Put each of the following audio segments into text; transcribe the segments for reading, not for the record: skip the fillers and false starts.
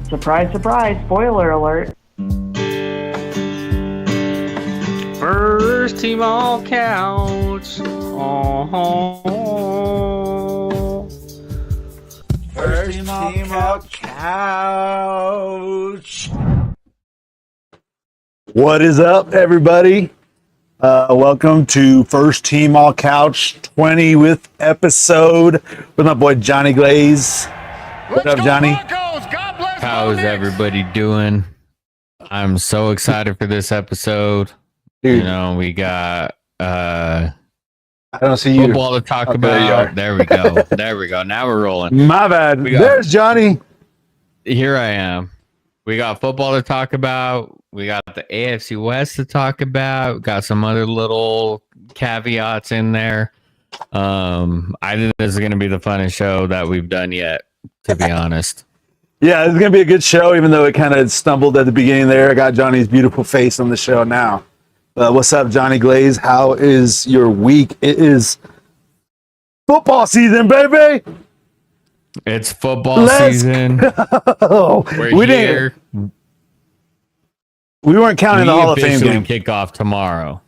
Surprise, surprise, spoiler alert. First team all couch. Oh. First team all couch. What is up, everybody? Welcome to First Team All Couch 20th episode with my boy Johnny Glaze. What up, Johnny? How's everybody doing? I'm so excited for this episode. Dude, You know, we got I don't see you. football to talk Oh, there you about. are. There we go. There we go. Now we're rolling. My bad. We got- There's Johnny. Here I am. We got football to talk about. We got the AFC West to talk about. Got some other little caveats in there. I think this is going to be the funnest show that we've done yet, to be honest. Yeah, it's going to be a good show, even though it kind of stumbled at the beginning there. I got Johnny's beautiful face on the show now. What's up, Johnny Glaze? How is your week? It is football season, baby. It's football Let's season. Oh, We're we here. didn't. We weren't counting the Hall of Fame game. Kick off tomorrow.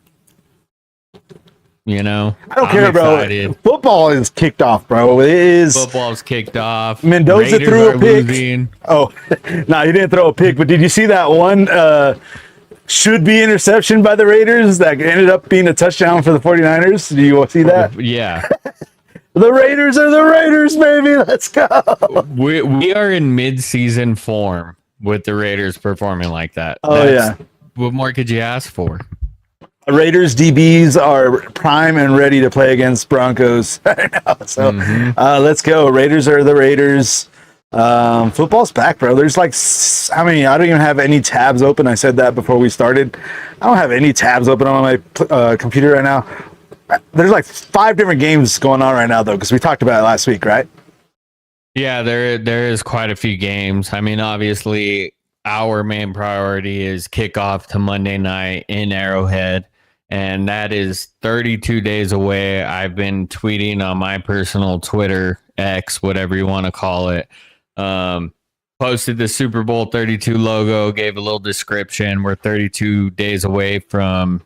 You know, I don't I'm care, excited. bro. Football is kicked off, bro. It is. Football's kicked off. Mendoza Raiders threw are a pick. losing. Oh, no, he didn't throw a pick, but did you see that one should be interception by the Raiders that ended up being a touchdown for the 49ers? Do you see that? Yeah, The Raiders are the Raiders, baby. Let's go. we are in mid-season form with the Raiders performing like that. Oh, yeah. What more could you ask for? Raiders DBs are prime and ready to play against Broncos right now. So let's go. Raiders are the Raiders. Football's back, bro. There's like, I don't even have any tabs open. I said that before we started. I don't have any tabs open on my computer right now. There's like 5 different games going on right now, though, because we talked about it last week, right? Yeah, there is quite a few games. I mean, obviously, our main priority is kickoff to Monday night in Arrowhead, and that is 32 days away. I've been tweeting on my personal Twitter, X, whatever you want to call it. Posted the Super Bowl 32 logo, gave a little description. We're 32 days away from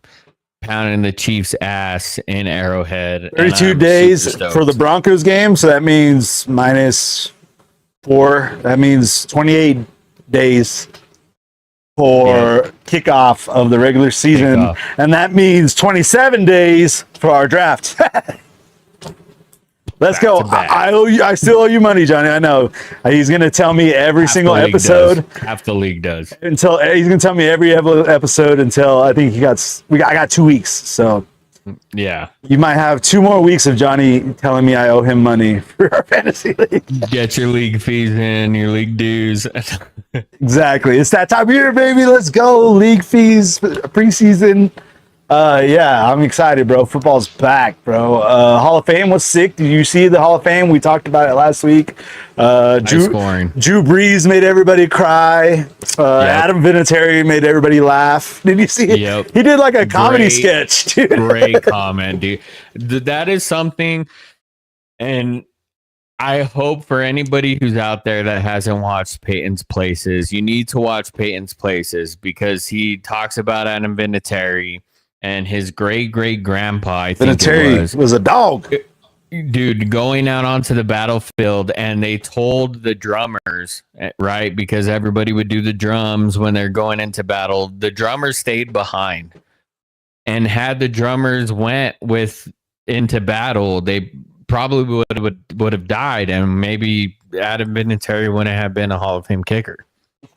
pounding the Chiefs' ass in Arrowhead. 32 days for the Broncos game, so that means -4. That means 28 days for kickoff of the regular season, and that means 27 days for our draft. Let's go. I owe you. I still owe you money, Johnny. I know. He's gonna tell me every single episode. Half the league does. Until he's gonna tell me every episode until I think I got 2 weeks. So yeah, you might have 2 more weeks of Johnny telling me I owe him money for our fantasy league. Get your league fees in, your league dues. Exactly. It's that time of year, baby. Let's go. League fees, preseason. Yeah, I'm excited, bro. Football's back, bro. Hall of Fame was sick. Did you see the Hall of Fame? We talked about it last week. Drew Brees made everybody cry. Adam Vinatieri made everybody laugh. Did you see it? Yep. He did like a comedy sketch, dude. Great comment, dude. That is something, and I hope for anybody who's out there that hasn't watched Peyton's Places, you need to watch Peyton's Places because he talks about Adam Vinatieri and his great-great-grandpa, I think Vinatieri was a dog. Dude, going out onto the battlefield, and they told the drummers, right, because everybody would do the drums when they're going into battle. The drummers stayed behind, and had the drummers went into battle, they probably would have died, and maybe Adam Vinatieri wouldn't have been a Hall of Fame kicker.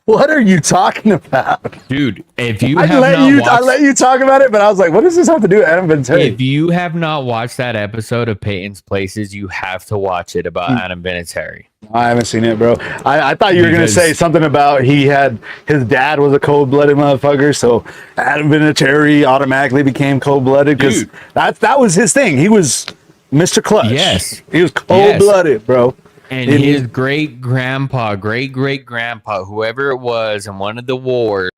What are you talking about, dude? If you I let you talk about it, but I was like, what does this have to do with Adam Vinatieri? If you have not watched that episode of Peyton's Places, you have to watch it about Adam Vinatieri. I haven't seen it, bro. I thought you were going to say something about his dad was a cold-blooded motherfucker, so Adam Vinatieri automatically became cold-blooded because that was his thing. He was Mr. Clutch. Yes. He was cold-blooded, bro. And his great-grandpa, great-great-grandpa, whoever it was in one of the wars,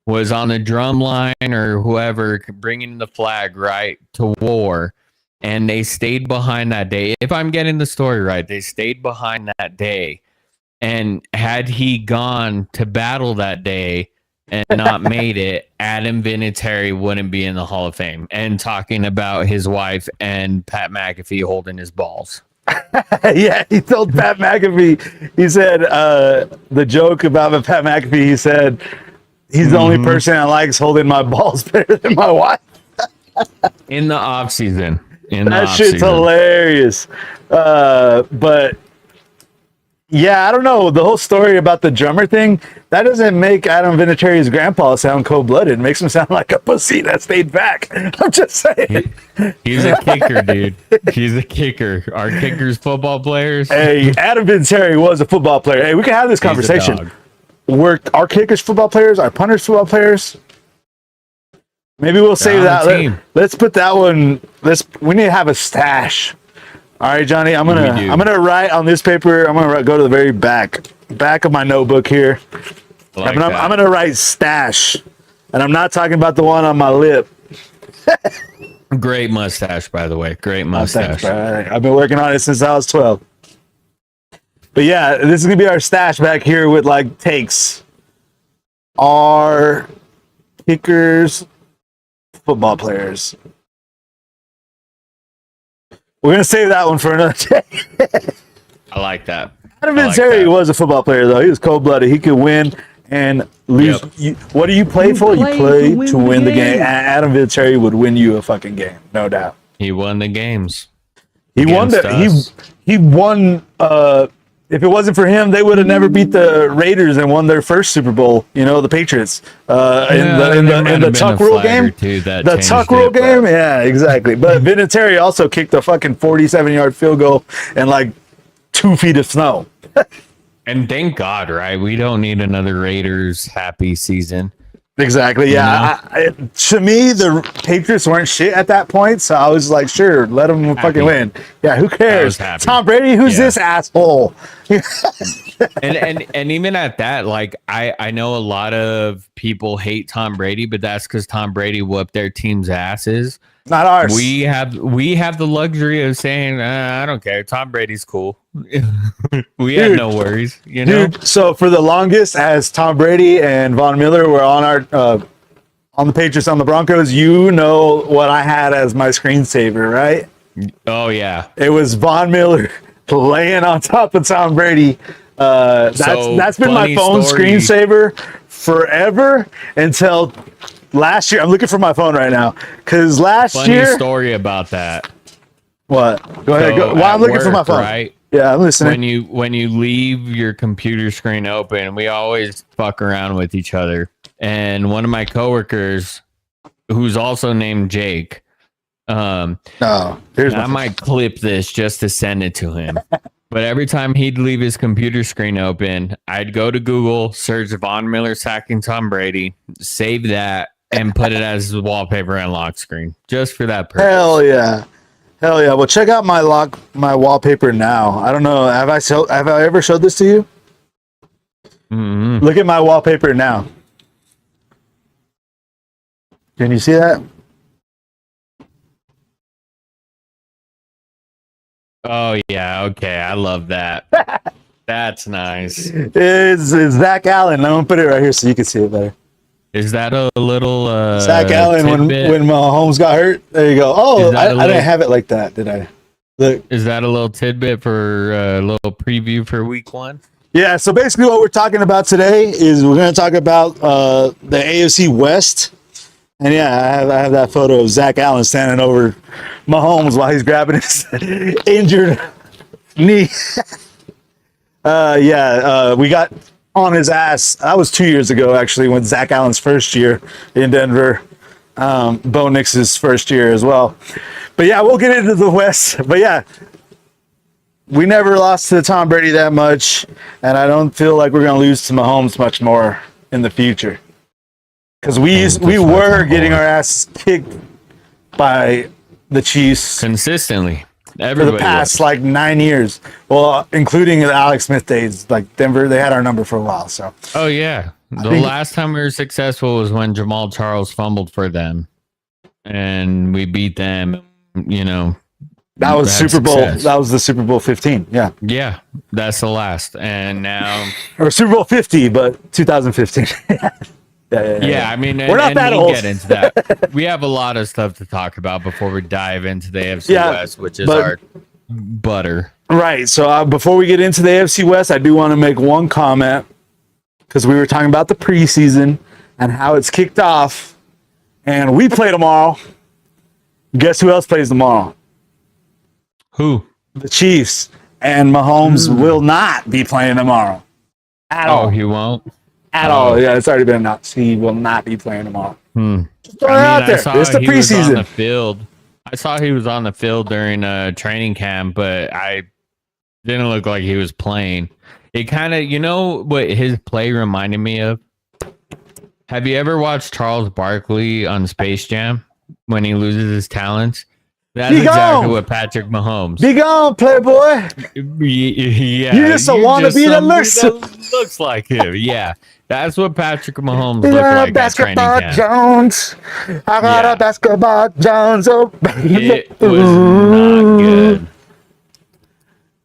was on the drum line or whoever bringing the flag, right, to war. And they stayed behind that day. If I'm getting the story right, they stayed behind that day. And had he gone to battle that day and not made it, Adam Vinatieri wouldn't be in the Hall of Fame. And talking about his wife and Pat McAfee holding his balls. Yeah, he told Pat McAfee, he said, the joke about Pat McAfee, he said, he's the only person that likes holding my balls better than my wife. In the off season. That shit's hilarious. But yeah, I don't know. The whole story about the drummer thing, that doesn't make Adam Vinatieri's grandpa sound cold-blooded. It makes him sound like a pussy that stayed back. I'm just saying. He's a kicker, dude. He's a kicker. Our kickers football players. Hey, Adam Vinatieri was a football player. Hey, we can have this conversation. We're our kickers football players, our punters football players. Maybe we'll save that. Let's put that one. We need to have a stash. All right, Johnny. I'm gonna write on this paper. I'm gonna go to the very back of my notebook here. I'm gonna write stash, and I'm not talking about the one on my lip. Great mustache, by the way. Great mustache. I've been working on it since I was 12. But yeah, this is gonna be our stash back here with like takes. Our kickers, football players. We're gonna save that one for another day. I like that. Adam Vinatieri was a football player, though. He was cold-blooded. He could win and lose. Yep. What do you play for? You play to win the game. Adam Vinatieri would win you a fucking game, no doubt. He won the games. He won. He won. If it wasn't for him, they would have never beat the Raiders and won their first Super Bowl. You know, the Patriots in the tuck rule game. The tuck rule game, yeah, exactly. But Vinatieri also kicked a fucking 47-yard field goal in like 2 feet of snow. And thank God, right? We don't need another Raiders happy season. Exactly. Yeah. To me, the Patriots weren't shit at that point, so I was like, sure, let them fucking win. Yeah, who cares? Tom Brady, who's this asshole? and even at that, like I know a lot of people hate Tom Brady, but that's because Tom Brady whooped their team's asses. Not ours. We have the luxury of saying, I don't care. Tom Brady's cool. We had no worries, you know. Dude, so for the longest, as Tom Brady and Von Miller were on our on the Patriots on the Broncos, you know what I had as my screensaver, right? Oh yeah, it was Von Miller laying on top of Tom Brady. That's been my phone screensaver forever until last year. I'm looking for my phone right now because last year. Funny story about that. What? Go ahead. Go. While I'm looking for my phone. Right? Yeah, I'm listening. When you leave your computer screen open, we always fuck around with each other. And one of my coworkers, who's also named Jake, I might clip this just to send it to him. But every time he'd leave his computer screen open, I'd go to Google, search Von Miller sacking Tom Brady, save that, and put it as the wallpaper and lock screen, just for that purpose. Hell yeah. Well, check out my wallpaper now. I don't know. Have I ever showed this to you? Mm-hmm. Look at my wallpaper now. Can you see that? Oh yeah, okay. I love that. That's nice. It's Zach Allen. I'm gonna put it right here so you can see it better. Is that a little Zach Allen when Mahomes got hurt? There you go. Oh, I didn't have it like that, did I? Look. Is that a little tidbit for a little preview for week 1? Yeah, so basically what we're talking about today is we're going to talk about the AFC West. And yeah, I have that photo of Zach Allen standing over Mahomes while he's grabbing his injured knee. We got on his ass. That was 2 years ago, actually, when Zach Allen's first year in Denver. Bo Nix's first year as well. But yeah, we'll get into the West. But yeah, we never lost to Tom Brady that much, and I don't feel like we're going to lose to Mahomes much more in the future. Because we were getting our asses kicked by the Chiefs consistently for the past like 9 years. Well, including the Alex Smith days, like Denver, they had our number for a while. So. Oh yeah, the last time we were successful was when Jamal Charles fumbled for them, and we beat them. You know, That was had Super Bowl. success. That was the Super Bowl 15. Yeah. Yeah, that's the last. And now, Or Super Bowl 50, but 2015. yeah, I mean, We're not and that we'll old. get into that. We have a lot of stuff to talk about before we dive into the AFC Yeah, West, which is but- our butter. Right. So before we get into the AFC West, I do want to make one comment because we were talking about the preseason and how it's kicked off. And we play tomorrow. Guess who else plays tomorrow? Who? The Chiefs. And Mahomes will not be playing tomorrow. At Oh, all. he won't. At all. Yeah, it's already been announced. He will not be playing tomorrow. Just throw it out there. I It's the he was on the preseason. field. I saw he was on the field during training camp, but I didn't look like he was playing. It kind of, you know what his play reminded me of? Have you ever watched Charles Barkley on Space Jam when he loses his talents? That's Be exactly gone. what Patrick Mahomes. Be gone, Playboy. Yeah, You just a wannabe that looks like him. Yeah, that's what Patrick Mahomes looked like at training Basketball camp. Jones. I got Yeah. a basketball Jones. Oh, baby. It was not good.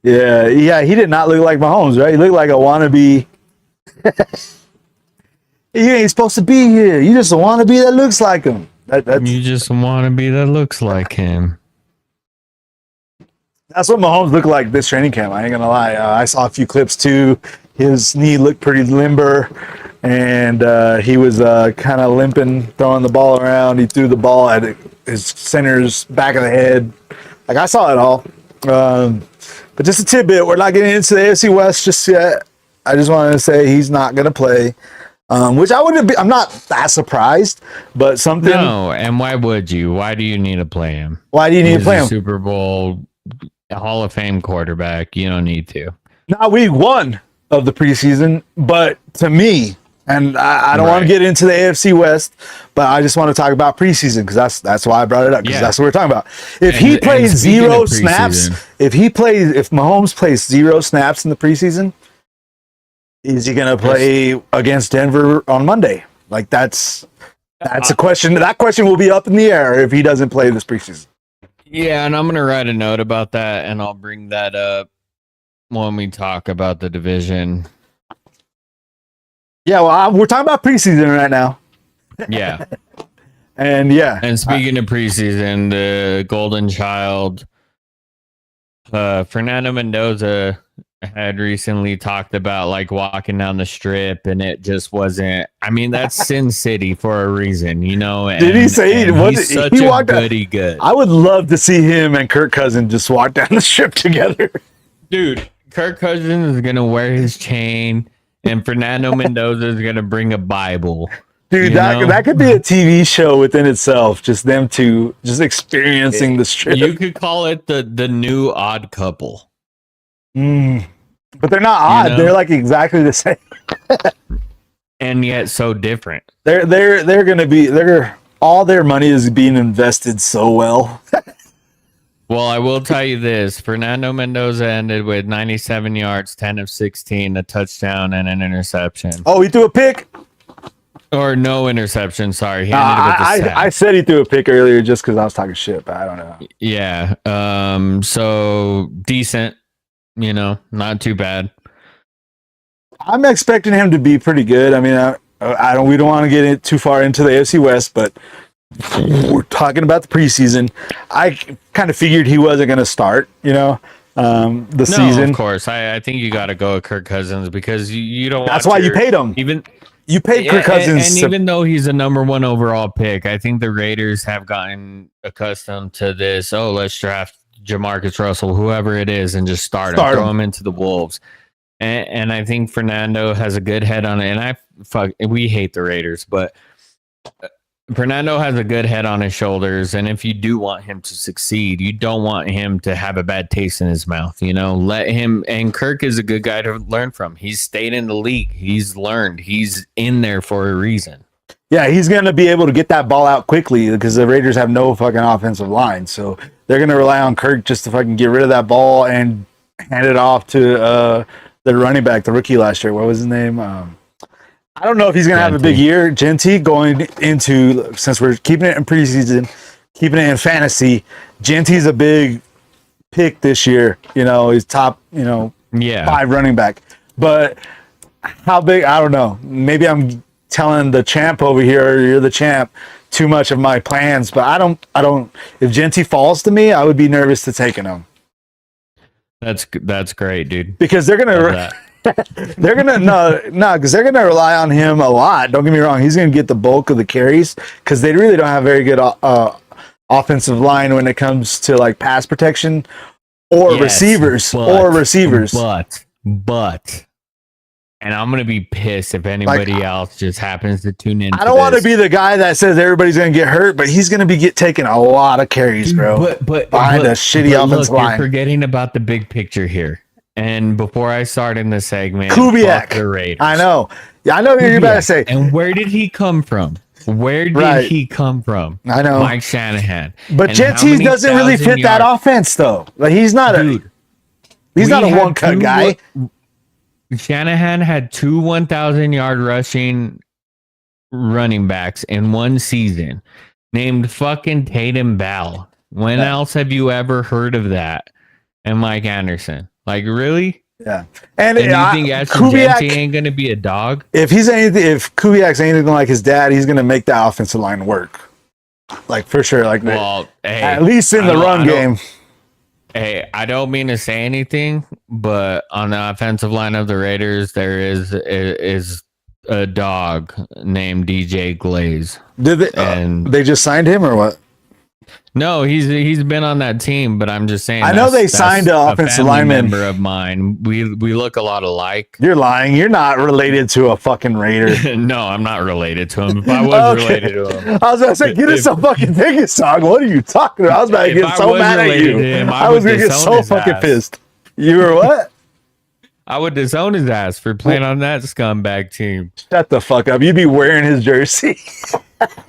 Yeah, he did not look like Mahomes, right? He looked like a wannabe. You ain't supposed to be here. You just a wannabe that looks like him. You just want to be that looks like him. That's what Mahomes looked like this training camp. I ain't gonna lie. I saw a few clips too. His knee looked pretty limber, and he was kind of limping, throwing the ball around. He threw the ball at his center's back of the head. Like I saw it all. But just a tidbit. We're not getting into the AFC West just yet. I just wanted to say he's not gonna play. Which I wouldn't be. I'm not that surprised, but something. No, and why would you? Why do you need to play him? Why do you need He's to play a him? Super Bowl Hall of Fame quarterback. You don't need to. Not week one of the preseason, but to me, and I don't want to Right. get into the AFC West, but I just want to talk about preseason because that's why I brought it up because Yeah. that's what we're talking about. If And- he and plays speaking zero of snaps, preseason- if Mahomes plays 0 snaps in the preseason, is he going to play against Denver on Monday? Like that's a question. That question will be up in the air if he doesn't play this preseason. Yeah, and I'm gonna write a note about that, and I'll bring that up when we talk about the division. Yeah, well, we're talking about preseason right now, Yeah, and yeah, and speaking of preseason, the Golden Child, Fernando Mendoza had recently talked about like walking down the strip, and it just wasn't. I mean, that's Sin City for a reason, you know. Did he say and what? he's He such a walked out- goody good I would love to see him and Kirk Cousins just walk down the strip together. dude? Kirk Cousins is gonna wear his chain, and Fernando Mendoza is gonna bring a Bible. Dude, You that, know? that could be a TV show within itself. Just them two, just experiencing the strip. You could call it the new Odd Couple. But they're not odd. know? They're like exactly the same. And yet so different. They're gonna be. All their money is being invested so well. Well, I will tell you this. Fernando Mendoza ended with 97 yards, 10 of 16, a touchdown, and an interception. Oh, he threw a pick. Or no interception, sorry. He ended with a sack. I said he threw a pick earlier just because I was talking shit, but I don't know. Yeah. So decent, you know, not too bad. I'm expecting him to be pretty good. I mean, I don't. We don't want to get it too far into the AFC West, but we're talking about the preseason. I kind of figured he wasn't going to start. You know, the season. Of course. I think you got to go with Kirk Cousins because you don't. That's want why you paid him. Even You paid Kirk Cousins. and even though he's a number one overall pick, I think the Raiders have gotten accustomed to this. Oh, let's draft Jamarcus Russell, whoever it is, and just throw him into the Wolves. And I think Fernando has a good head on it. And we hate the Raiders, but Fernando has a good head on his shoulders. And if you do want him to succeed, you don't want him to have a bad taste in his mouth. You know, let him. And Kirk is a good guy to learn from. He's stayed in the league. He's learned. He's in there for a reason. Yeah, he's going to be able to get that ball out quickly because the Raiders have no fucking offensive line. So they're going to rely on Kirk just to fucking get rid of that ball and hand it off to the running back, the rookie last year. What was his name? I don't know if he's going to have a big year. Genty going into, since we're keeping it in preseason, keeping it in fantasy, Genty's a big pick this year. He's top, Yeah. 5 running back. But how big? I don't know. Maybe I'm telling the champ over here, you're the champ, too much of my plans. But I don't. If Genty falls to me, I would be nervous to taking him. That's great, dude. Because they're gonna. They're gonna because they're gonna rely on him a lot. Don't get me wrong; he's gonna get the bulk of the carries because they really don't have very good offensive line when it comes to like pass protection or receivers. But, and I'm gonna be pissed if anybody else just happens to tune in. I don't want to be the guy that says everybody's gonna get hurt, but he's gonna be taking a lot of carries, bro. But behind a shitty offensive line. You're forgetting about the big picture here. And before I start in the segment, Kubiak. The Raiders. I know. Yeah, I know what you're about to say. And where did he come from? Where did he come from? I know. Mike Shanahan. But Genty doesn't really fit that offense, though. Like he's not a one-cut guy. Shanahan had 2 1,000-yard rushing running backs in one season, named fucking Tatum Bell. When else have you ever heard of that? And Mike Anderson. Like, really? Yeah. And you think Kubiak ain't gonna be a dog? If Kubiak's anything like his dad, he's gonna make that offensive line work. Like for sure. Like at least in the run game. Hey, I don't mean to say anything, but on the offensive line of the Raiders, there is a dog named DJ Glaze. Did they? And they just signed him or what? No, he's been on that team, but I'm just saying. I know they signed an offensive lineman. Member of mine. We look a lot alike. You're lying. You're not related to a fucking Raider. No, I'm not related to him. If I was related to him, I was gonna say, get us a fucking ticket song. What are you talking about? I was about to get so mad at you. I was gonna get so fucking pissed. You were what? I would disown his ass for playing on that scumbag team. Shut the fuck up. You'd be wearing his jersey.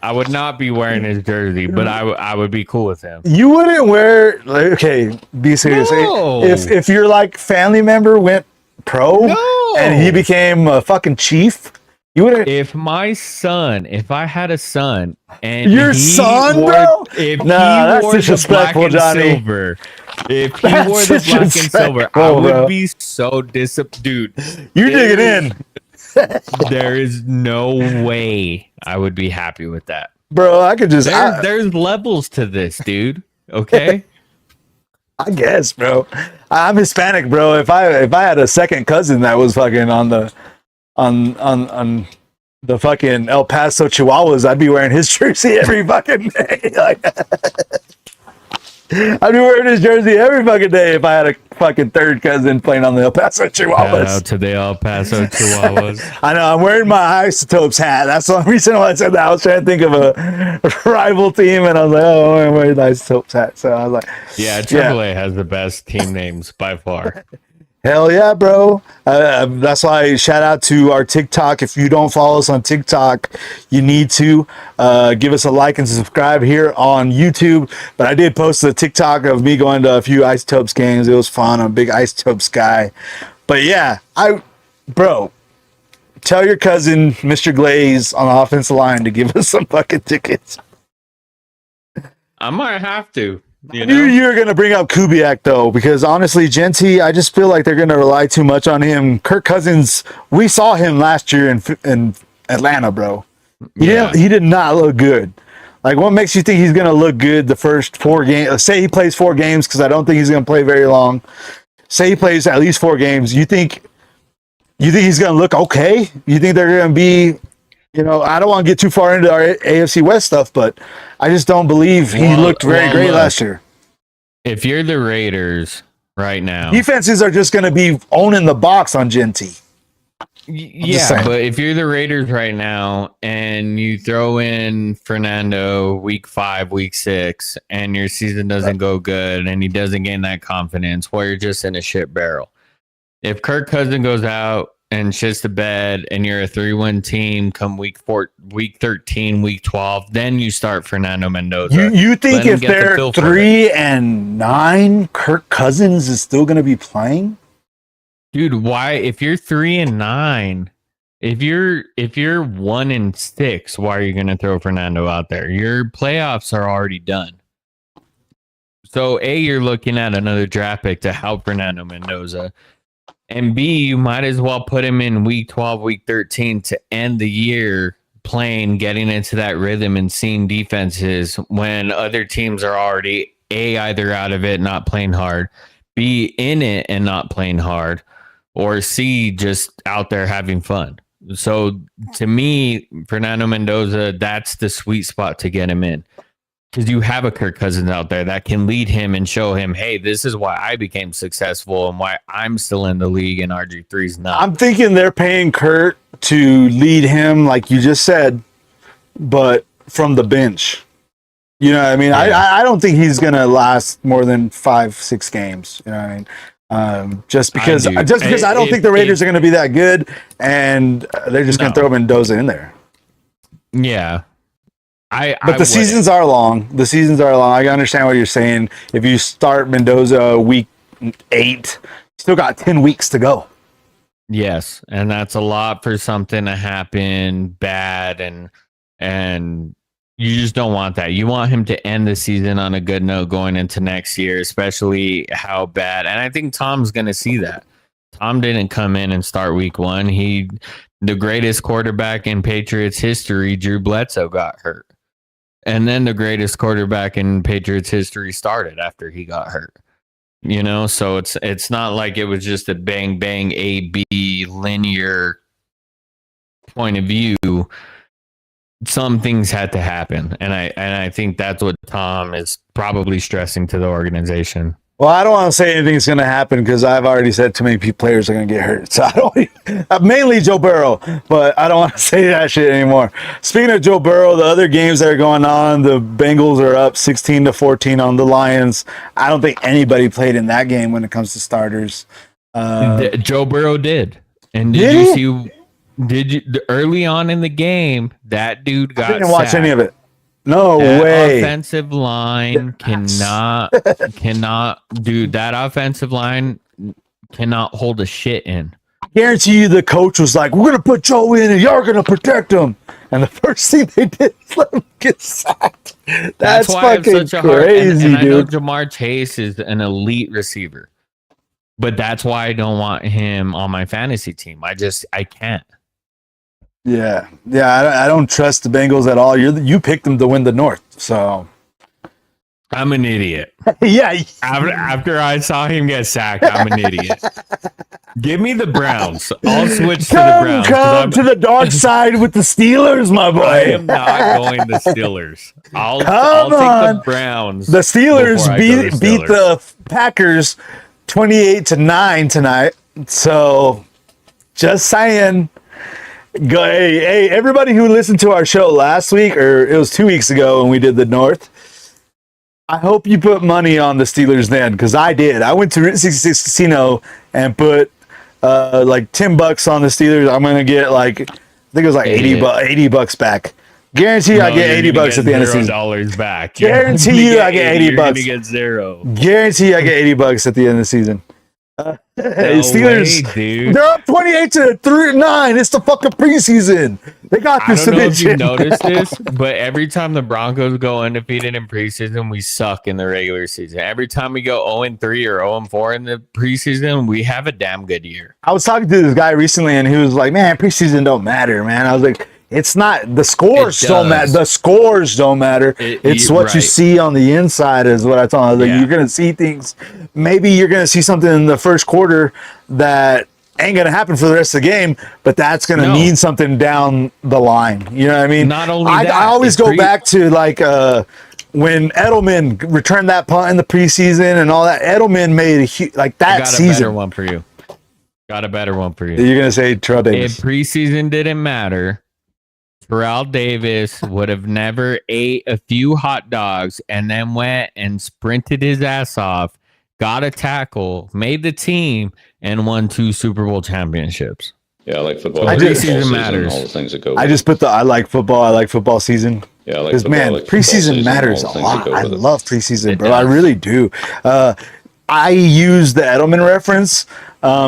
I would not be wearing his jersey, but I would be cool with him. You wouldn't wear be serious. No. If your like family member went pro and he became a fucking chief, you wouldn't. If I had a son and your son, bro, that's disrespectful, Johnny. Silver, if he wore the black and silver, I would be so dude. You're digging in. There is no way I would be happy with that, bro. I could just. There's levels to this, dude. Okay. I guess, bro. I'm Hispanic, bro. If I had a second cousin that was fucking on the fucking El Paso Chihuahuas, I'd be wearing his jersey every fucking day. I'd be wearing his jersey every fucking day if I had a fucking third cousin playing on the El Paso Chihuahuas. Shout out to the El Paso Chihuahuas. I know. I'm wearing my Isotopes hat. That's the reason why I said that. I was trying to think of a rival team, and I was like, oh, I'm wearing the Isotopes hat. So I was like, yeah, AAA has the best team names by far. Hell yeah, bro. That's why shout out to our TikTok. If you don't follow us on TikTok, you need to give us a like and subscribe here on YouTube. But I did post a TikTok of me going to a few Isotopes games. It was fun. I'm a big Isotopes guy. But yeah, bro, tell your cousin, Mr. Glaze, on the offensive line to give us some fucking tickets. I might have to. I knew you were going to bring up Kubiak, though, because honestly, Genty, I just feel like they're going to rely too much on him. Kirk Cousins, we saw him last year in Atlanta, bro. He did not look good. Like, what makes you think he's going to look good the first 4 games? Say he plays 4 games, because I don't think he's going to play very long. Say he plays at least 4 games. You think he's going to look okay? You think they're going to be... I don't want to get too far into our AFC West stuff, but I just don't believe he looked very great last year. If you're the Raiders right now, defenses are just going to be owning the box on Genty. Yeah, but if you're the Raiders right now and you throw in Fernando week 5, week 6, and your season doesn't go good and he doesn't gain that confidence, well, you're just in a shit barrel. If Kirk Cousins goes out and shits the bed and you're a 3-1 team come week 13, week 12, then you start Fernando Mendoza. You think if they're 3-9, Kirk Cousins is still going to be playing? Dude, why? If you're 3-9, if you're 1-6, why are you going to throw Fernando out there? Your playoffs are already done. So A, you're looking at another draft pick to help Fernando Mendoza. And B, you might as well put him in week 12, week 13 to end the year playing, getting into that rhythm and seeing defenses when other teams are already A, either out of it, not playing hard, B, in it and not playing hard, or C, just out there having fun. So to me, Fernando Mendoza, that's the sweet spot to get him in. Because you have a Kirk Cousins out there that can lead him and show him, hey, this is why I became successful and why I'm still in the league and RG3's not. I'm thinking they're paying Kurt to lead him, like you just said, but from the bench. You know what I mean? Yeah. I don't think he's going to last more than 5-6 games. You know what I mean? Just because I don't think the Raiders are going to be that good, and they're just going to throw Mendoza in there. Yeah. But the seasons are long. The seasons are long. I understand what you're saying. If you start Mendoza week 8, still got 10 weeks to go. Yes, and that's a lot for something to happen bad, and you just don't want that. You want him to end the season on a good note going into next year, especially how bad. And I think Tom's going to see that. Tom didn't come in and start week 1. The greatest quarterback in Patriots history, Drew Bledsoe, got hurt. And then the greatest quarterback in Patriots history started after he got hurt. You know, so it's not like it was just a bang bang A B linear point of view. Some things had to happen, and I think that's what Tom is probably stressing to the organization. Well, I don't want to say anything's going to happen because I've already said too many players are going to get hurt. So I don't. Mainly Joe Burrow, but I don't want to say that shit anymore. Speaking of Joe Burrow, the other games that are going on, the Bengals are up 16-14 on the Lions. I don't think anybody played in that game when it comes to starters. Joe Burrow did, and did you see? Did you early on in the game that dude got? I didn't watch any of it. No that way. Offensive line cannot dude, that offensive line cannot hold a shit in. I guarantee you the coach was like, we're gonna put Joe in and you're gonna protect him. And the first thing they did was let him get sacked. That's why fucking crazy, and dude. I know Jamar Chase is an elite receiver, but that's why I don't want him on my fantasy team. I can't. Yeah. I don't trust the Bengals at all. You picked them to win the North, so I'm an idiot. Yeah. After I saw him get sacked, I'm an idiot. Give me the Browns. I'll switch to the Browns. Come to the dark side with the Steelers, my boy. I am not going to Steelers. I'll take the Browns. The Steelers beat the Packers 28-9 tonight. So, just saying. Hey, everybody who listened to our show last week, or it was 2 weeks ago when we did the North, I hope you put money on the Steelers then, because I did. I went to Route 66 Casino and put like $10 on the Steelers. I'm gonna get I think it was like $80 back. Guarantee I get $80 at the end of the season. $0 back. Guarantee you I get $80. You're gonna get zero. Guarantee I get $80 at the end of the season. Steelers, way, dude. They're up 28-9. It's the fucking preseason. They got this. I don't know if you noticed this, but every time the Broncos go undefeated in preseason, we suck in the regular season. Every time we go 0-3 or 0-4 in the preseason, we have a damn good year. I was talking to this guy recently, and he was like, "Man, preseason don't matter, man." I was like, "It's not. The scores don't matter. The scores don't matter. It's what you see on the inside is what I told him. I was like, you're gonna see things. Maybe you're gonna see something in the first quarter that ain't gonna happen for the rest of the game, but that's gonna mean something down the line. You know what I mean? Not only that, I always go back to when Edelman returned that punt in the preseason and all that. Edelman made that season. Got a better one for you. You're gonna say Terrell Davis? If preseason didn't matter, Terrell Davis would have never ate a few hot dogs and then went and sprinted his ass off, got a tackle, made the team, and won 2 Super Bowl championships. Yeah, I like football. Preseason matters. All the things that go. I just put I like football. I like football season. Yeah, I like because man, preseason matters a lot. I love preseason, bro. I really do. I use the Edelman reference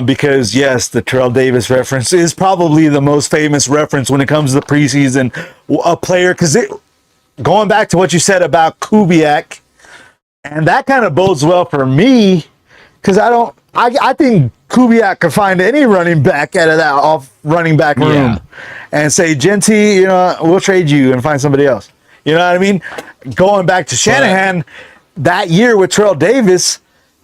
because, yes, the Terrell Davis reference is probably the most famous reference when it comes to the preseason. A player, because going back to what you said about Kubiak, And that kind of bodes well for me because I think Kubiak could find any running back out of that off running back room and say, Genty, you know, we'll trade you and find somebody else. You know what I mean? Going back to Shanahan, that year with Terrell Davis,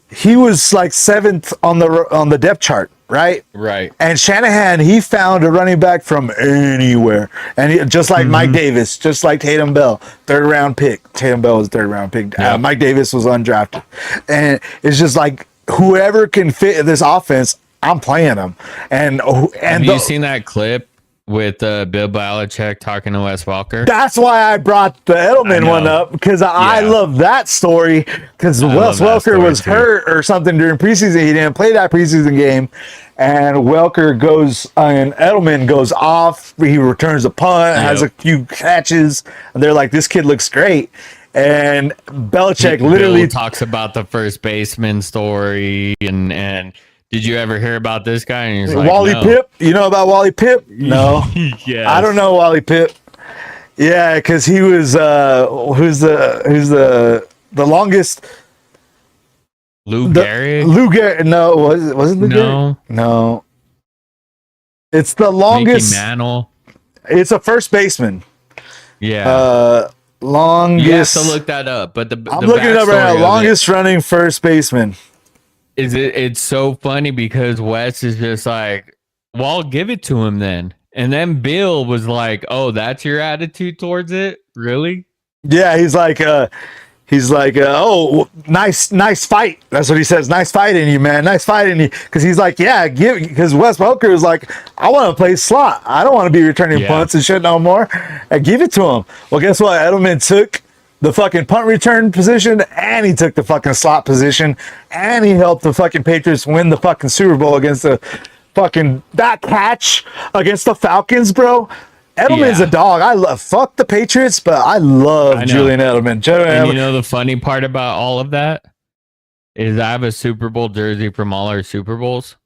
he was like 7th on the depth chart, right? Right. And Shanahan, he found a running back from anywhere. And just like Mike Davis, just like Tatum Bell, 3rd round pick. Tatum Bell was a 3rd round pick. Yeah. Mike Davis was undrafted. And it's just like whoever can fit this offense, I'm playing them. And have you seen that clip with Bill Belichick talking to Wes Welker? That's why I brought the Edelman one up, because I love that story, because Wes Welker was hurt or something during preseason. He didn't play that preseason game, and Welker goes and Edelman goes off. He returns a punt, has a few catches, and they're like, this kid looks great. And Belichick literally talks about the first baseman story and did you ever hear about this guy? And he's like, Wally Pipp. You know about Wally Pipp? No. Yeah. I don't know Wally Pipp. Yeah, because he was who's the longest. Lou Gehrig? Lou Gehrig. No, wasn't Lou Gehrig? No. It's the longest. Mickey Mantle. It's a first baseman. Yeah. Longest. You have to look that up. But I'm looking it up right now. Longest running first baseman. It's so funny because Wes is just like, well, I'll give it to him then. And then Bill was like, oh, that's your attitude towards it? Really? Yeah, he's like, oh, nice fight. That's what he says. Nice fighting you, man. Nice fighting you. Because he's like, yeah, because Wes Welker is like, I want to play slot. I don't want to be returning punts and shit no more. And give it to him. Well, guess what? Edelman took the fucking punt return position, and he took the fucking slot position, and he helped the fucking Patriots win the fucking Super Bowl against the fucking that catch against the Falcons, bro. Edelman's a dog. Fuck the Patriots, but I love Julian Edelman. And you know the funny part about all of that is I have a Super Bowl jersey from all our Super Bowls.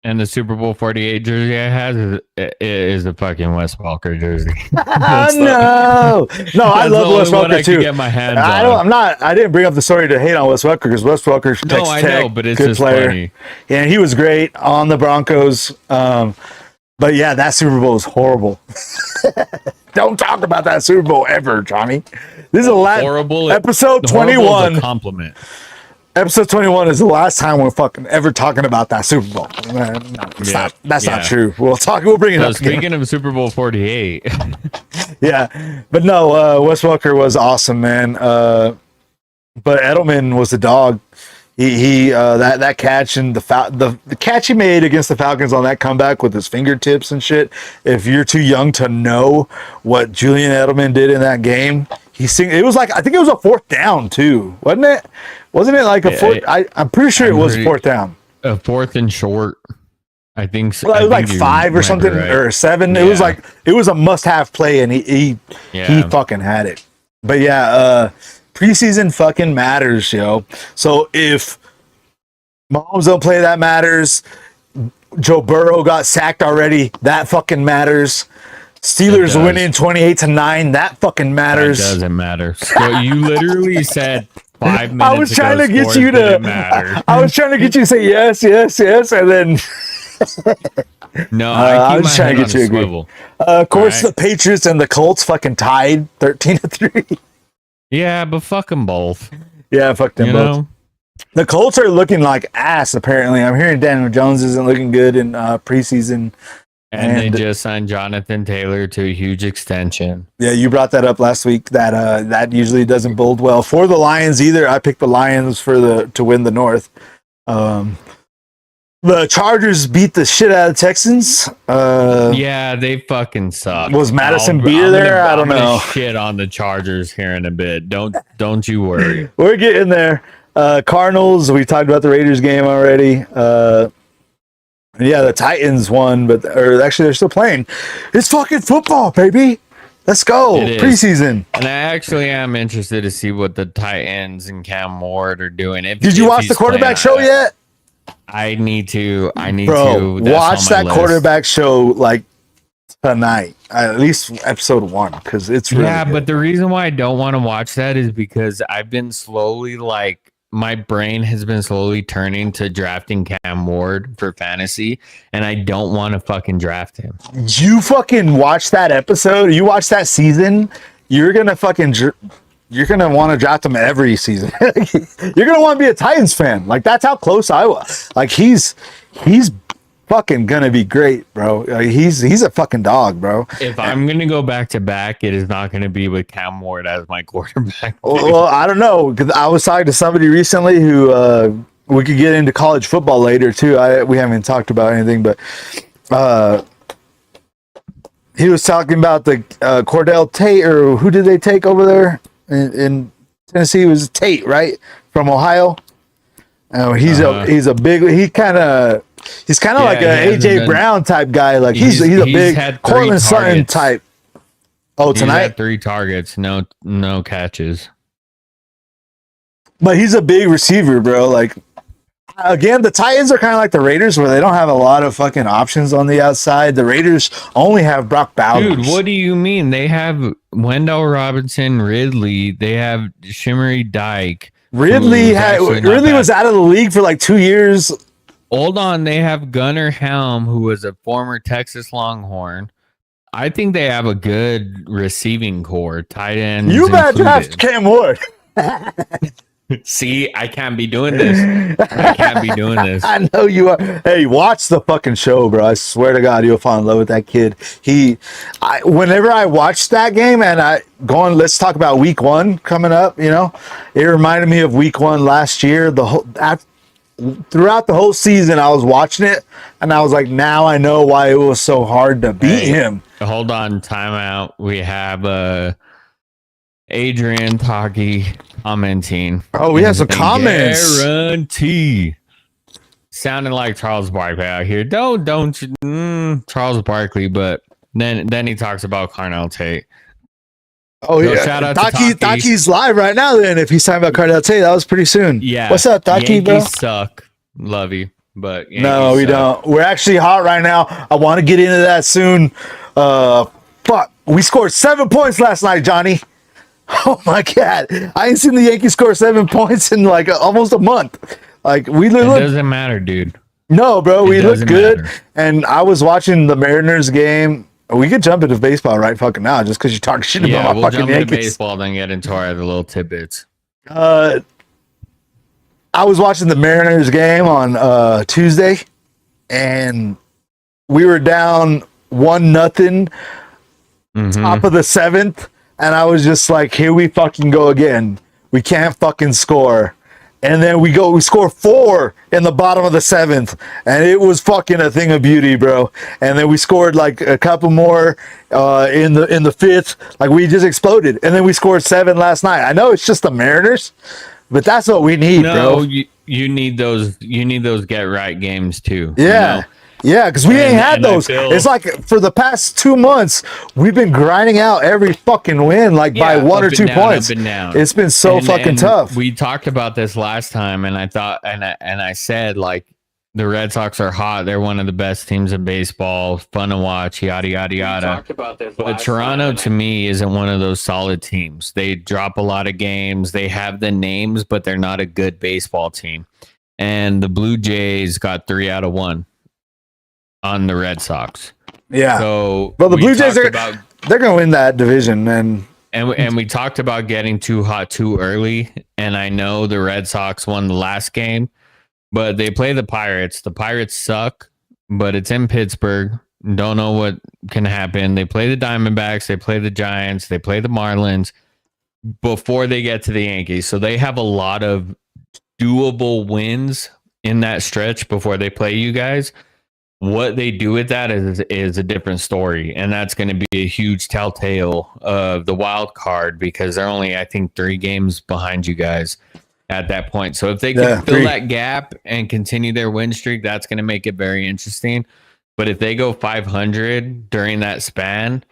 And the Super Bowl 48 jersey I have is a fucking Wes Welker jersey. No, I love Wes Welker too. Get my hands on. I didn't bring up the story to hate on Wes Welker because Wes Welker I know, but it's good just player. Funny. Yeah, he was great on the Broncos. But yeah, that Super Bowl was horrible. Don't talk about that Super Bowl ever, Johnny. This is the last episode 21. Compliment. Episode 21 is the last time we're fucking ever talking about that Super Bowl. That's not true. We'll bring it up. Speaking of Super Bowl 48. Yeah. But no, Wes Welker was awesome, man. But Edelman was the dog. He that catch and the catch he made against the Falcons on that comeback with his fingertips and shit. If you're too young to know what Julian Edelman did in that game, it was like, I think it was a 4th down too, wasn't it? Wasn't it like a 4th? I'm pretty sure it was 4th down. A 4th and short. I think so. Well, it was like 5 or something, right. Or 7. Yeah. It was a must-have play, and he fucking had it. But yeah, preseason fucking matters, yo. So if Mahomes don't play, that matters. Joe Burrow got sacked already. That fucking matters. Steelers winning 28-9. That fucking matters. That doesn't matter. So you literally said 5 minutes. I was trying to get you to. I was trying to get you to say yes, and then. No, I was trying to get you to agree. Of course, the Patriots and the Colts fucking tied 13-3. Yeah, but fuck them both. Yeah, fuck them both. Know? The Colts are looking like ass, apparently. I'm hearing Daniel Jones isn't looking good in preseason. And they just signed Jonathan Taylor to a huge extension. Yeah, you brought that up last week. That usually doesn't bode well for the Lions either. I picked the Lions to win the North. The Chargers beat the shit out of the Texans. Yeah, they fucking suck. Was Madison Beer there? I don't know. Shit on the Chargers here in a bit. Don't you worry. We're getting there. Cardinals. We talked about the Raiders game already. Yeah, the Titans won, actually they're still playing. It's fucking football, baby. Let's go. Preseason. And I actually am interested to see what the Titans and Cam Ward are doing. Did you watch the quarterback show yet? I need to. Bro, watch that quarterback show like tonight. At least episode 1, because it's really good. But the reason why I don't want to watch that is because I've been slowly my brain has been slowly turning to drafting Cam Ward for fantasy, and I don't want to fucking draft him. You fucking watch that episode, you watch that season, you're gonna want to draft him every season. You're gonna want to be a Titans fan. Like, that's how close I was. Like, he's fucking gonna be great, bro. He's a fucking dog, bro. If I'm gonna go back to back, it is not gonna be with Cam Ward as my quarterback. Well, I don't know, because I was talking to somebody recently who we could get into college football later too. We haven't talked about anything, but he was talking about the Cordell Tate, or who did they take over there in Tennessee? It was Tate, right, from Ohio. He's a big. He's kind of like a AJ Brown type guy. Like he's a big Cortland Sutton type. Oh, tonight? He's had 3 targets, no catches. But he's a big receiver, bro. Like, again, the Titans are kind of like the Raiders, where they don't have a lot of fucking options on the outside. The Raiders only have Brock Bowers. Dude, what do you mean? They have Wendell Robinson, Ridley. They have Shimmery Dyke. Ridley was out of the league for like 2 years. Hold on, they have Gunnar Helm, who was a former Texas Longhorn. I think they have a good receiving core, tight ends. You better draft Cam Ward. See, I can't be doing this. I can't be doing this. I know you are. Hey, watch the fucking show, bro. I swear to God, you'll fall in love with that kid. Whenever I watched that game, and let's talk about week 1 coming up. You know, it reminded me of week 1 last year. Throughout the whole season, I was watching it, and I was like, now I know why it was so hard to beat him. Hold on, timeout. We have Adrian Taki commenting. Oh, we have some comments. Guarantee. Sounding like Charles Barkley out here. Don't Charles Barkley, but then he talks about Carnell Tate. Oh, so yeah. Shout out to Taki's live right now, then, if he's talking about Carnell Tate. That was pretty soon. Yeah. What's up, Taki, bro? Yankees suck. Love you. But Yankees no, we don't. We're actually hot right now. I want to get into that soon. Fuck. We scored 7 points last night, Johnny. Oh, my God. I ain't seen the Yankees score 7 points in like almost a month. Like, it doesn't matter, dude. No, bro. We look good. Matter. And I was watching the Mariners game. We could jump into baseball right fucking now, just because you talk shit about my fucking Yankees. Yeah, we'll jump into baseball, then get into our other little tidbits. I was watching the Mariners game on Tuesday, and we were down 1-0, top of the 7th, and I was just like, here we fucking go again. We can't fucking score. And then we score 4 in the bottom of the 7th, and it was fucking a thing of beauty, bro. And then we scored like a couple more in the 5th, like we just exploded. And then we scored 7 last night. I know it's just the Mariners, but that's what we need, bro. You need those. You need those get right games too. Yeah. You know? Yeah, because we ain't had those. It's like for the past 2 months, we've been grinding out every fucking win, like by 1 or 2 points. It's been so fucking tough. We talked about this last time, and I thought, and I said, like, the Red Sox are hot. They're one of the best teams in baseball. Fun to watch. Yada yada yada. We talked about this. But Toronto, to me, isn't one of those solid teams. They drop a lot of games. They have the names, but they're not a good baseball team. And the Blue Jays got 3 out of 1. On the Red Sox. Yeah. So the Blue Jays they're gonna win that division, and we talked about getting too hot too early. And I know the Red Sox won the last game, but they play the Pirates. The Pirates suck, but it's in Pittsburgh. Don't know what can happen. They play the Diamondbacks, they play the Giants, they play the Marlins before they get to the Yankees. So they have a lot of doable wins in that stretch before they play you guys. What they do with that is a different story, and that's going to be a huge telltale of the wild card, because they're only, I think, 3 games behind you guys at that point. So if they can fill that gap and continue their win streak, that's going to make it very interesting. But if they go 500 during that span,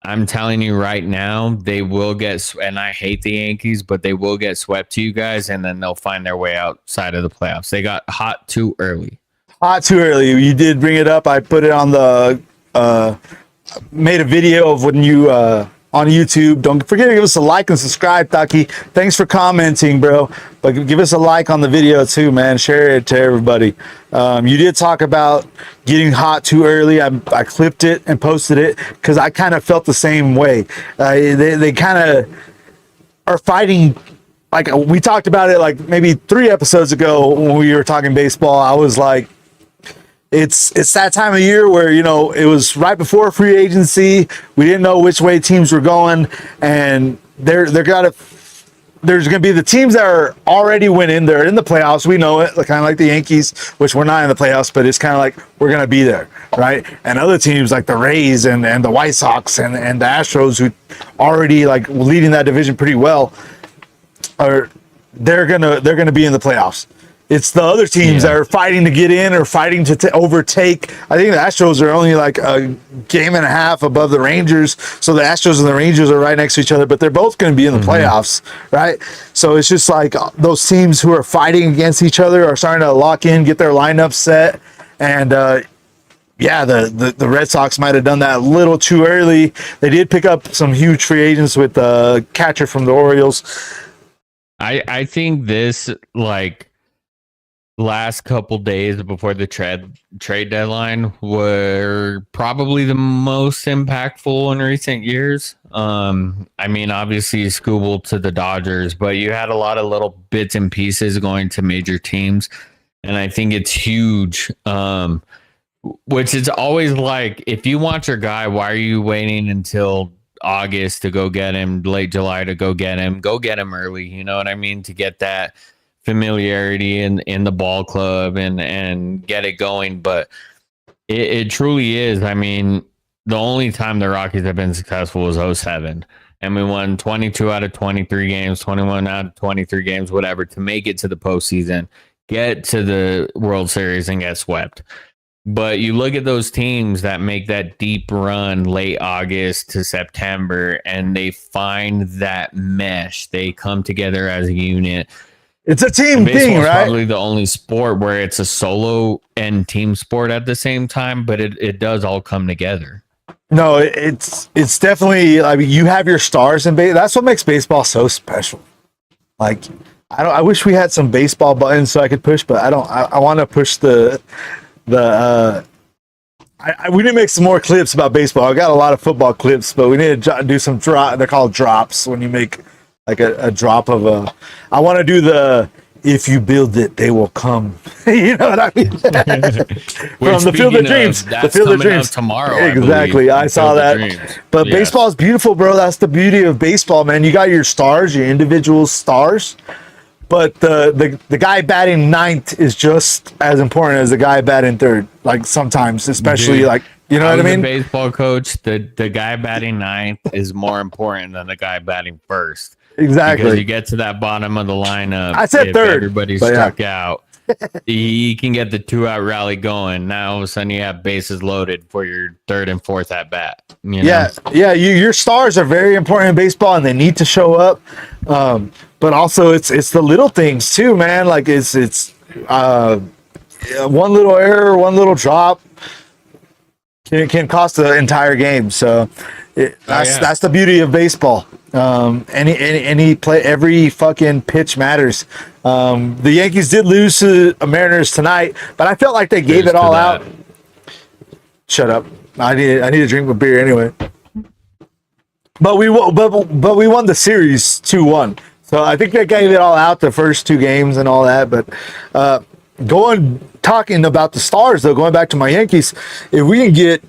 I'm telling you right now, they will get, and I hate the Yankees, but they will get swept to you guys, and then they'll find their way outside of the playoffs. They got hot too early. Hot too early. You did bring it up. I put it on the made a video of when you on YouTube. Don't forget to give us a like and subscribe, Taki. Thanks for commenting, bro. But give us a like on the video too, man. Share it to everybody. You did talk about getting hot too early. I clipped it and posted it because I kind of felt the same way. They kind of are fighting. Like we talked about it like maybe 3 episodes ago when we were talking baseball. I was like, it's that time of year where, you know, it was right before free agency. We didn't know which way teams were going, and there's gonna be the teams that are already winning. They're in the playoffs. We know it, kind of like the Yankees, which we're not in the playoffs, but it's kind of like we're gonna be there, right? And other teams like the Rays and the White Sox and the Astros, who already like leading that division pretty well, they're gonna be in the playoffs. It's the other teams that are fighting to get in or fighting to overtake. I think the Astros are only like a game and a half above the Rangers. So the Astros and the Rangers are right next to each other, but they're both going to be in the playoffs, right? So it's just like those teams who are fighting against each other are starting to lock in, get their lineup set. And the Red Sox might have done that a little too early. They did pick up some huge free agents with the catcher from the Orioles. I think this, like, last couple days before the trade deadline were probably the most impactful in recent years. I mean, obviously Scooble to the Dodgers, but you had a lot of little bits and pieces going to major teams, and I think it's huge. Which is always like, if you want your guy, why are you waiting until August to go get him, late July to go get him? Go get him early, you know what I mean, to get that familiarity in the ball club and get it going. But it truly is. I mean, the only time the Rockies have been successful was 2007, and we won 22 out of 23 games, 21 out of 23 games, whatever, to make it to the postseason, get to the World Series, and get swept. But you look at those teams that make that deep run late August to September, and they find that mesh. They come together as a unit. It's a team thing, right? Probably the only sport where it's a solo and team sport at the same time, but it does all come together. No, it's definitely. I mean, you have your stars in baseball. That's what makes baseball so special. Like, I wish we had some baseball buttons so I could push, but I don't. I want to push we need to make some more clips about baseball. I got a lot of football clips, but we need to do some They're called drops when you make like a drop of a. I want to do the "if you build it, they will come." You know what I mean? From the Field of Dreams. The Field of Dreams tomorrow. Exactly. I saw that. But baseball is beautiful, bro. That's the beauty of baseball, man. You got your stars, your individual stars. But the guy batting ninth is just as important as the guy batting third. Like sometimes, especially like, you know what I mean? Baseball coach, the guy batting ninth is more important than the guy batting first. Exactly. Because you get to that bottom of the lineup. I said third. Everybody's struck out. He can get the 2-out rally going. Now all of a sudden you have bases loaded for your third and fourth at bat. You know? Yeah. Your stars are very important in baseball, and they need to show up. But also it's the little things too, man. Like it's one little error, one little drop can cost the entire game. So that's the beauty of baseball. Any play, every fucking pitch matters. The Yankees did lose to the Mariners tonight, but I felt like they gave it all out. Shut up. I need to drink a beer anyway. But we won the series 2-1. So I think they gave it all out the first 2 games and all that. But talking about the stars though, going back to my Yankees, if we can get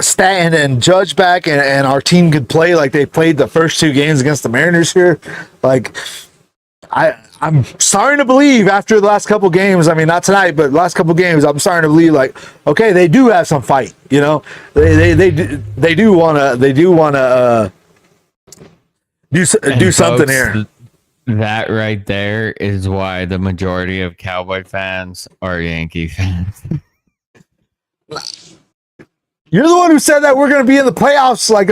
Stanton and Judge back, and our team could play like they played the first 2 games against the Mariners here, like I'm starting to believe after the last couple games. I mean, not tonight, but last couple games, I'm starting to believe like, okay, they do have some fight. You know, they do wanna do something here. That right there is why the majority of Cowboy fans are Yankee fans. You're the one who said that we're going to be in the playoffs like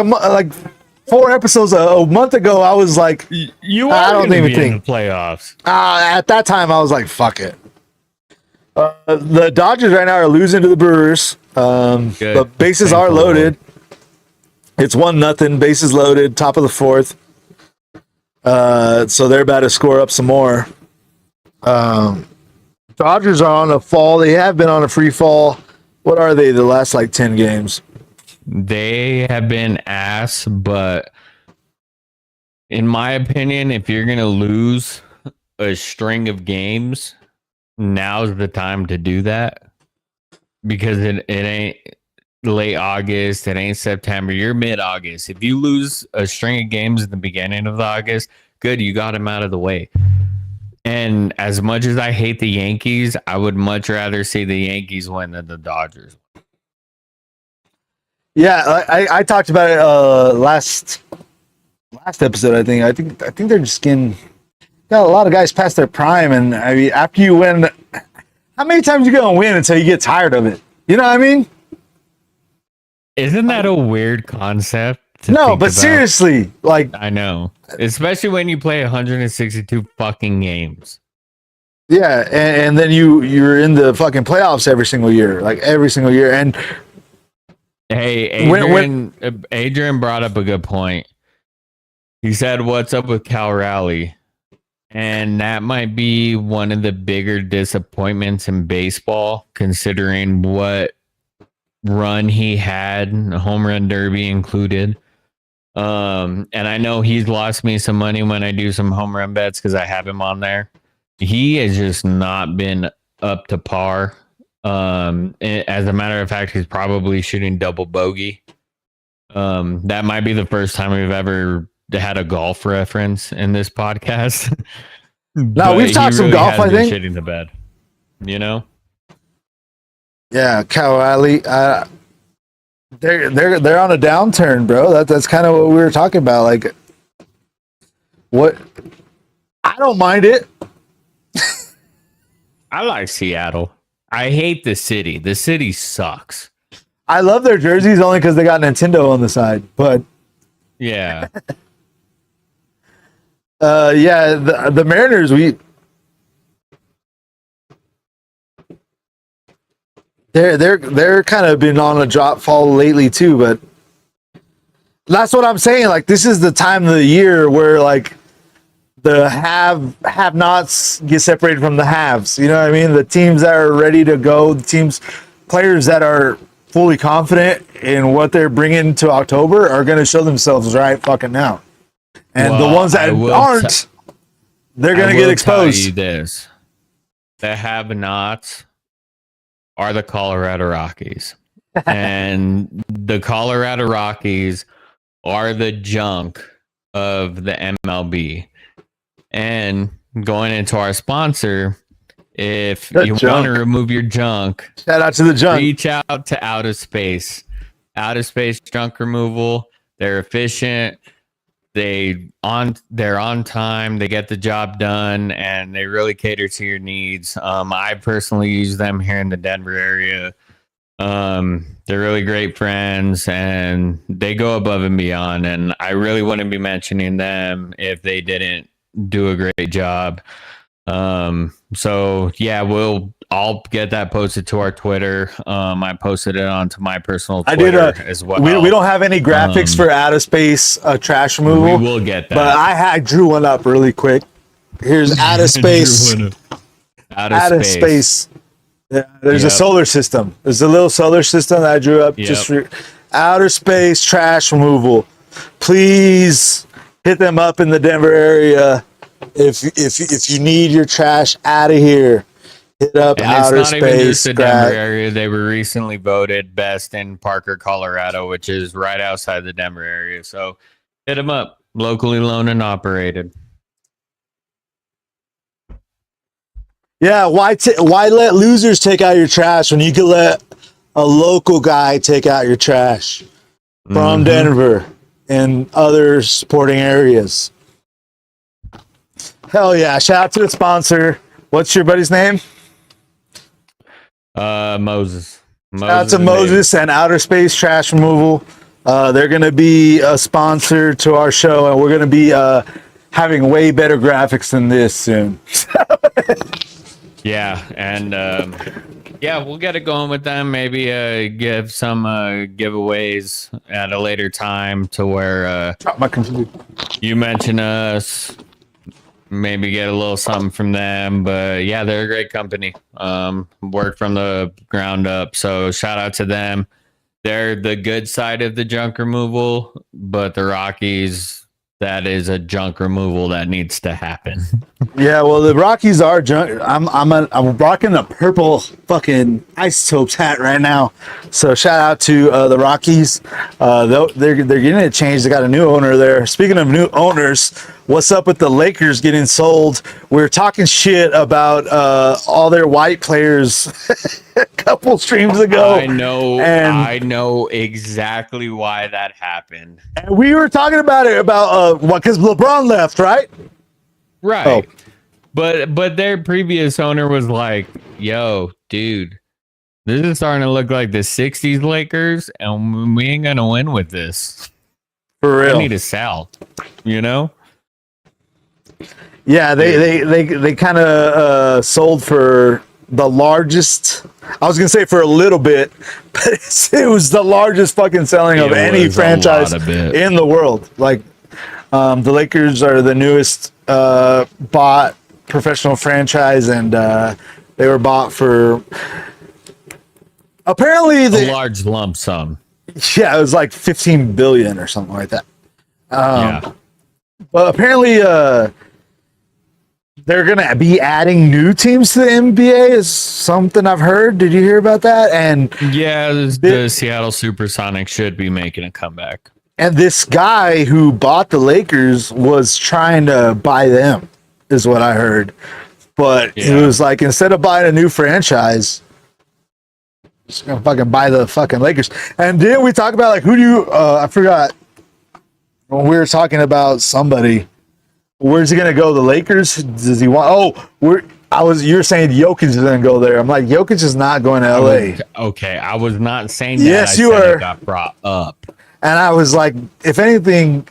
4 episodes a month ago. I was like, I don't even think in the playoffs. At that time, I was like, fuck it. The Dodgers right now are losing to the Brewers. But bases are loaded. It's 1-0, bases loaded, top of the fourth. So they're about to score up some more. Dodgers are on a fall. They have been on a free fall. What are they? The last 10 games. They have been ass, but in my opinion, if you're gonna lose a string of games, now's the time to do that, because it ain't late August, it ain't September, you're mid-August. If you lose a string of games at the beginning of August, good, you got them out of the way. And as much as I hate the Yankees, I would much rather see the Yankees win than the Dodgers. Yeah, I talked about it last episode. I think they're just got a lot of guys past their prime, and I mean, after you win, how many times you gonna win until you get tired of it? You know what I mean? Isn't that a weird concept? No, but seriously, I know, especially when you play 162 fucking games. Yeah, and then you're in the fucking playoffs every single year, and hey, Adrian brought up a good point. He said, "What's up with Cal Raleigh?" And that might be one of the bigger disappointments in baseball, considering what run he had, home run derby included. And I know he's lost me some money when I do some home run bets because I have him on there. He has just not been up to par. As a matter of fact, he's probably shooting double bogey. That might be the first time we've ever had a golf reference in this podcast. No, we've talked some golf, I think. Shitting the bed, you know? Yeah, Cal Riley. They're on a downturn, bro. That's kind of what we were talking about. What? I don't mind it. I like Seattle. I hate the city. The city sucks. I love their jerseys only because they got Nintendo on the side. But yeah, the Mariners. They're kind of been on a drop fall lately too, but that's what I'm saying. This is the time of the year where the have-nots get separated from the haves. You know what I mean? The teams that are ready to go, players that are fully confident in what they're bringing to October are going to show themselves right fucking now. And the ones that aren't, they're going to get exposed. Tell you this: the have-nots are the Colorado Rockies. And the Colorado Rockies are the junk of the MLB. And going into our sponsor, if you want to remove your junk, shout out to the junk. Reach out to Out of Space. Out of Space junk removal. They're efficient. They're on time. They get the job done, and they really cater to your needs. I personally use them here in the Denver area. They're really great friends, and they go above and beyond. And I really wouldn't be mentioning them if they didn't do a great job. So yeah, I'll get that posted to our Twitter. I posted it onto my personal Twitter as well. We don't have any graphics for Out of Space trash removal. We will get that. But I drew one up really quick. Here's Out of Space. Out of Space. Yeah, there's a solar system. There's a little solar system that I drew up just for Outer Space trash removal. Please hit them up in the Denver area. If you need your trash out of here, hit up and Outer it's not Space. Even just the Denver area. They were recently voted best in Parker, Colorado, which is right outside the Denver area. So hit them up. Locally owned and operated. Yeah, why let losers take out your trash when you can let a local guy take out your trash from Denver and other supporting areas? Hell yeah. Shout out to the sponsor. What's your buddy's name? Moses. Shout out to Moses and Outer Space Trash Removal. They're going to be a sponsor to our show, and we're going to be having way better graphics than this soon. Yeah, and yeah, we'll get it going with them. Maybe give some giveaways at a later time to where Drop my computer. you mention us. Maybe get a little something from them. But yeah, they're a great company. Work from the ground up. So shout out to them. They're the good side of the junk removal, but the Rockies, that is a junk removal that needs to happen. Yeah, well, the Rockies are junk. I'm rocking a purple fucking Isotopes hat right now. So shout out to the Rockies. They're getting it changed. They got a new owner there. Speaking of new owners, what's up with the Lakers getting sold? We're talking shit about all their white players a couple streams ago. I know exactly why that happened. And we were talking about it about what, because LeBron left, right? Right. Oh. But their previous owner was like, yo, dude, this is starting to look like the 60s Lakers, and we ain't going to win with this. For real. I need to sell, you know? Yeah, they kind of sold for the largest. I was gonna say for a little bit, but it was the largest fucking selling of any franchise in the world. Like, the Lakers are the newest bought professional franchise, and they were bought for apparently a large lump sum. Yeah, it was like 15 billion or something like that. Yeah. But apparently, they're going to be adding new teams to the NBA is something I've heard. Did you hear about that? And yeah, the Seattle Supersonics should be making a comeback. And this guy who bought the Lakers was trying to buy them, is what I heard. But it was like, instead of buying a new franchise, just going to fucking buy the fucking Lakers. And didn't we talk about, like, who do you, I forgot, when we were talking about somebody, where's he gonna go? The Lakers? Does he want? Oh, you're saying Jokic is gonna go there. I'm like, Jokic is not going to LA. Okay, I was not saying that. Yes, you were. It got brought up, and I was like, if anything,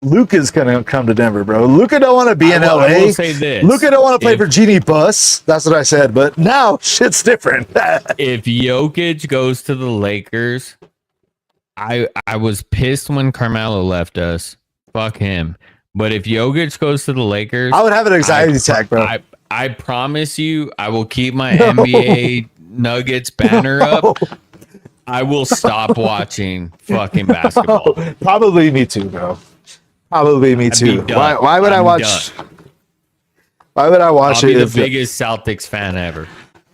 Luka's gonna come to Denver, bro. Luka don't want to be in LA. I will say this: Luka don't want to play for Genie Bus. That's what I said. But now shit's different. If Jokic goes to the Lakers, I was pissed when Carmelo left us. Fuck him. But if Jokic goes to the Lakers, I would have an anxiety attack, bro. I promise you, I will keep my NBA Nuggets banner up. I will stop watching fucking basketball. Probably me too, bro. Probably me too. Why would I watch? Why would I watch I'll be the biggest Celtics fan ever.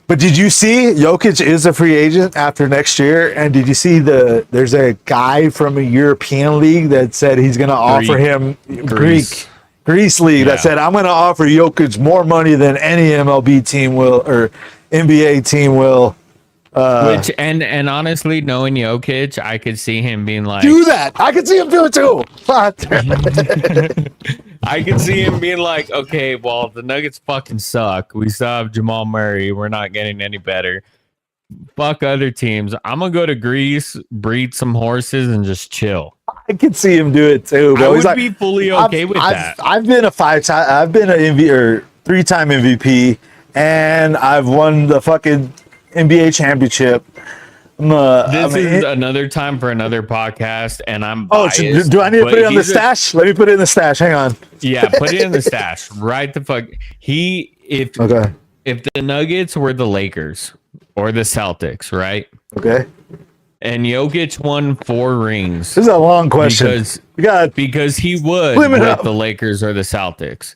But did you see Jokic is a free agent after next year? And did you see there's a guy from a European league that said he's going to offer him Greece league that said, I'm going to offer Jokic more money than any MLB team will or NBA team will. Which and honestly, knowing Jokic, I could see him being like, do that. I could see him do it too. I could see him being like, okay, well, the Nuggets fucking suck. We still have Jamal Murray. We're not getting any better. Fuck other teams. I'm gonna go to Greece, breed some horses, and just chill. I could see him do it too. Bro. I would be fully okay with that. I've been an MVP or 3-time MVP, and I've won the fucking NBA championship. This is another time for another podcast, and I'm biased. Oh, do I need to put it on the stash? Let me put it in the stash. Hang on. Yeah, put it in the stash. Right the fuck. If the Nuggets were the Lakers or the Celtics, right? Okay. And Jokic won 4 rings. This is a long question. Because he would with the Lakers or the Celtics,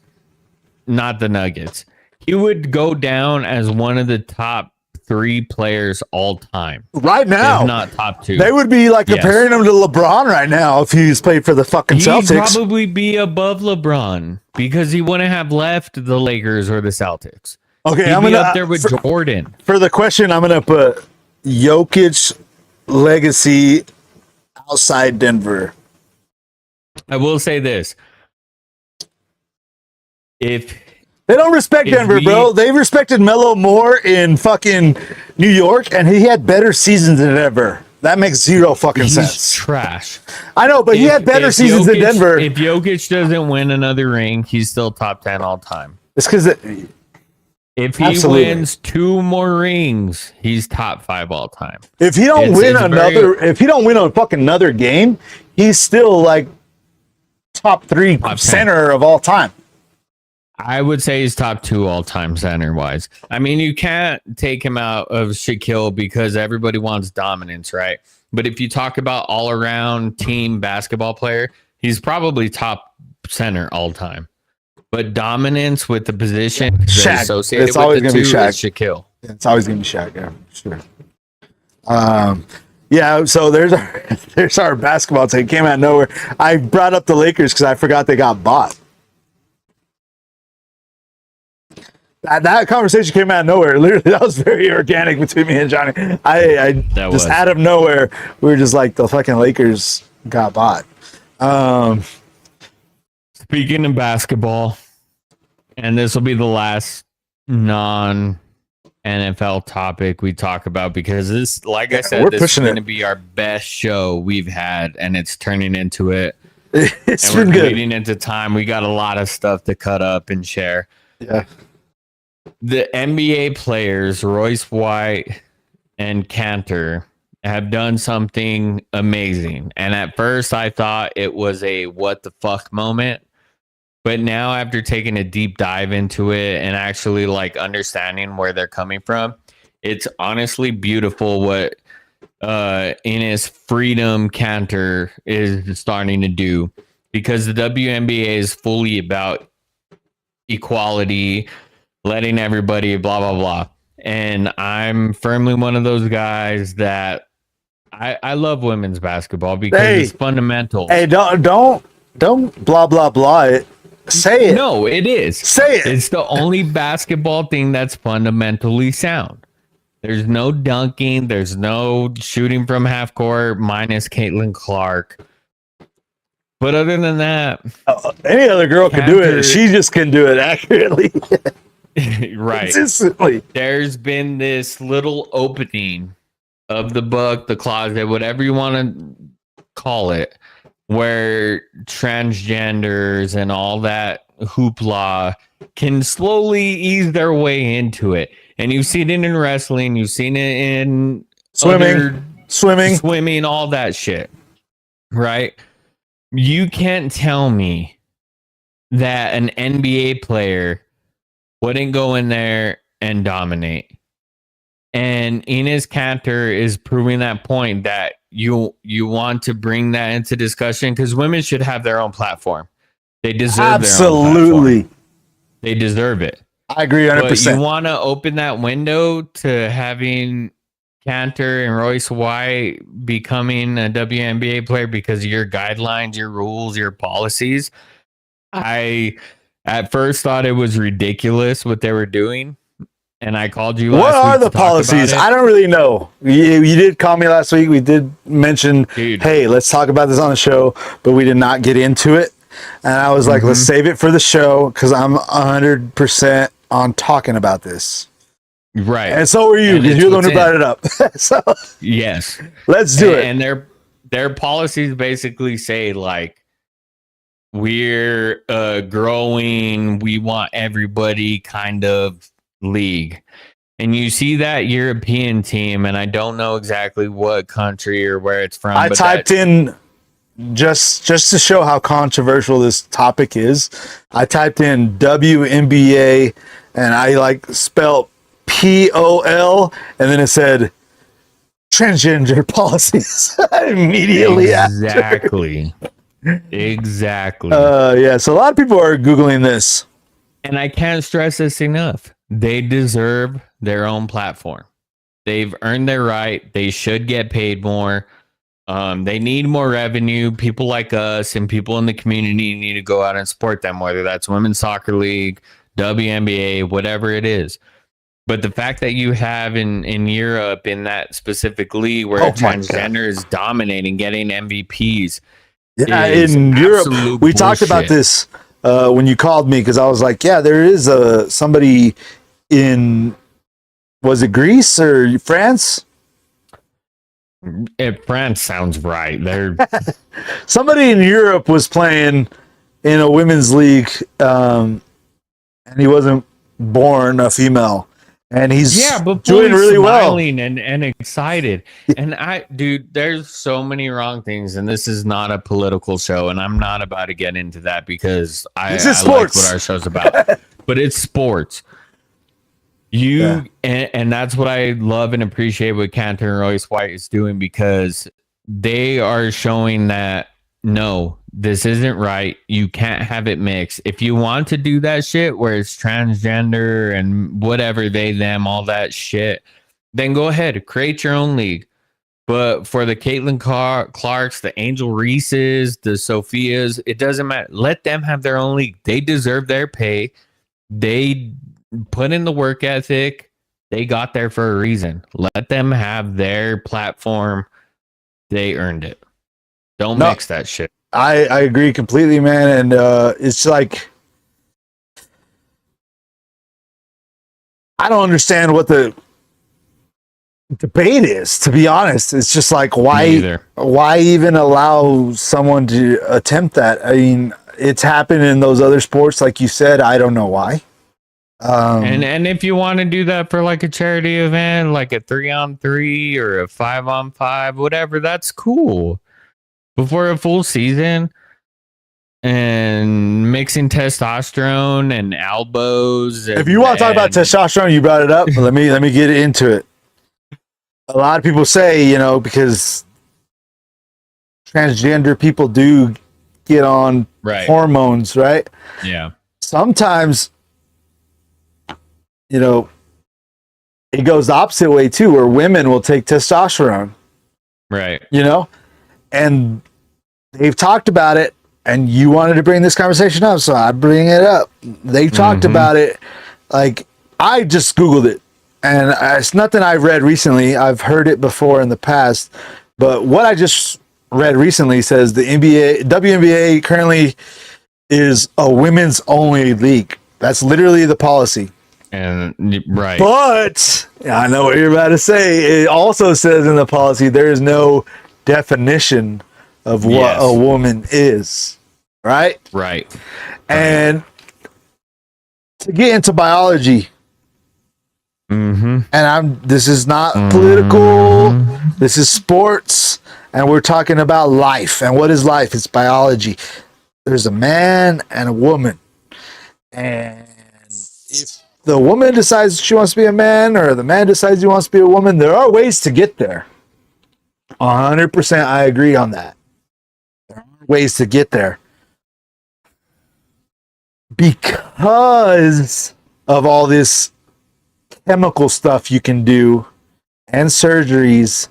not the Nuggets. He would go down as one of the top 3 players all time. Right now. If not top 2. They would be like comparing him to LeBron right now if he's played for the fucking Celtics. He'd probably be above LeBron because he wouldn't have left the Lakers or the Celtics. Okay, I'm gonna up there with Jordan. For the question, I'm gonna put Jokic legacy outside Denver. I will say this. If they don't respect Denver, bro. They respected Melo more in fucking New York, and he had better seasons than Denver. That makes zero fucking sense. Trash. I know, but he had better seasons than Denver. If Jokic doesn't win another ring, he's still top 10 all time. It's because If he Absolutely. wins 2 more rings, he's top 5 all time. If he don't if he don't win a fucking another game, he's still like top 3 center of all time. I would say he's top 2 all time center wise. I mean, you can't take him out of Shaquille because everybody wants dominance, right? But if you talk about all around team basketball player, he's probably top center all time. But dominance with the position Shaq. associated It's always with going to be Shaq. Shaquille. It's always going to be Shaq, yeah, sure. Yeah, so there's our basketball team. Came out of nowhere. I brought up the Lakers because I forgot they got bought. That conversation came out of nowhere. Literally, that was very organic between me and Johnny. I just out of nowhere, we were just like, the fucking Lakers got bought. Speaking of basketball, and this will be the last non-NFL topic we talk about because this, like I said, this is going to be our best show we've had, and it's turning into it. It's been good. Leading into time, we got a lot of stuff to cut up and share. Yeah. The NBA players, Royce White and Cantor, have done something amazing. And at first, I thought it was a what the fuck moment. But now, after taking a deep dive into it and actually like understanding where they're coming from, it's honestly beautiful what in his freedom Cantor is starting to do, because the WNBA is fully about equality, letting everybody blah blah blah. And I'm firmly one of those guys that I love women's basketball because it's fundamental. Hey, don't blah blah blah it. Say it. No, it is. Say it. It's the only basketball thing that's fundamentally sound. There's no dunking. There's no shooting from half court minus Caitlin Clark. But other than that, any other girl can do it. She just can do it accurately. Right. Consistently. There's been this little opening of the book, the closet, whatever you want to call it, where transgenders and all that hoopla can slowly ease their way into it. And you've seen it in wrestling, you've seen it in swimming, all that shit. Right? You can't tell me that an NBA player wouldn't go in there and dominate. And Enes Kanter is proving that point, that you want to bring that into discussion because women should have their own platform. They deserve their own platform. They deserve it. I agree 100%. But you want to open that window to having Cantor and Royce White becoming a WNBA player because of your guidelines, your rules, your policies. I at first thought it was ridiculous what they were doing. And I called you last week. What are the policies? I don't really know. You did call me last week. We did mention, hey, let's talk about this on the show, but we did not get into it. And I was like, let's save it for the show because I'm 100% on talking about this. Right. And so are you, because you're the one who brought it up. So yes. Let's do it. And their policies basically say, like, we're growing, we want everybody kind of league. And you see that European team, and I don't know exactly what country or where it's from. I typed in just to show how controversial this topic is. I typed in WNBA and I like spelled POL, and then it said transgender policies immediately exactly. Exactly. Yeah, so a lot of people are Googling this. And I can't stress this enough. They deserve their own platform. They've earned their right. They should get paid more. They need more revenue. People like us and people in the community need to go out and support them, whether that's Women's Soccer League, WNBA, whatever it is. But the fact that you have in Europe, in that specific league where transgender is dominating, getting MVPs. Yeah, in Europe, we talked about this when you called me, because I was like, yeah, there is somebody in, was it Greece or France? France sounds right. They're somebody in Europe was playing in a women's league, and he wasn't born a female, and he's but doing really well. And excited. And dude, there's so many wrong things, and this is not a political show, and I'm not about to get into that because I like what our show's about. But it's sports. And that's what I love and appreciate what Cantor and Royce White is doing, because they are showing that no, this isn't right. You can't have it mixed. If you want to do that shit where it's transgender and whatever, they, them, all that shit, then go ahead, create your own league. But for the Caitlin Clarks, the Angel Reeses, the Sophias, it doesn't matter. Let them have their own league. They deserve their pay. They put in the work ethic. They got there for a reason. Let them have their platform. They earned it. Don't mix that shit. I agree completely, man. And it's like, I don't understand what the debate is, to be honest. It's just like, why even allow someone to attempt that? I mean, it's happened in those other sports, like you said. I don't know why. And if you want to do that for like a charity event, like a 3-on-3 or a 5-on-5, whatever, that's cool. Before a full season and mixing testosterone and elbows. If you want to talk about testosterone, you brought it up. Let me get into it. A lot of people say, because transgender people do get on hormones, right? Yeah. Sometimes, it goes the opposite way too, where women will take testosterone. Right. And they've talked about it, and you wanted to bring this conversation up, so I bring it up. They've talked about it. Like, I just Googled it, and it's nothing I've read recently. I've heard it before in the past, but what I just read recently says the WNBA currently is a women's only league. That's literally the policy. And right. But I know what you're about to say. It also says in the policy there is no definition of what a woman is, right? And to get into biology, and this is not political, this is sports, and we're talking about life. And what is life? It's biology. There's a man and a woman, and if the woman decides she wants to be a man, or the man decides he wants to be a woman, there are ways to get there. 100% I agree on that. There are ways to get there. Because of all this chemical stuff you can do and surgeries,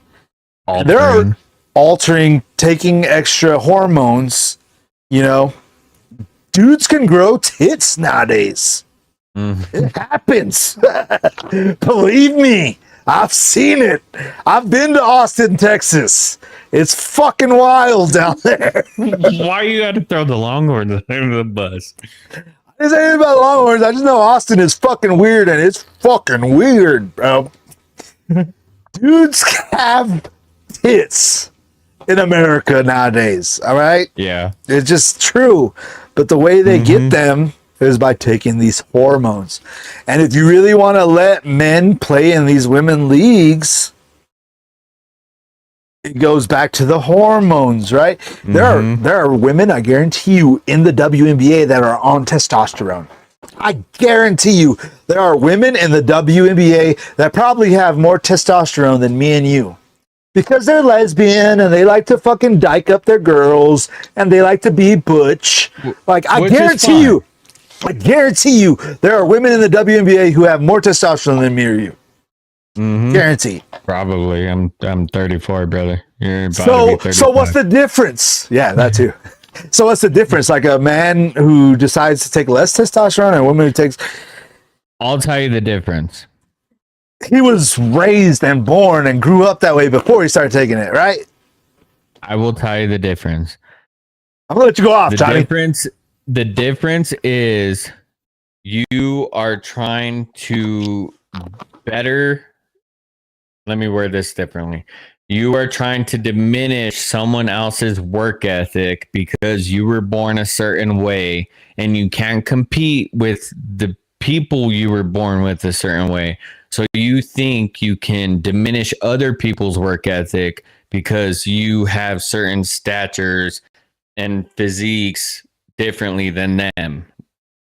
there are altering, taking extra hormones, dudes can grow tits nowadays. It happens. Believe me. I've seen it. I've been to Austin, Texas. It's fucking wild down there. Why you got to throw the Longhorns under the bus? I didn't say anything about Longhorns. I just know Austin is fucking weird, and it's fucking weird, bro. Dudes have tits in America nowadays, all right? Yeah. It's just true. But the way they get them is by taking these hormones. And if you really want to let men play in these women leagues, it goes back to the hormones, right? There are women, I guarantee you, in the WNBA that are on testosterone. I guarantee you there are women in the WNBA that probably have more testosterone than me and you. Because they're lesbian and they like to fucking dyke up their girls and they like to be butch. Like, I guarantee you, there are women in the WNBA who have more testosterone than me or you. Guaranteed. Probably. I'm 34, brother. You're about to be 35. So what's the difference? Yeah, that too. So what's the difference? Like a man who decides to take less testosterone and a woman who takes... I'll tell you the difference. He was raised and born and grew up that way before he started taking it, right? I will tell you the difference. I'm going to let you go off, Johnny. The difference is you are trying to better. Let me word this differently. You are trying to diminish someone else's work ethic because you were born a certain way and you can't compete with the people you were born with a certain way. So you think you can diminish other people's work ethic because you have certain statures and physiques differently than them.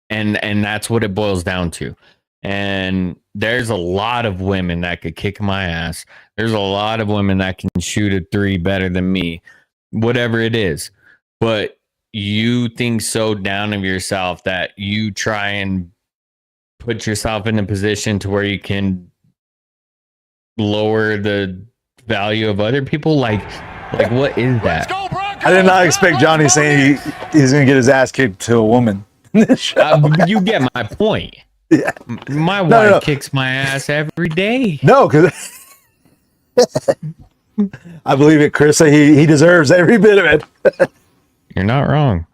And that's what it boils down to. And there's a lot of women that could kick my ass. There's a lot of women that can shoot a three better than me, whatever it is. But you think so down of yourself that you try and put yourself in a position to where you can lower the value of other people. Like what is that? I did not expect Johnny saying he's going to get his ass kicked to a woman. You get my point. Yeah. My wife kicks my ass every day. No, because I believe it, Chris. He deserves every bit of it. You're not wrong.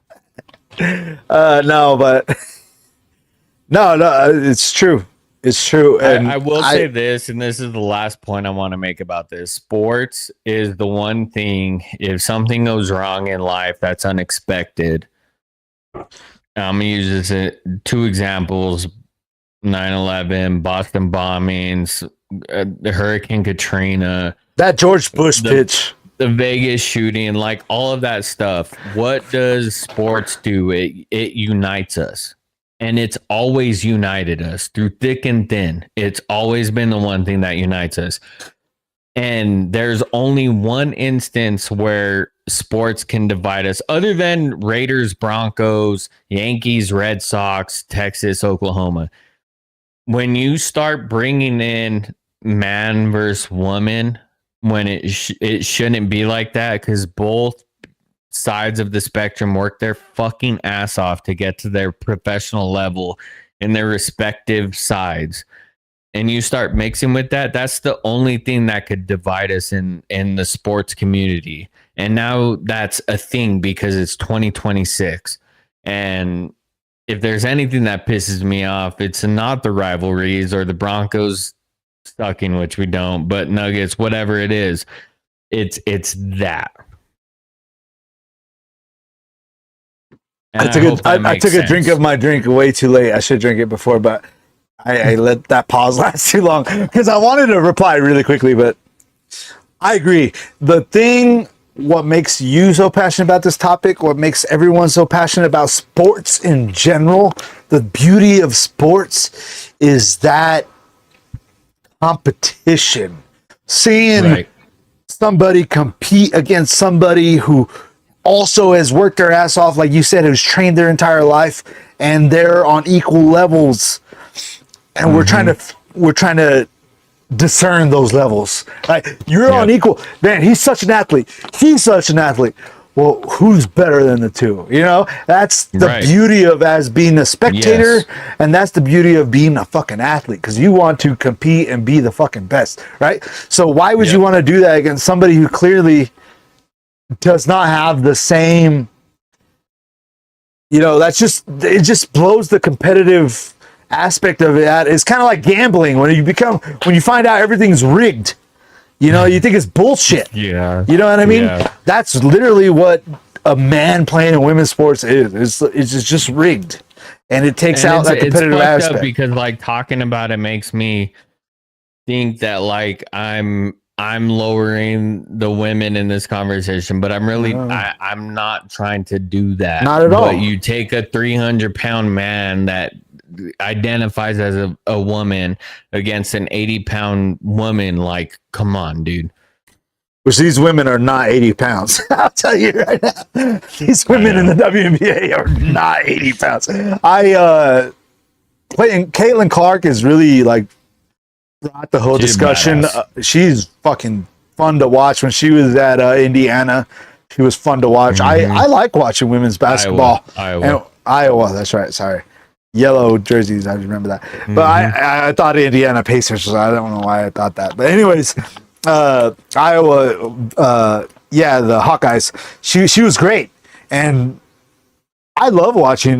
No, it's true. It's true. And I will say this, and this is the last point I want to make about this. Sports is the one thing, if something goes wrong in life that's unexpected. I'm going to use this two examples, 9/11, Boston bombings, the Hurricane Katrina. That George Bush pitch. The Vegas shooting, like all of that stuff. What does sports do? It unites us. And it's always united us through thick and thin. It's always been the one thing that unites us. And there's only one instance where sports can divide us, other than Raiders, Broncos, Yankees, Red Sox, Texas, Oklahoma. When you start bringing in man versus woman, when it shouldn't be like that, because both sides of the spectrum work their fucking ass off to get to their professional level in their respective sides, and you start mixing with that, that's the only thing that could divide us in the sports community. And now that's a thing because it's 2026. And if there's anything that pisses me off, it's not the rivalries or the Broncos sucking, which we don't, but Nuggets, whatever it is, it's that. I took a drink of my drink way too late. I should drink it before, but I let that pause last too long because I wanted to reply really quickly. But I agree. What makes you so passionate about this topic, what makes everyone so passionate about sports in general, the beauty of sports is that competition. Seeing somebody compete against somebody who also has worked their ass off, like you said, who's trained their entire life, and they're on equal levels, and we're trying to discern those levels. Like, you're on equal. Man, he's such an athlete. He's such an athlete. Well, who's better than the two? You know, that's the beauty of as being a spectator, and that's the beauty of being a fucking athlete, because you want to compete and be the fucking best, right? So why would you want to do that against somebody who clearly does not have the same, it just blows the competitive aspect of it. It's kind of like gambling when you find out everything's rigged, you think it's bullshit. You know what I mean? That's literally what a man playing in women's sports is. It's just rigged, and it takes out that competitive aspect. Because like talking about it makes me think that like I'm lowering the women in this conversation, but I'm really I'm not trying to do that. Not at all. But you take a 300-pound man that identifies as a woman against an 80-pound woman, like, come on, dude. Which these women are not 80 pounds. I'll tell you right now. These women in the WNBA are not 80 pounds. Caitlin Clark is really like brought the whole discussion. She's fucking fun to watch. When she was at Indiana, she was fun to watch. I like watching women's basketball. Iowa, that's right. Sorry. Yellow jerseys, I remember that. But I thought Indiana Pacers, so I don't know why I thought that. But anyways, Iowa, the Hawkeyes, she was great. And I love watching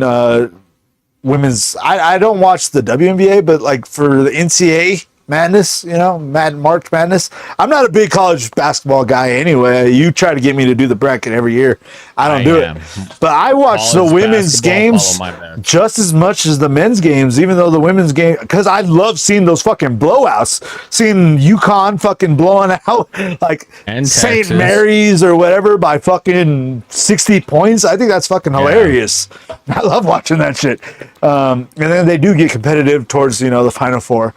women's. I don't watch the WNBA, but like for the NCAA Madness, March Madness. I'm not a big college basketball guy anyway. You try to get me to do the bracket every year. I don't do it. But I watch the women's games just as much as the men's games, even though the women's game, because I love seeing those fucking blowouts, seeing UConn fucking blowing out like St. Mary's or whatever by fucking 60 points. I think that's fucking hilarious. I love watching that shit. And then they do get competitive towards, the Final Four.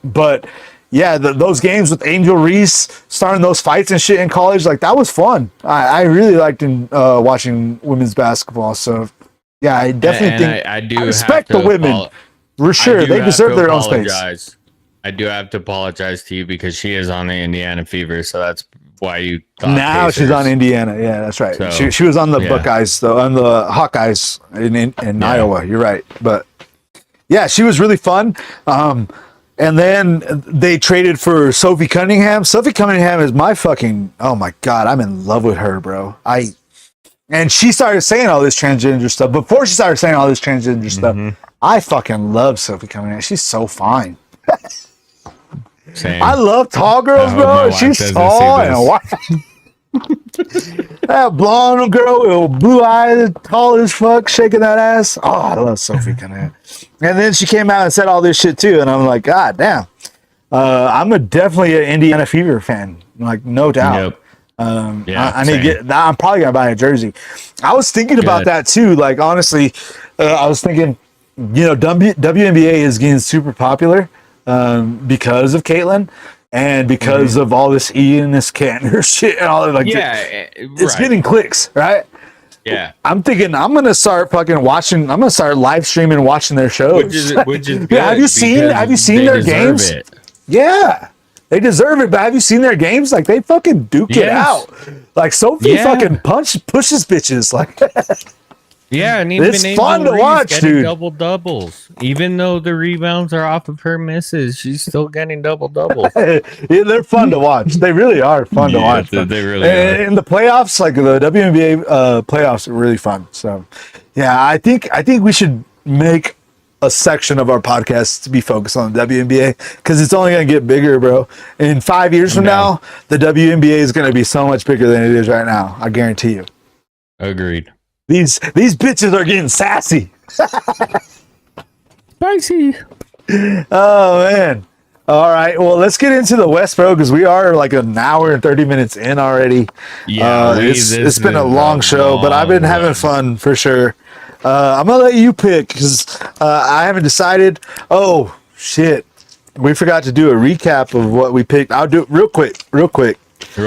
But yeah, those games with Angel Reese starting those fights and shit in college, like that was fun. I really liked watching women's basketball. So yeah, I definitely think I respect the women for sure. They deserve their own space. I do have to apologize to you because she is on the Indiana Fever, so that's why you thought now Pacers. She's on Indiana. Yeah, that's right. So, she was on the Buckeyes though, on the Hawkeyes in Iowa. You're right, but yeah, she was really fun. And then they traded for Sophie Cunningham. Sophie Cunningham is oh my God, I'm in love with her, bro. And she started saying all this transgender stuff. Before she started saying all this transgender stuff, I fucking love Sophie Cunningham. She's so fine. Same. I love tall girls, bro. She's tall and white. That blonde girl with blue eyes, tall as fuck, shaking that ass. Oh, I love Sophie Cunningham. And then she came out and said all this shit too, and I'm like, God damn. I'm definitely an Indiana Fever fan, like no doubt. Yep. I need to get. I'm probably gonna buy a jersey. I was thinking about that too. Like honestly, I was thinking, WNBA is getting super popular because of Caitlyn. And because of all this Enos Cantor shit and all that, it's getting clicks, right? Yeah. I'm thinking I'm gonna start fucking watching. I'm gonna start live streaming, watching their shows. Which is good. Have you seen their games? Yeah, they deserve it. But have you seen their games? Like they fucking duke it out. Like Sophie fucking pushes bitches. Like yeah, and even it's fun to watch, dude. Double doubles, even though the rebounds are off of her misses, she's still getting double doubles. They're fun to watch. They really are fun to watch. They really are. In the playoffs, like the WNBA playoffs, are really fun. So, yeah, I think we should make a section of our podcast to be focused on the WNBA because it's only going to get bigger, bro. In 5 years from now, the WNBA is going to be so much bigger than it is right now. I guarantee you. Agreed. These bitches are getting sassy. Spicy. Oh, man. All right. Well, let's get into the West, bro, because we are like an hour and 30 minutes in already. Yeah. It's been a long show, but I've been having fun for sure. I'm going to let you pick because I haven't decided. Oh, shit. We forgot to do a recap of what we picked. I'll do it real quick. A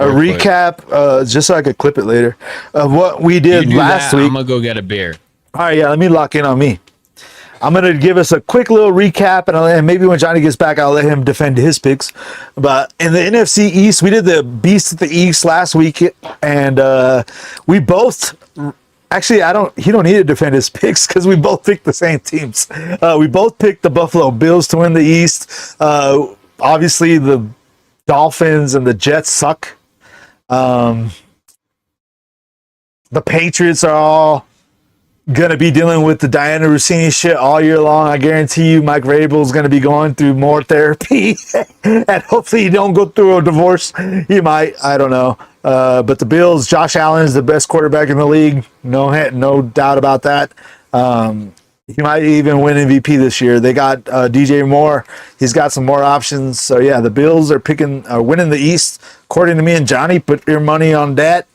recap, just so I could clip it later, of what we did last week. I'm going to go get a beer. All right, yeah, let me lock in on me. I'm going to give us a quick little recap, and maybe when Johnny gets back, I'll let him defend his picks. But in the NFC East, we did the Beast of the East last week, and we both... Actually, he don't need to defend his picks because we both picked the same teams. We both picked the Buffalo Bills to win the East. Obviously, the Dolphins and the Jets suck. The Patriots are all going to be dealing with the Diana Rossini shit all year long. I guarantee you Mike Vrabel's going to be going through more therapy. And hopefully he don't go through a divorce. He might. I don't know. But the Bills, Josh Allen is the best quarterback in the league. No doubt about that. He might even win MVP this year. They got DJ Moore. He's got some more options. So, yeah, the Bills are winning the East. According to me and Johnny, put your money on that.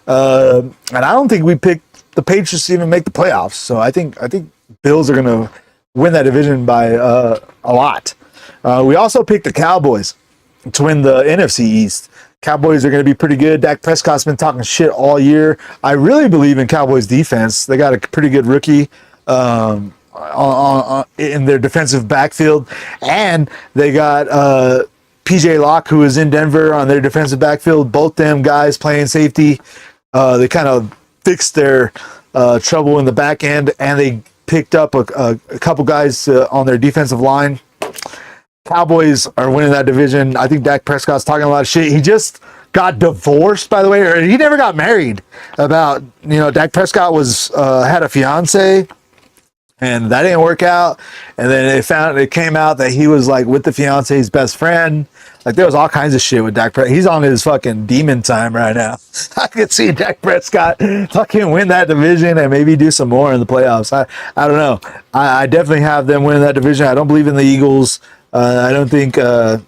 And I don't think we picked the Patriots to even make the playoffs. So, I think Bills are going to win that division by a lot. We also picked the Cowboys to win the NFC East. Cowboys are going to be pretty good. Dak Prescott's been talking shit all year. I really believe in Cowboys defense. They got a pretty good rookie in their defensive backfield, and they got PJ Locke, who is in Denver, on their defensive backfield. Both them guys playing safety. They kind of fixed their trouble in the back end, and they picked up a couple guys on their defensive line. Cowboys are winning that division. I think Dak Prescott's talking a lot of shit. He just got divorced, by the way, or he never got married. Dak Prescott had a fiance, and that didn't work out. And then it came out that he was like with the fiance's best friend. Like there was all kinds of shit with Dak Prescott. He's on his fucking demon time right now. I could see Dak Prescott fucking win that division and maybe do some more in the playoffs. I don't know. I definitely have them winning that division. I don't believe in the Eagles. I don't think. I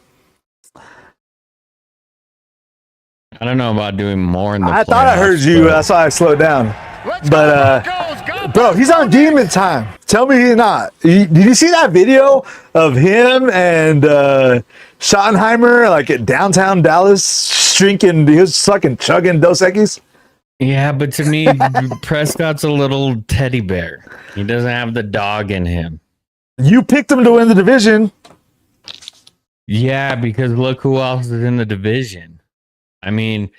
don't know about doing more in the I thought I heard you. That's why I slowed down. But bro, he's on demon time. Tell me he's not. Did you see that video of him and Schottenheimer like at downtown Dallas drinking? He was fucking chugging Dos Equis. Yeah, but to me, Prescott's a little teddy bear. He doesn't have the dog in him. You picked him to win the division. Yeah, because look who else is in the division. I mean,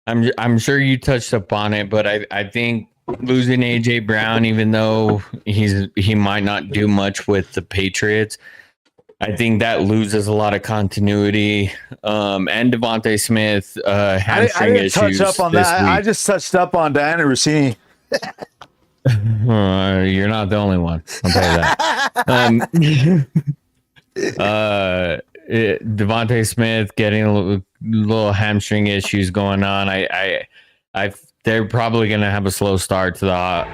I'm sure you touched upon it, but I think losing AJ Brown, even though he might not do much with the Patriots, I think that loses a lot of continuity. And Devontae Smith hamstring I didn't issues. touch up on that. I just touched up on Diana Rossini. You're not the only one. I'll tell you that. Devontae Smith getting a little hamstring issues going on. They're probably going to have a slow start to the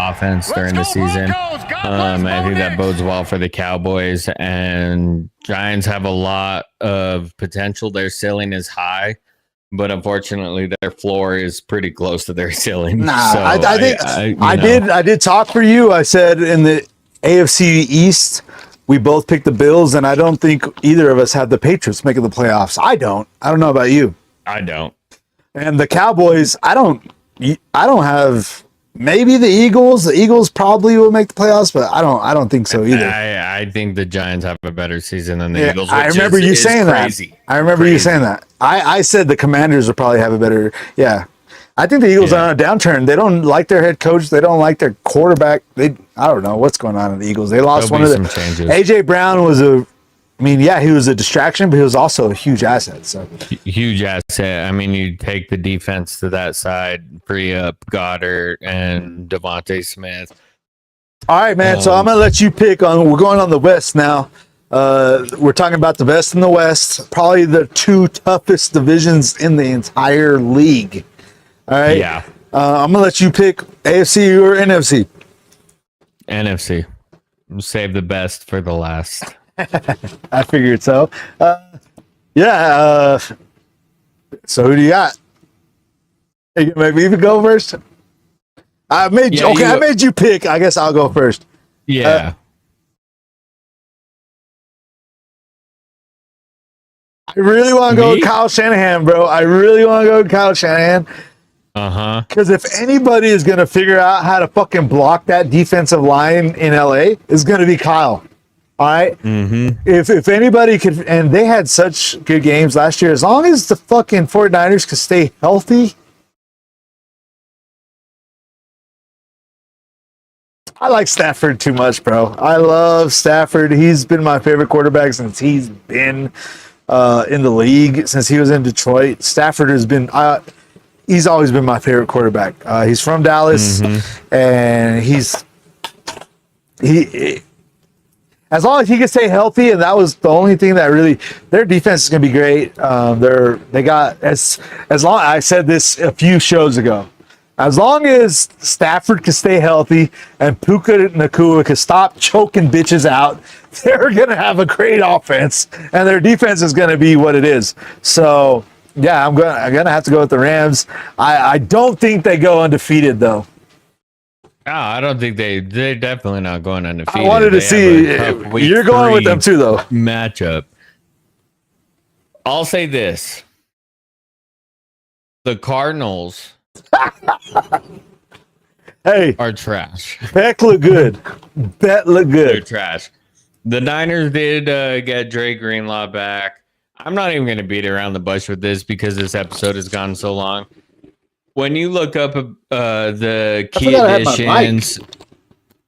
offense during the season. I think that bodes well for the Cowboys, and Giants have a lot of potential. Their ceiling is high, but unfortunately their floor is pretty close to their ceiling. Nah, so I think I did talk for you. I said in the AFC East, we both picked the Bills, and I don't think either of us had the Patriots making the playoffs. I don't know about you. I don't. And the Cowboys, I don't have. Maybe the Eagles. The Eagles probably will make the playoffs, but I don't think so either. I think the Giants have a better season than the Eagles. I remember you saying that. I remember you saying that. I said the Commanders will probably have a better. Yeah, I think the Eagles are on a downturn. They don't like their head coach. They don't like their quarterback. I don't know what's going on in the Eagles. They lost one of the changes. AJ Brown was he was a distraction, but he was also a huge asset. So huge asset. I mean, you take the defense to that side, free up Goddard and Devontae Smith. All right, man. So I'm gonna let you pick on. We're going on the West now. We're talking about the best in the West. Probably the two toughest divisions in the entire league. All right. Yeah. I'm gonna let you pick AFC or NFC. NFC. Save the best for the last. I figured so. So who do you got? Hey, maybe you go first. I made you pick. I guess I'll go first. Yeah. I really want to go with Kyle Shanahan, bro. I really want to go with Kyle Shanahan. Because if anybody is going to figure out how to fucking block that defensive line in LA, it's going to be Kyle. All right. Mm-hmm. If anybody could, and they had such good games last year, as long as the fucking 49ers could stay healthy. I like Stafford too much, bro. I love Stafford. He's been my favorite quarterback since he's been in the league, since he was in Detroit. Stafford has been, he's always been my favorite quarterback. He's from Dallas, and he as long as he can stay healthy, and that was the only thing that really, their defense is going to be great. They got as long. I said this a few shows ago. As long as Stafford can stay healthy and Puka Nacua can stop choking bitches out, they're going to have a great offense, and their defense is going to be what it is. So yeah, I'm gonna have to go with the Rams. I don't think they go undefeated though. No, I don't think they're definitely not going undefeated. I wanted to see you're going with them too, though. Matchup. I'll say this: the Cardinals, are trash. Bet look good. Bet look good. They're trash. The Niners did get Dre Greenlaw back. I'm not even going to beat around the bush with this because this episode has gone so long. When you look up the key additions,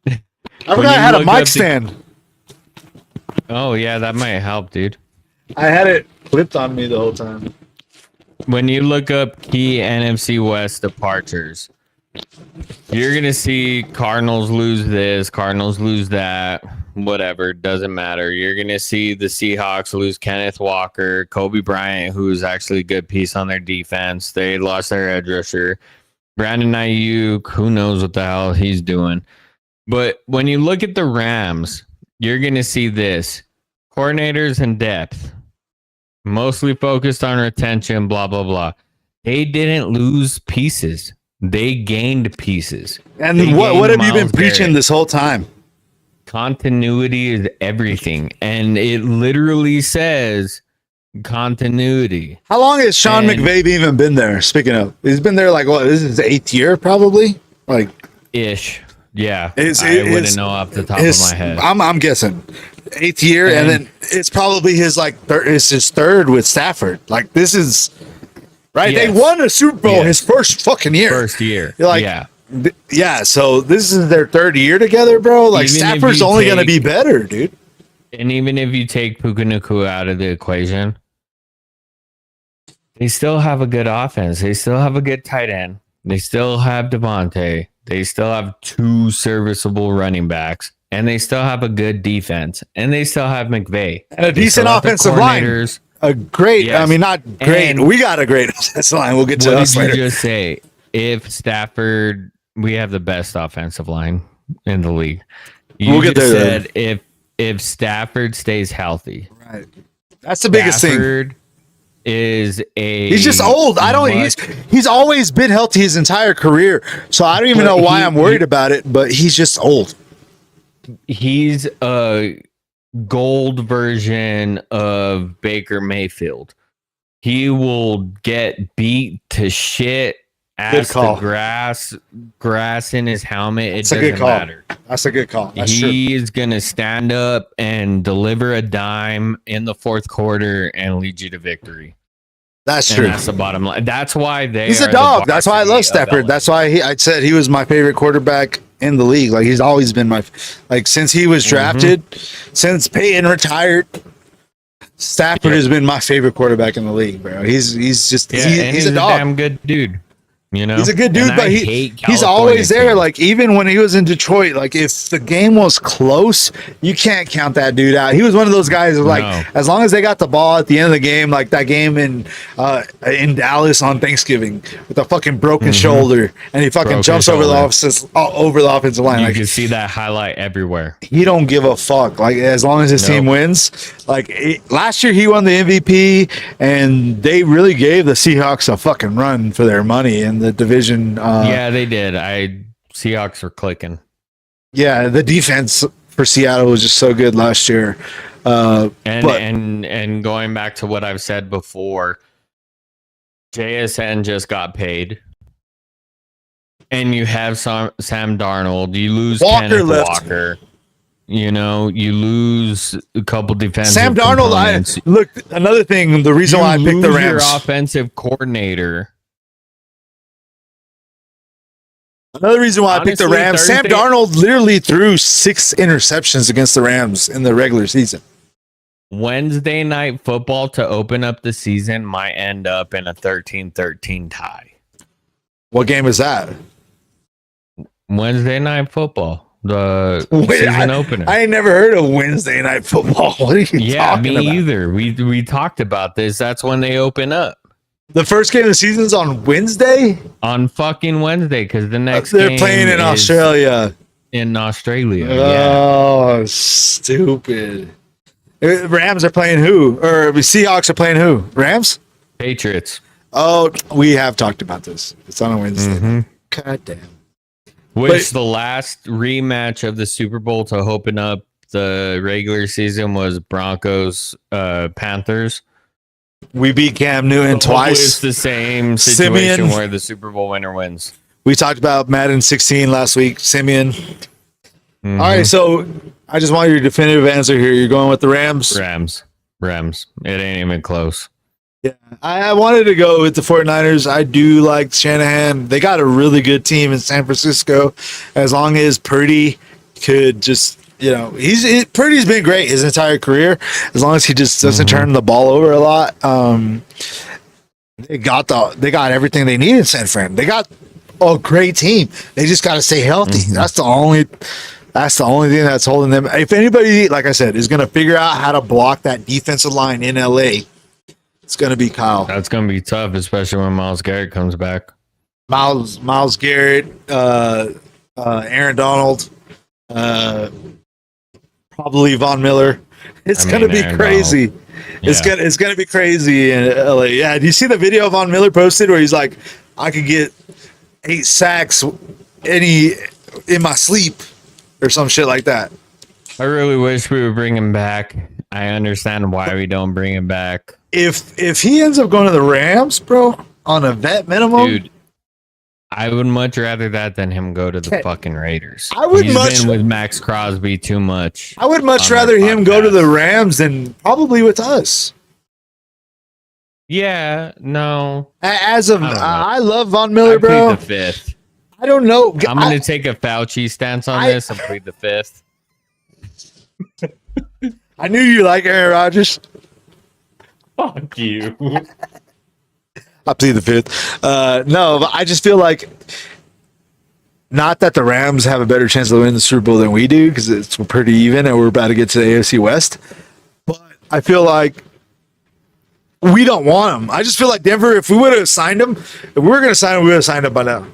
I forgot I had a mic stand. Oh yeah, that might help, dude. I had it flipped on me the whole time. When you look up key NFC West departures, You're going to see Cardinals lose this, Cardinals lose that, whatever, doesn't matter. You're going to see the Seahawks lose Kenneth Walker, Kobe Bryant, who's actually a good piece on their defense. They lost their edge rusher. Brandon Ayuk, who knows what the hell he's doing. But when you look at the Rams, you're going to see this. Coordinators and depth, mostly focused on retention, blah, blah, blah. They didn't lose pieces. They gained pieces. And what have you been preaching this whole time? Continuity is everything. And it literally says continuity. How long has Sean McVay even been there? Speaking of, he's been there like, what, this is his 8th year probably? Like ish. Yeah. I wouldn't know off the top of my head. I'm guessing 8th year. And then it's probably his his third with Stafford. Like this is right. Yes. They won a Super Bowl his first fucking year. First year. You're like, yeah. So this is their third year together, bro. Like even Stafford's only going to be better, dude. And even if you take Puka Nacua out of the equation, they still have a good offense. They still have a good tight end. They still have Devontae. They still have 2 serviceable running backs. And they still have a good defense. And they still have McVay. And a decent offensive line. A great, yes. I mean, not great. And we got a great offensive line. We'll get to that later. What did you just say? If Stafford, we have the best offensive line in the league. We'll get there. Said if Stafford stays healthy. Right. That's the biggest Stafford thing. He's just old. He's always been healthy his entire career. So I don't even know why I'm worried about it, but he's just old. He's a gold version of Baker Mayfield. He will get beat to shit as the grass in his helmet. It doesn't matter. That's a good call. He is going to stand up and deliver a dime in the fourth quarter and lead you to victory. That's true. That's the bottom line. That's why he's a dog. That's why I love Stafford. That's why I said he was my favorite quarterback in the league. Like he's always been since he was drafted, since Peyton retired, Stafford has been my favorite quarterback in the league, bro. He's just he's a dog. Damn good dude. You know, he's a good dude, but he's always there. Like even when he was in Detroit, like if the game was close, you can't count that dude out. He was one of those guys as long as they got the ball at the end of the game, like that game in Dallas on Thanksgiving with a fucking broken shoulder, and he fucking jumps over the offensive line. You can see that highlight everywhere. He don't give a fuck. Like as long as his team wins. Like last year, he won the MVP, and they really gave the Seahawks a fucking run for their money in the division. Yeah, they did. Seahawks are clicking. Yeah, the defense for Seattle was just so good last year. And going back to what I've said before, JSN just got paid. And you have Sam Darnold. You lose Kenneth Walker. You know, you lose a couple defensive Sam Darnold, look, another thing, the reason why I picked the Rams. Your offensive coordinator. Another reason why I picked the Rams. Sam Darnold literally threw 6 interceptions against the Rams in the regular season. Wednesday night football to open up the season might end up in a 13-13 tie. What game is that? Wednesday night football. The season opener. I ain't never heard of Wednesday night football. What are you talking about? Yeah, me either. We talked about this. That's when they open up. The first game of the season's on Wednesday? On fucking Wednesday, because the next they're playing in Australia. In Australia. Oh, stupid. Rams are playing who? Or Seahawks are playing who? Rams? Patriots. Oh, we have talked about this. It's on a Wednesday. God damn. The last rematch of the Super Bowl to open up the regular season was Broncos Panthers. We beat Cam Newton twice. It's the same situation where the Super Bowl winner wins. We talked about Madden 16 last week. Simeon. All right, so I just want your definitive answer here. You're going with the Rams? Rams. It ain't even close. Yeah, I wanted to go with the 49ers. I do like Shanahan. They got a really good team in San Francisco. As long as Purdy could just, Purdy's been great his entire career. As long as he just doesn't turn the ball over a lot. They got everything they need in San Fran. They got a great team. They just got to stay healthy. That's the only thing that's holding them. If anybody, like I said, is going to figure out how to block that defensive line in LA, it's going to be Kyle. That's going to be tough, especially when Myles Garrett comes back. Myles Garrett, Aaron Donald, probably Von Miller. It's going to be crazy. Yeah. It's gonna be crazy in LA. Yeah, do you see the video Von Miller posted where he's like, I could get 8 sacks in my sleep or some shit like that. I really wish we would bring him back. I understand why we don't bring him back. If he ends up going to the Rams, bro, on a vet minimum, dude, I would much rather that than him go to the fucking Raiders. He's been with Max Crosby too much. I would much rather him go to the Rams than probably with us. Yeah, no. I love Von Miller, bro. I plead the fifth. I don't know. I'm going to take a Fauci stance on this and plead the fifth. I knew you like Aaron Rodgers. Fuck you. I plead the fifth. No, but I just feel like not that the Rams have a better chance of winning the Super Bowl than we do because it's pretty even and we're about to get to the AFC West. But I feel like we don't want him. I just feel like Denver, if we would have signed him, if we were going to sign him, we would have signed him by now.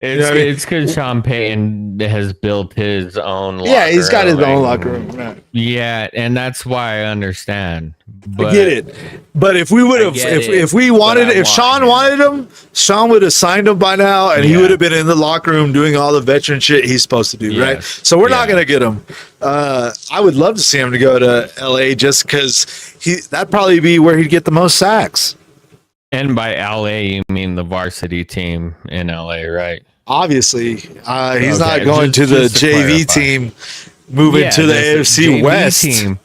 It's because Sean Payton has built his own locker room. Yeah, he's got his own locker room. Right. Yeah, and that's why I understand. But I get it. But if we would have, if Sean wanted him, Sean would have signed him by now, and he would have been in the locker room doing all the veteran shit he's supposed to do, right? So we're not going to get him. I would love to see him to go to LA just because that'd probably be where he'd get the most sacks. And by LA, you mean the varsity team in LA, right? Obviously, he's not going to the JV team, moving to the AFC West team.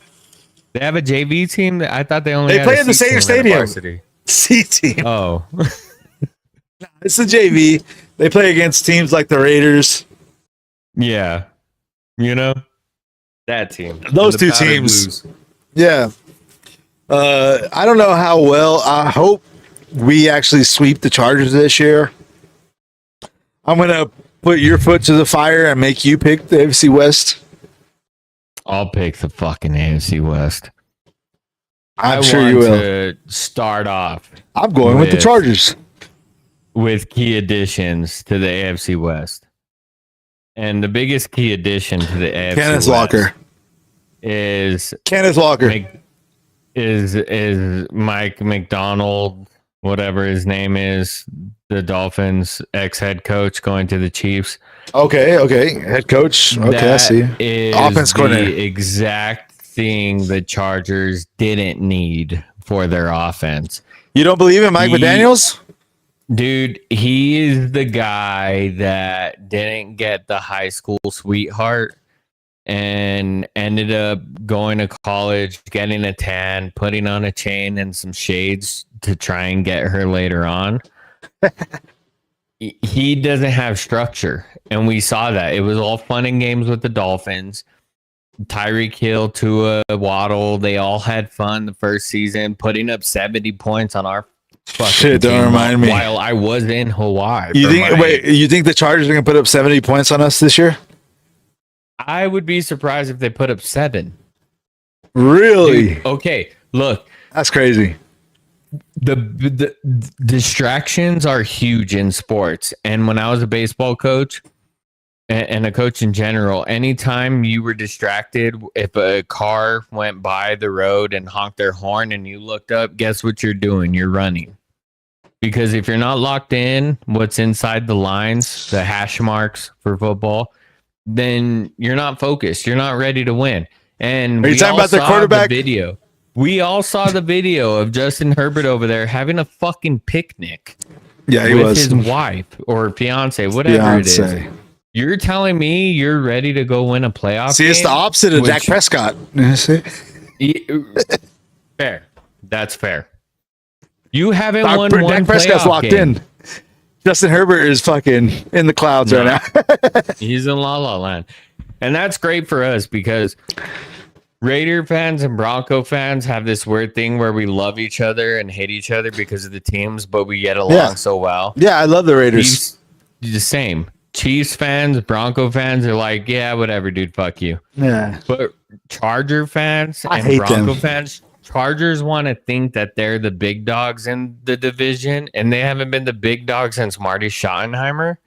They have a JV team. I thought they only play in the same stadium. C team. Oh, it's the JV. They play against teams like the Raiders. Yeah, that team. Those two teams. Blues. Yeah. I don't know how well. I hope we actually sweep the Chargers this year. I'm going to put your foot to the fire and make you pick the AFC West. I'll pick the fucking AFC West. I'm sure you will. To start off. I'm going with the Chargers. With key additions to the AFC West. And the biggest key addition to the AFC Kenneth West Walker. Is Kenneth Walker. Is Mike McDonald, whatever his name is, the Dolphins ex-head coach going to the Chiefs. Okay. Head coach. Okay, I see. Offense coordinator. The exact thing the Chargers didn't need for their offense. You don't believe in Mike McDaniels? Dude, he is the guy that didn't get the high school sweetheart and ended up going to college, getting a tan, putting on a chain and some shades to try and get her later on. He doesn't have structure, and we saw that. It was all fun and games with the Dolphins. Tyreek Hill, Tua, Waddle, they all had fun the first season, putting up 70 points on our fucking shit. Don't remind me. While I was in Hawaii. You think the Chargers are going to put up 70 points on us this year? I would be surprised if they put up 7. Really? Dude, okay, look. That's crazy. The distractions are huge in sports. And when I was a baseball coach and a coach in general, anytime you were distracted, if a car went by the road and honked their horn and you looked up, guess what you're doing? You're running. Because if you're not locked in what's inside the lines, the hash marks for football, then you're not focused. You're not ready to win. And are you talking about the quarterback video? We all saw the video of Justin Herbert over there having a fucking picnic. Yeah, he with was. his wife or fiance, whatever it is. You're telling me you're ready to go win a playoff? See, it's the opposite of Dak Prescott. Fair. That's fair. You haven't won one Dak Prescott's locked game. in. Justin Herbert is fucking in the clouds right now. He's in La La Land. And that's great for us because Raider fans and Bronco fans have this weird thing where we love each other and hate each other because of the teams, but we get along so well. Yeah, I love the Raiders. the same. Chiefs fans, Bronco fans are like, yeah, whatever, dude, fuck you. Yeah. But Charger fans I and hate Bronco them. fans, Chargers want to think that they're the big dogs in the division, and they haven't been the big dog since Marty Schottenheimer.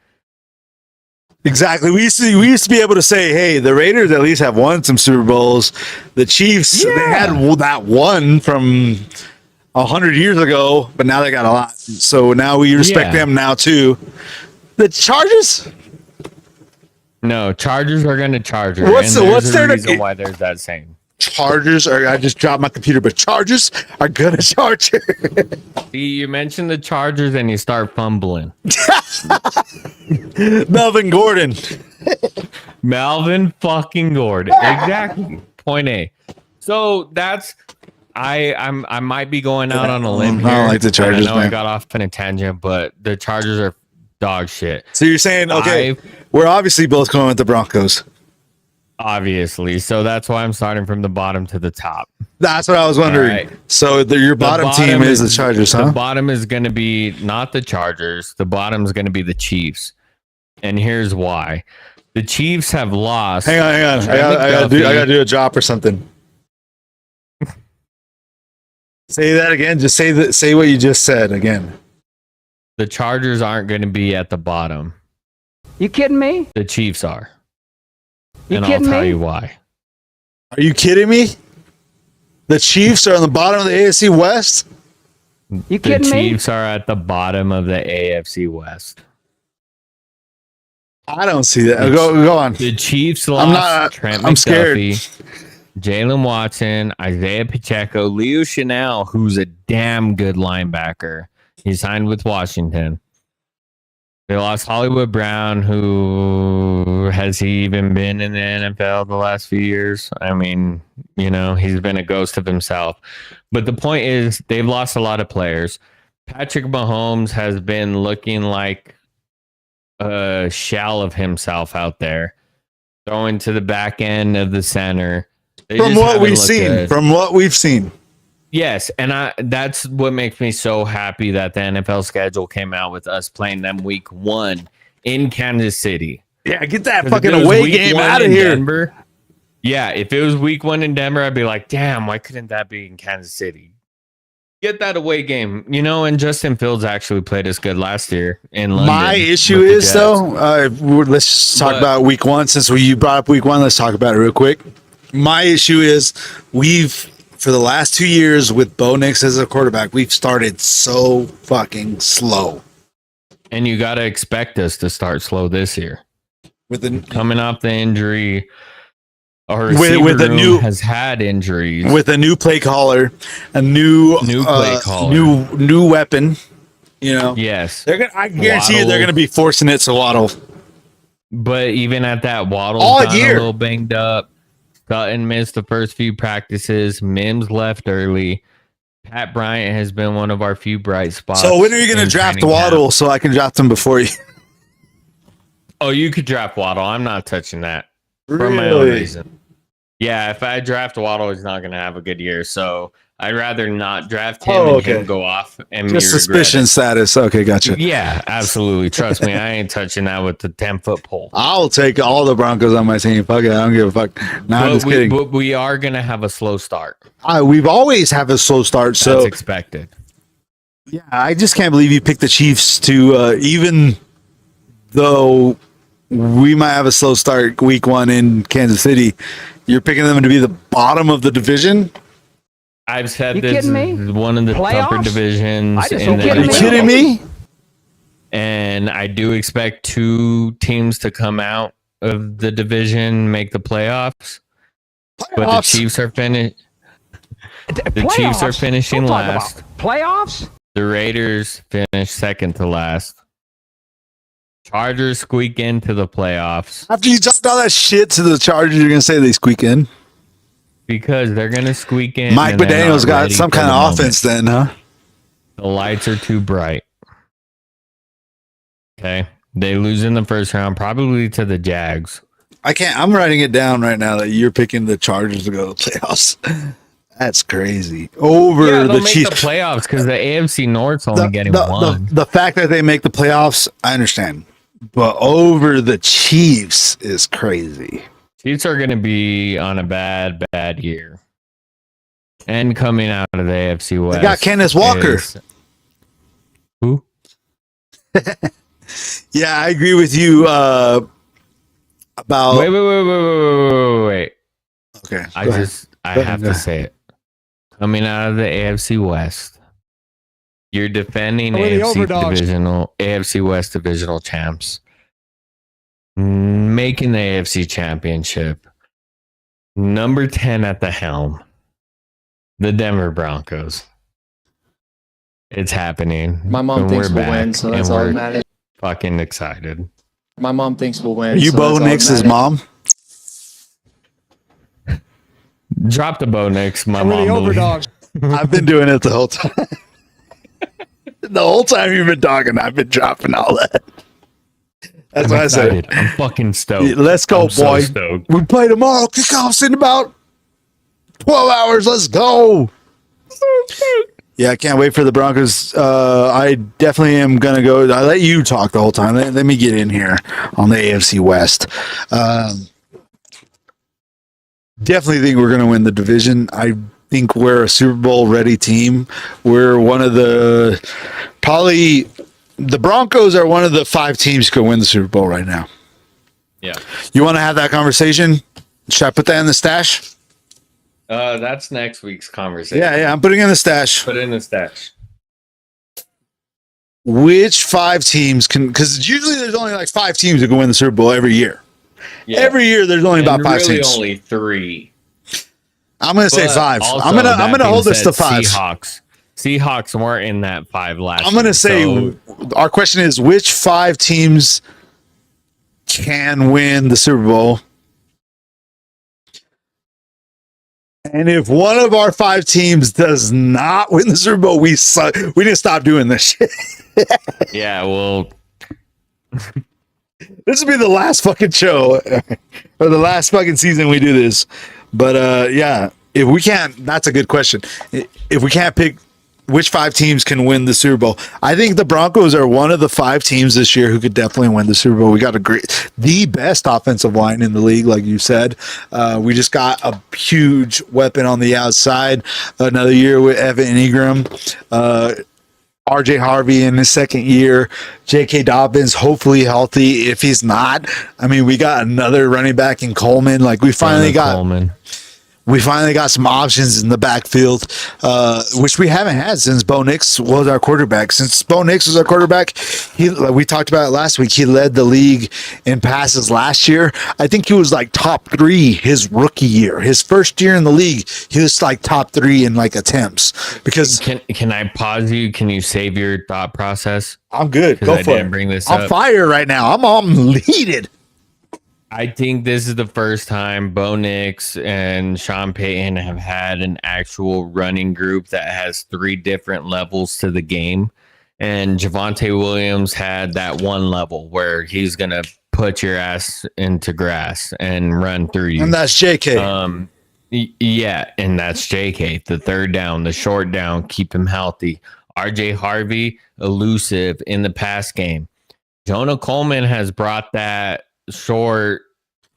Exactly. We used to be able to say, hey, the Raiders at least have won some Super Bowls. The Chiefs, they had that one from 100 years ago, but now they got a lot. So now we respect them now too. The Chargers? No, Chargers are going to Charger. What's their reason why there's that same? Chargers are. I just dropped my computer, but Chargers are gonna Charger. See, you mentioned the Chargers and you start fumbling. Melvin Gordon. Melvin fucking Gordon. Exactly. Point A. So that's I might be going out on a limb here. I don't like the Chargers. I know I got off on a tangent, but the Chargers are dog shit. So you're saying, okay, we're obviously both going with the Broncos. Obviously. So that's why I'm starting from the bottom to the top. That's what I was wondering. Right. So your bottom team is the Chargers, huh? The bottom is going to be not the Chargers. The bottom is going to be the Chiefs. And here's why. The Chiefs have lost. Hang on. I gotta do a drop or something. Say that again. Just say what you just said again. The Chargers aren't going to be at the bottom. You kidding me? The Chiefs are. You and I'll kidding tell me? you why. Are you kidding me? The Chiefs are on the bottom of the AFC West? You The kidding me? Chiefs are at the bottom of the AFC West. I don't see that. Go on. The Chiefs lost Trent I'm scared. McDuffie, Jalen Watson, Isaiah Pacheco, Leo Chanel, who's a damn good linebacker. He signed with Washington. They lost Hollywood Brown, who has he even been in the NFL the last few years? I mean, he's been a ghost of himself. But the point is, they've lost a lot of players. Patrick Mahomes has been looking like a shell of himself out there, throwing to the back end of the center. From what we've seen. Yes, and that's what makes me so happy that the NFL schedule came out with us playing them week 1 in Kansas City. Yeah, get that fucking away game out of here. Denver, yeah, if it was week 1 in Denver, I'd be like, damn, why couldn't that be in Kansas City? Get that away game, and Justin Fields actually played us good last year in London. My issue is, though, let's just talk about week 1. Since you brought up week 1, let's talk about it real quick. My issue is for the last 2 years with Bo Nix as a quarterback, we've started so fucking slow. And you got to expect us to start slow this year. Coming off the injury, our with the new has had injuries. With a new play caller, a new play caller, new weapon. Yes, I guarantee you they're gonna be forcing it to Waddle. But even at that, Waddle's all got year a little banged up. Sutton missed the first few practices. Mims left early. Pat Bryant has been one of our few bright spots. So when are you going to draft Waddle so I can draft him before you? Oh, you could draft Waddle. I'm not touching that for Really? my own reason. Yeah, if I draft Waddle, he's not going to have a good year. So I'd rather not draft him and him go off and just suspicion status. Okay, gotcha. Yeah, absolutely. Trust me, I ain't touching that with the 10-foot pole. I'll take all the Broncos on my team. Fuck it, I don't give a fuck. No, I'm just kidding. But we are going to have a slow start. We've always have a slow start. So that's expected. Yeah, I just can't believe you picked the Chiefs to, even though we might have a slow start week 1 in Kansas City, you're picking them to be the bottom of the division. I've said this is one of the tougher divisions. Are you kidding me? And I do expect 2 teams to come out of the division, make the playoffs. But the Chiefs are finished. The Chiefs are finishing last. Playoffs? The Raiders finished second to last. Chargers squeak into the playoffs. After you talked all that shit to the Chargers, you're going to say they squeak in? Because they're going to squeak in. Mike McDaniel's got some kind of offense then, huh? The lights are too bright. Okay. They lose in the first round, probably to the Jags. I'm writing it down right now that you're picking the Chargers to go to the playoffs. That's crazy. Over the Chiefs. The playoffs because the AFC North's only getting 1. The fact that they make the playoffs, I understand. but over the Chiefs is crazy. Chiefs are going to be on a bad year. And coming out of the AFC West. They got Kenneth Walker. Who? Yeah, I agree with you about. Wait. Okay, I have to say it. Coming out of the AFC West, you're defending AFC West divisional champs, making the AFC Championship, number 10 at the helm, the Denver Broncos. It's happening. My mom thinks we'll win, so that's all that matters. Fucking excited. My mom thinks we'll win. Are you Bo Nix's mom? Drop the Bo Nix. My mom. I've been doing it the whole time. The whole time you've been talking, I've been dropping all that. That's what I said. I'm fucking stoked. Let's go, boy. So we play tomorrow. Kickoff's in about 12 hours. Let's go. Yeah, I can't wait for the Broncos. I definitely am going to go. I let you talk the whole time. Let me get in here on the AFC West. Definitely think we're going to win the division. I think we're a Super Bowl ready team. We're one of the Broncos are one of the 5 teams who can win the Super Bowl right now. Yeah. You want to have that conversation? Should I put that in the stash? That's next week's conversation. Yeah, I'm putting in the stash. Put it in the stash. Which 5 teams can? Because usually there's only like 5 teams who can win the Super Bowl every year. Yeah. Every year there's only about 5 really teams. Only 3. I'm going to say 5. I'm going to hold this to 5. Seahawks weren't in that 5 last. I'm going to say our question is which 5 teams can win the Super Bowl? And if one of our 5 teams does not win the Super Bowl, we suck. We need to stop doing this shit. Yeah, well, this will be the last fucking show or the last fucking season we do this. But yeah, if we can't, that's a good question. If we can't pick which 5 teams can win the Super Bowl, I think the Broncos are one of the 5 teams this year who could definitely win the Super Bowl. We got the best offensive line in the league, like you said. We just got a huge weapon on the outside. Another year with Evan Ingram. RJ Harvey in his second year. J.K. Dobbins, hopefully healthy. If he's not, I mean, we got another running back in Coleman. Like we finally got Coleman. We finally got some options in the backfield, which we haven't had since Bo Nix was our quarterback. Since Bo Nix was our quarterback, we talked about it last week. He led the league in passes last year. I think he was like top 3 his rookie year. His first year in the league, he was like top 3 in like attempts. Because can I pause you? Can you save your thought process? I'm good. Go for it. Bring this I'm up. fire right now. I'm heated. I think this is the first time Bo Nix and Sean Payton have had an actual running group that has 3 different levels to the game. And Javonte Williams had that one level where he's going to put your ass into grass and run through you. And that's JK. Yeah, and that's JK. The third down, the short down, keep him healthy. RJ Harvey, elusive in the pass game. Jonah Coleman has brought that short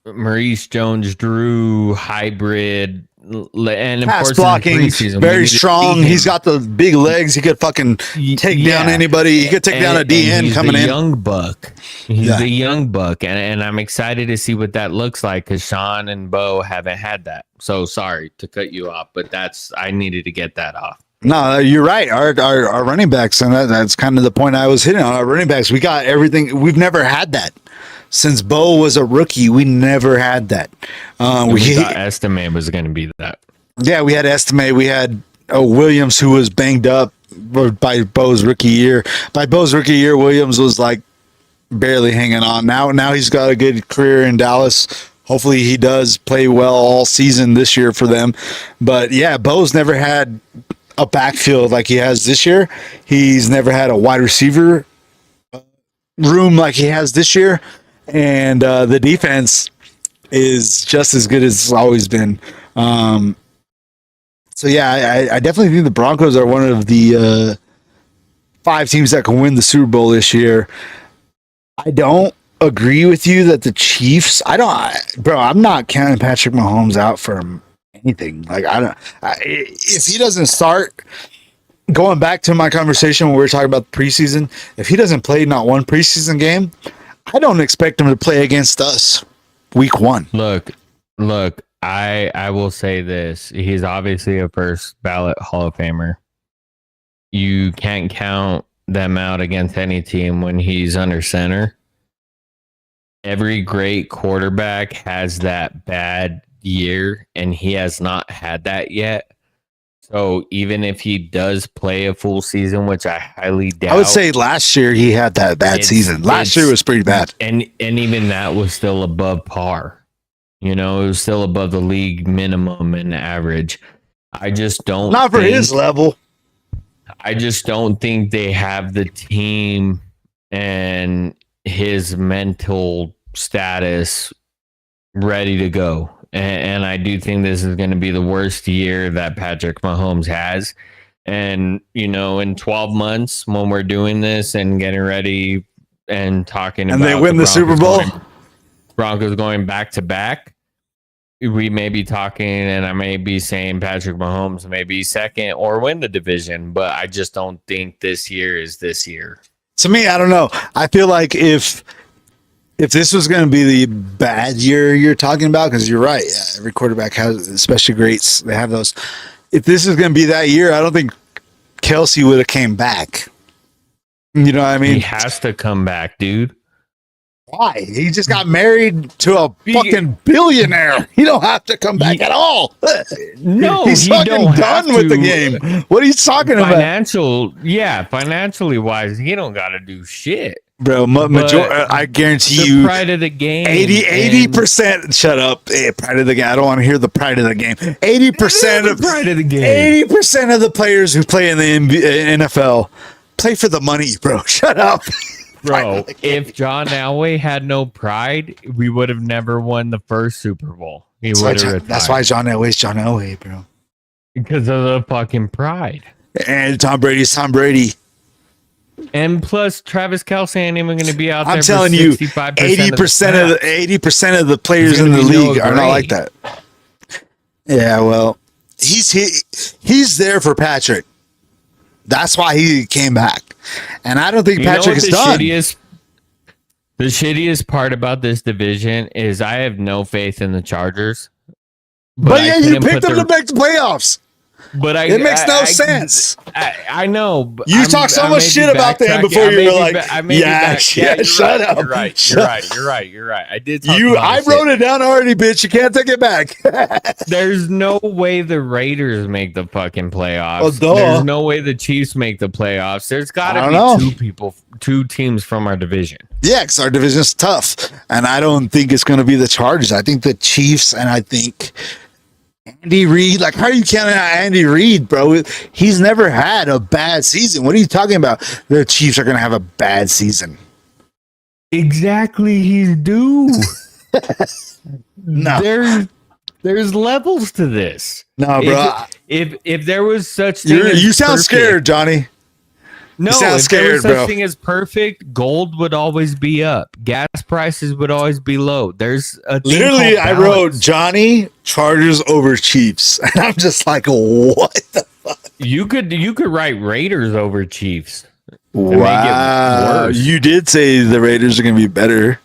Maurice Jones-Drew hybrid, and of pass course blocking, very strong. He's got the big legs. He could fucking take down anybody. He could take down a DN coming in. Young buck. He's the young buck, and I'm excited to see what that looks like because Sean and Bo haven't had that. So sorry to cut you off, but I needed to get that off. No, you're right. Our running backs, and that's kind of the point I was hitting on. Our running backs, we got everything. We've never had that. Since Bo was a rookie, we never had that. We thought Estime was going to be that. Yeah, we had Estime. We had Williams, who was banged up by Bo's rookie year. By Bo's rookie year, Williams was like barely hanging on. Now he's got a good career in Dallas. Hopefully he does play well all season this year for them. But yeah, Bo's never had a backfield like he has this year. He's never had a wide receiver room like he has this year. And the defense is just as good as it's always been. So yeah, I definitely think the Broncos are one of the 5 teams that can win the Super Bowl this year. I don't agree with you that the Chiefs. I'm not counting Patrick Mahomes out for anything. Like if he doesn't start. Going back to my conversation when we were talking about the preseason, if he doesn't play not one preseason game, I don't expect him to play against us week 1. Look, I will say this. He's obviously a first ballot Hall of Famer. You can't count them out against any team when he's under center. Every great quarterback has that bad year, and he has not had that yet. So even if he does play a full season, which I highly doubt, I would say last year he had that bad season. Last year was pretty bad, and even that was still above par. It was still above the league minimum and average. I just don't. Not for his level. I just don't think they have the team and his mental status ready to go. And I do think this is going to be the worst year that Patrick Mahomes has. And, in 12 months when we're doing this and getting ready and talking and about they win the Super Bowl, Broncos going back to back, we may be talking and I may be saying Patrick Mahomes may be second or win the division. But I just don't think this year is this year. To me, I don't know. I feel like if this was going to be the bad year you're talking about, because you're right, yeah, every quarterback has, especially greats, they have those. If this is going to be that year, I don't think Kelsey would have came back. You know what I mean? He has to come back, dude. Why? He just got married to a fucking billionaire. He don't have to come back at all. No, he's fucking done with the game. What are you talking about? Financially wise, he don't got to do shit. Bro, I guarantee you, pride of the game, 80%. Shut up, pride of the game. I don't want to hear the pride of the game. 80% of pride of the game. 80% of the players who play in the NFL play for the money, bro. Shut up, bro. If John Elway had no pride, we would have never won the first Super Bowl. He would have retired. That's why John Elway's John Elway, bro. Because of the fucking pride. And Tom Brady's Tom Brady. And plus, Travis Kelce ain't even going to be out there. I'm telling you, 80% of the players in the league are not like that. Yeah, well, he's there for Patrick. That's why he came back, and I don't think Patrick is done. The shittiest part about this division is I have no faith in the Chargers. But yeah, you picked them to make the playoffs. But it makes no sense. I know. But you talk so much shit about them before you were like, shut up. You're right. I did. I wrote it down already, bitch. You can't take it back. There's no way the Raiders make the fucking playoffs. Well, there's no way the Chiefs make the playoffs. There's got to be two teams from our division. Yeah, because our division's tough, and I don't think it's going to be the Chargers. I think the Chiefs, and I think Andy Reid. Like, how are you counting out Andy Reid, bro? He's never had a bad season. What are you talking about? The Chiefs are going to have a bad season. Exactly, he's due. No, there's levels to this. No, bro. If there was such thing, you sound scared, Johnny. No, if there was such thing as perfect, gold would always be up. Gas prices would always be low. There's a literally, I wrote Johnny Chargers over Chiefs, and I'm just like, what the fuck? You could write Raiders over Chiefs. Wow, you did say the Raiders are going to be better,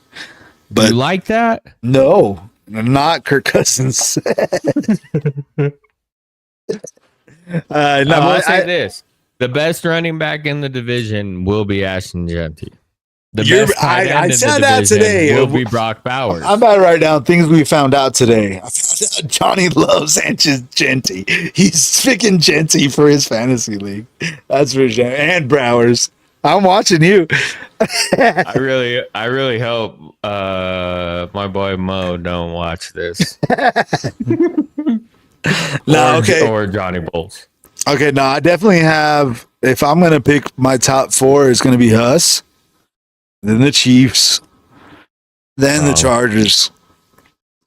but you like that? No, not Kirk Cousins. I will say this. The best running back in the division will be Ashton Genty. The best tight end in the division today. Will be Brock Bowers. I'm about to write down things we found out today. I found out Johnny loves Genty. He's picking Genty for his fantasy league. That's for sure. And Bowers. I'm watching you. I really hope my boy Mo don't watch this. Or Johnny Bowles. Okay, no, I definitely have. If I'm going to pick my top 4, it's going to be us, then the Chiefs, then the Chargers,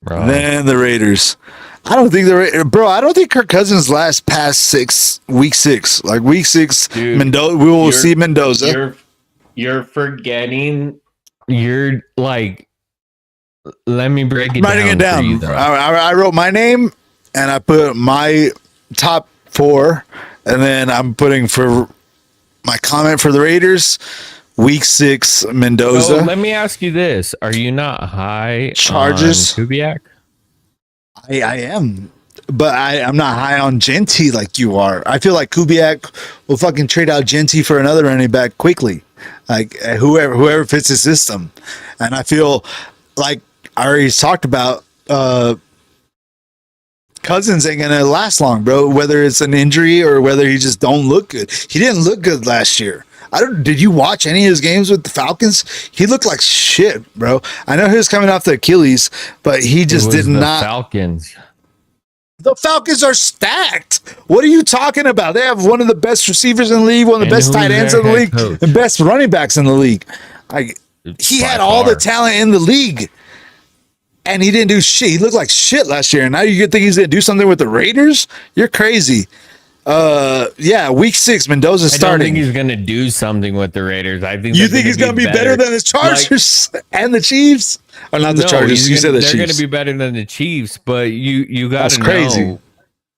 then the Raiders. I don't think I don't think Kirk Cousins lasts past week 6. Like week 6, Mendoza. We will see Mendoza. You're forgetting you're like, let me break it Writing it down. For you, down. though. I wrote my name and I put my top 4, and then I'm putting for my comment for the Raiders. Week 6, Mendoza. So let me ask you this: are you not high Chargers? on Kubiak? I am, but I'm not high on Genty like you are. I feel like Kubiak will fucking trade out Genty for another running back quickly, like whoever fits his system. And I feel like I already talked about Cousins ain't gonna last long, bro. Whether it's an injury or whether he just don't look good. He didn't look good last year. Did you watch any of his games with the Falcons? He looked like shit, bro. I know he was coming off the Achilles, but he just did not. Falcons. The Falcons are stacked. What are you talking about? They have one of the best receivers in the league, one of the best tight ends in the league, and best running backs in the league. He had all the talent in the league, and he didn't do shit. He looked like shit last year, and now you think he's going to do something with the Raiders? You're crazy. Yeah, week 6, Mendoza starting. I don't think he's going to do something with the Raiders. I think you think he's going to be better than the Chargers and the Chiefs, or not the Chargers? You said the Chiefs. They're going to be better than the Chiefs, but you got to know. Crazy.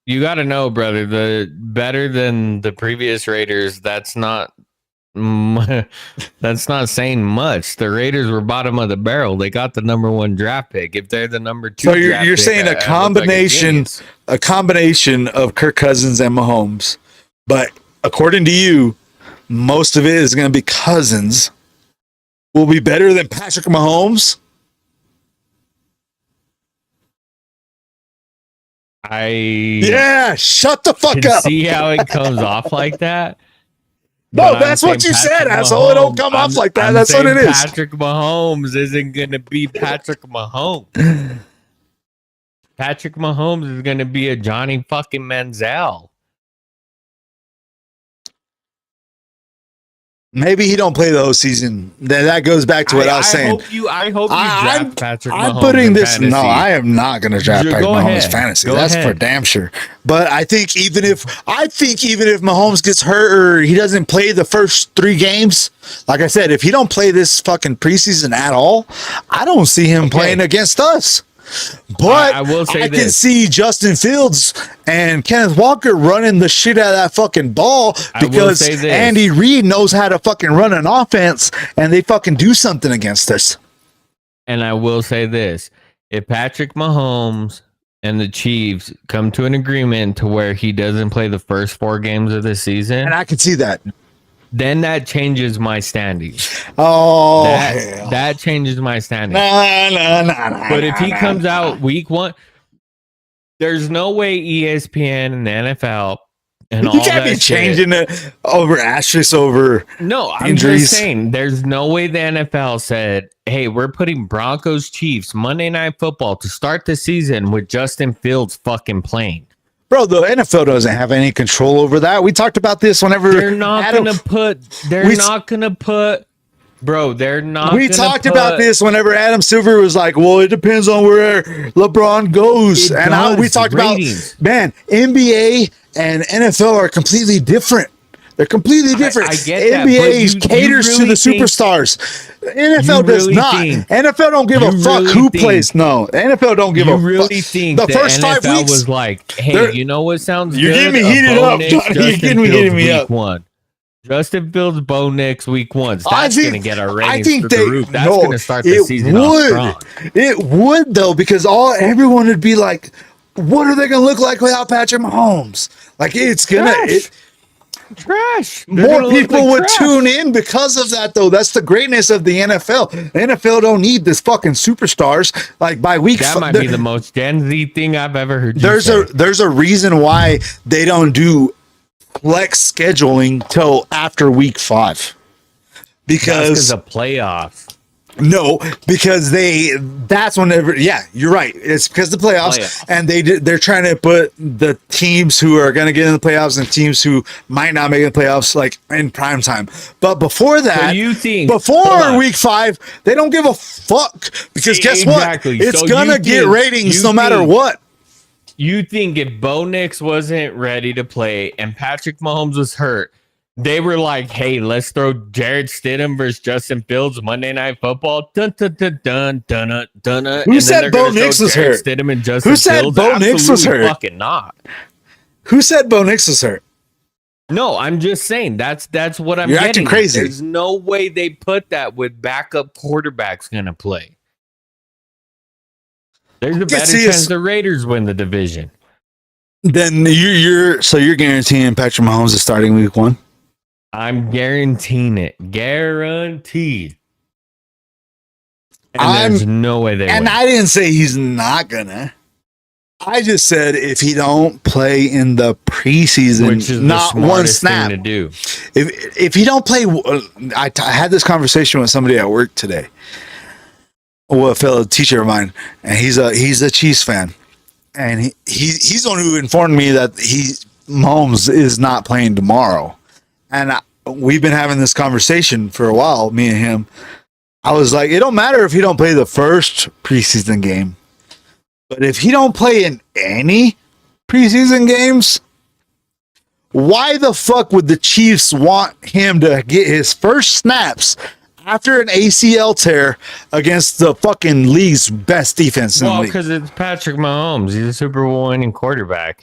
You got to know, brother. The better than the previous Raiders. That's not saying much. The Raiders were bottom of the barrel. They got the number 1 draft pick. If they're the number 2, so you're saying a combination of Kirk Cousins and Mahomes, but according to you, most of it is going to be Cousins will be better than Patrick Mahomes. Shut the fuck up. See how it comes off like that. No, that's what you said, asshole. It don't come off like that. That's what it is. Patrick Mahomes isn't going to be Patrick Mahomes. Patrick Mahomes is going to be a Johnny fucking Manziel. Maybe he don't play the whole season. That goes back to what I was saying. I hope you draft Patrick Mahomes. I'm putting this. Fantasy. No, I am not going to draft Patrick Mahomes fantasy. That's for damn sure. But I think even if Mahomes gets hurt or he doesn't play the first 3 games, like I said, if he don't play this fucking preseason at all, I don't see him playing against us. But I will say I can see Justin Fields and Kenneth Walker running the shit out of that fucking ball because Andy Reid knows how to fucking run an offense and they fucking do something against us. And I will say this. If Patrick Mahomes and the Chiefs come to an agreement to where he doesn't play the first 4 games of the season, and I can see that, then that changes my standings. Oh, that changes my standings. But if he comes out week 1, there's no way ESPN and the NFL and all that you can't be changing it over asterisks over I'm injuries. just saying, there's no way the NFL said, hey, we're putting Broncos Chiefs Monday Night Football to start the season with Justin Fields fucking playing. Bro, the NFL doesn't have any control over that. We talked about this whenever they're not going to put. Bro, they're not. We talked about this whenever Adam Silver was like, "Well, it depends on where LeBron goes," we talked about, man, NBA and NFL are completely different. They're completely different. I get that, NBA caters to the superstars. NFL does not. NFL don't give a fuck who plays. No, NFL don't give a fuck. You really think the first NFL 5 weeks was like, hey, you know what sounds good? You're getting me heated up, Johnny. You're getting me up. Justin Fields, Bo Nix, week 1. That's going to get our ratings through the roof. That's going to start the season off strong. It would, though, because everyone would be like, what are they going to look like without Patrick Mahomes? Like, it's going to... Trash. More people would tune in because of that, though. That's the greatness of the NFL. The NFL don't need this fucking superstars. Like by week, that might be the most Gen Z thing I've ever heard. There's a reason why they don't do flex scheduling till after week 5 because of playoffs. No, because that's whenever. Yeah, you're right. It's because of the playoffs, and they're trying to put the teams who are going to get in the playoffs and teams who might not make the playoffs like in prime time. But before that, before week 5, they don't give a fuck because guess what? It's gonna get ratings no matter what. You think if Bo Nix wasn't ready to play and Patrick Mahomes was hurt, They were like, "Hey, let's throw Jared Stidham versus Justin Fields Monday Night Football." Dun dun dun dun dun dun. Who said Bo Nix was hurt? Stidham and Justin Who said Fields? Bo Nix was Absolutely hurt? Fucking not. Who said Bo Nix was hurt? No, I'm just saying that's what I'm You're getting acting at. crazy. There's no way they put that with backup quarterbacks going to play. There's a better chance the Raiders win the division. Then you're guaranteeing Patrick Mahomes is starting week 1? I'm guaranteeing it. Guaranteed. And there's no way they win. I didn't say he's not gonna. I just said if he don't play in the preseason, which is not the one snap thing to do. If he don't play, I had this conversation with somebody at work today. Well, a fellow teacher of mine, and he's a Chiefs fan, and he's the one who informed me that Mahomes is not playing tomorrow, and we've been having this conversation for a while, me and him. I was like, it don't matter if he don't play the first preseason game. But if he don't play in any preseason games, why the fuck would the Chiefs want him to get his first snaps after an ACL tear against the fucking league's best defense in the league? Because it's Patrick Mahomes. He's a Super Bowl winning quarterback.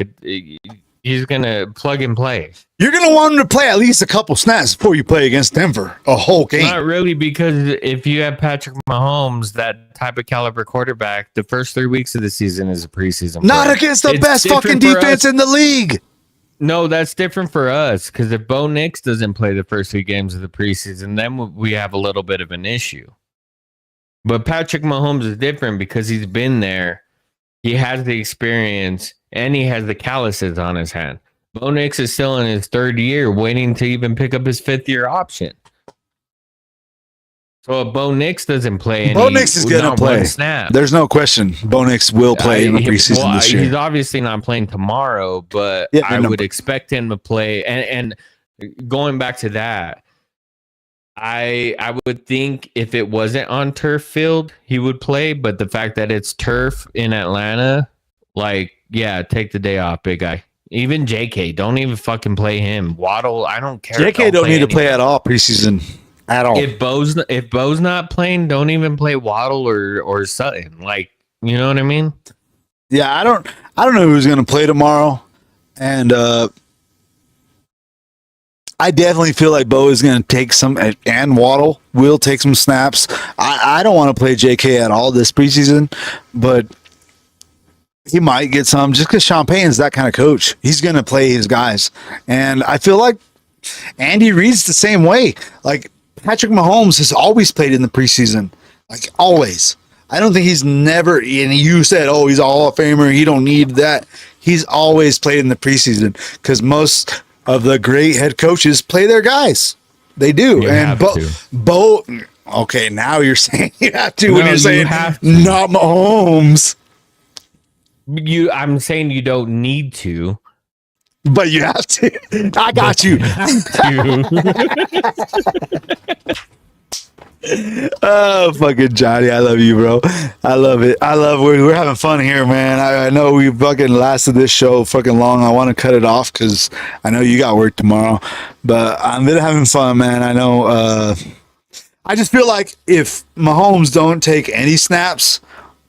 He's going to plug and play. You're going to want him to play at least a couple snaps before you play against Denver a whole game. Not really, because if you have Patrick Mahomes, that type of caliber quarterback, the first 3 weeks of the season is a preseason. Not against the best fucking defense in the league. No, that's different for us, because if Bo Nix doesn't play the first 3 games of the preseason, then we have a little bit of an issue. But Patrick Mahomes is different because he's been there. He has the experience, and he has the calluses on his hand. Bo Nix is still in his 3rd year, waiting to even pick up his 5th-year option. So if Bo Nix doesn't play, Bo Nix is going to play. Snap. There's no question. Bo Nix will play in the preseason this year. He's obviously not playing tomorrow, but I would expect him to play. And going back to that, I would think if it wasn't on turf field, he would play. But the fact that it's turf in Atlanta, take the day off, big guy. Even JK, don't even fucking play him. Waddle, I don't care. JK don't need to play at all preseason. At all. If Bo's not playing, don't even play Waddle or Sutton. You know what I mean? Yeah, I don't know who's going to play tomorrow, and I definitely feel like Bo is going to take some, and Waddle will take some snaps. I don't want to play JK at all this preseason, but he might get some just because Sean Payton's that kind of coach. He's going to play his guys, and I feel like Andy Reid's the same way. Patrick Mahomes has always played in the preseason, always. I don't think he's never, and you said, he's a Hall of Famer, he don't need that. He's always played in the preseason because most of the great head coaches play their guys. They do. And Bo, okay, now you're saying you have to when you're saying not Mahomes. I'm saying you don't need to. But you have to. I got you. Oh, fucking Johnny. I love you, bro. I love it. We're having fun here, man. I know we fucking lasted this show fucking long. I want to cut it off because I know you got work tomorrow. But I'm been having fun, man. I know. I just feel like if Mahomes don't take any snaps,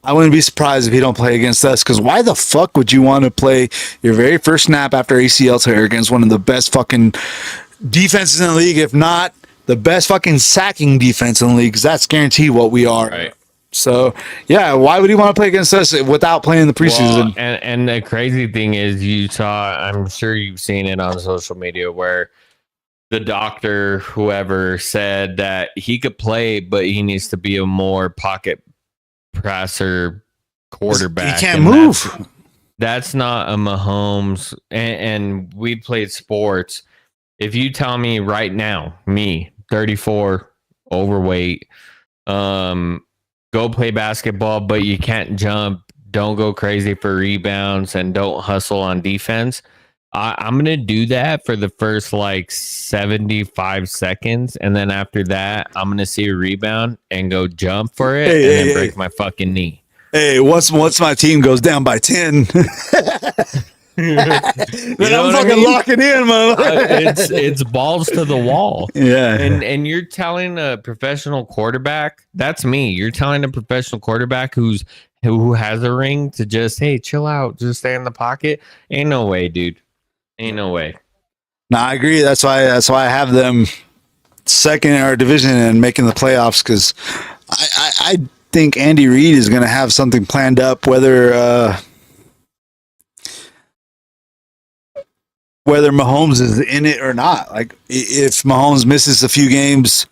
I wouldn't be surprised if he don't play against us, because why the fuck would you want to play your very first snap after ACL tear against one of the best fucking defenses in the league, if not the best fucking sacking defense in the league, because that's guaranteed what we are. Right. So, yeah, why would he want to play against us without playing the preseason? Well, and the crazy thing is, I'm sure you've seen it on social media where the doctor, whoever, said that he could play, but he needs to be a more pocket passer quarterback. He can't move. That's not a Mahomes. And we played sports. If you tell me right now, me, 34, overweight, go play basketball, but you can't jump, don't go crazy for rebounds, and don't hustle on defense, I'm going to do that for the first 75 seconds. And then after that, I'm going to see a rebound and go jump for it and then break my fucking knee. Hey, once my team goes down by 10, Then know I'm what I fucking mean? locking in, man. It's balls to the wall. Yeah. And you're telling a professional quarterback, that's me. You're telling a professional quarterback who has a ring to just, hey, chill out, just stay in the pocket. Ain't no way, dude. Ain't no way. No, I agree. That's why I have them second in our division and making the playoffs, because I think Andy Reid is going to have something planned up, whether Mahomes is in it or not. Like, if Mahomes misses a few games,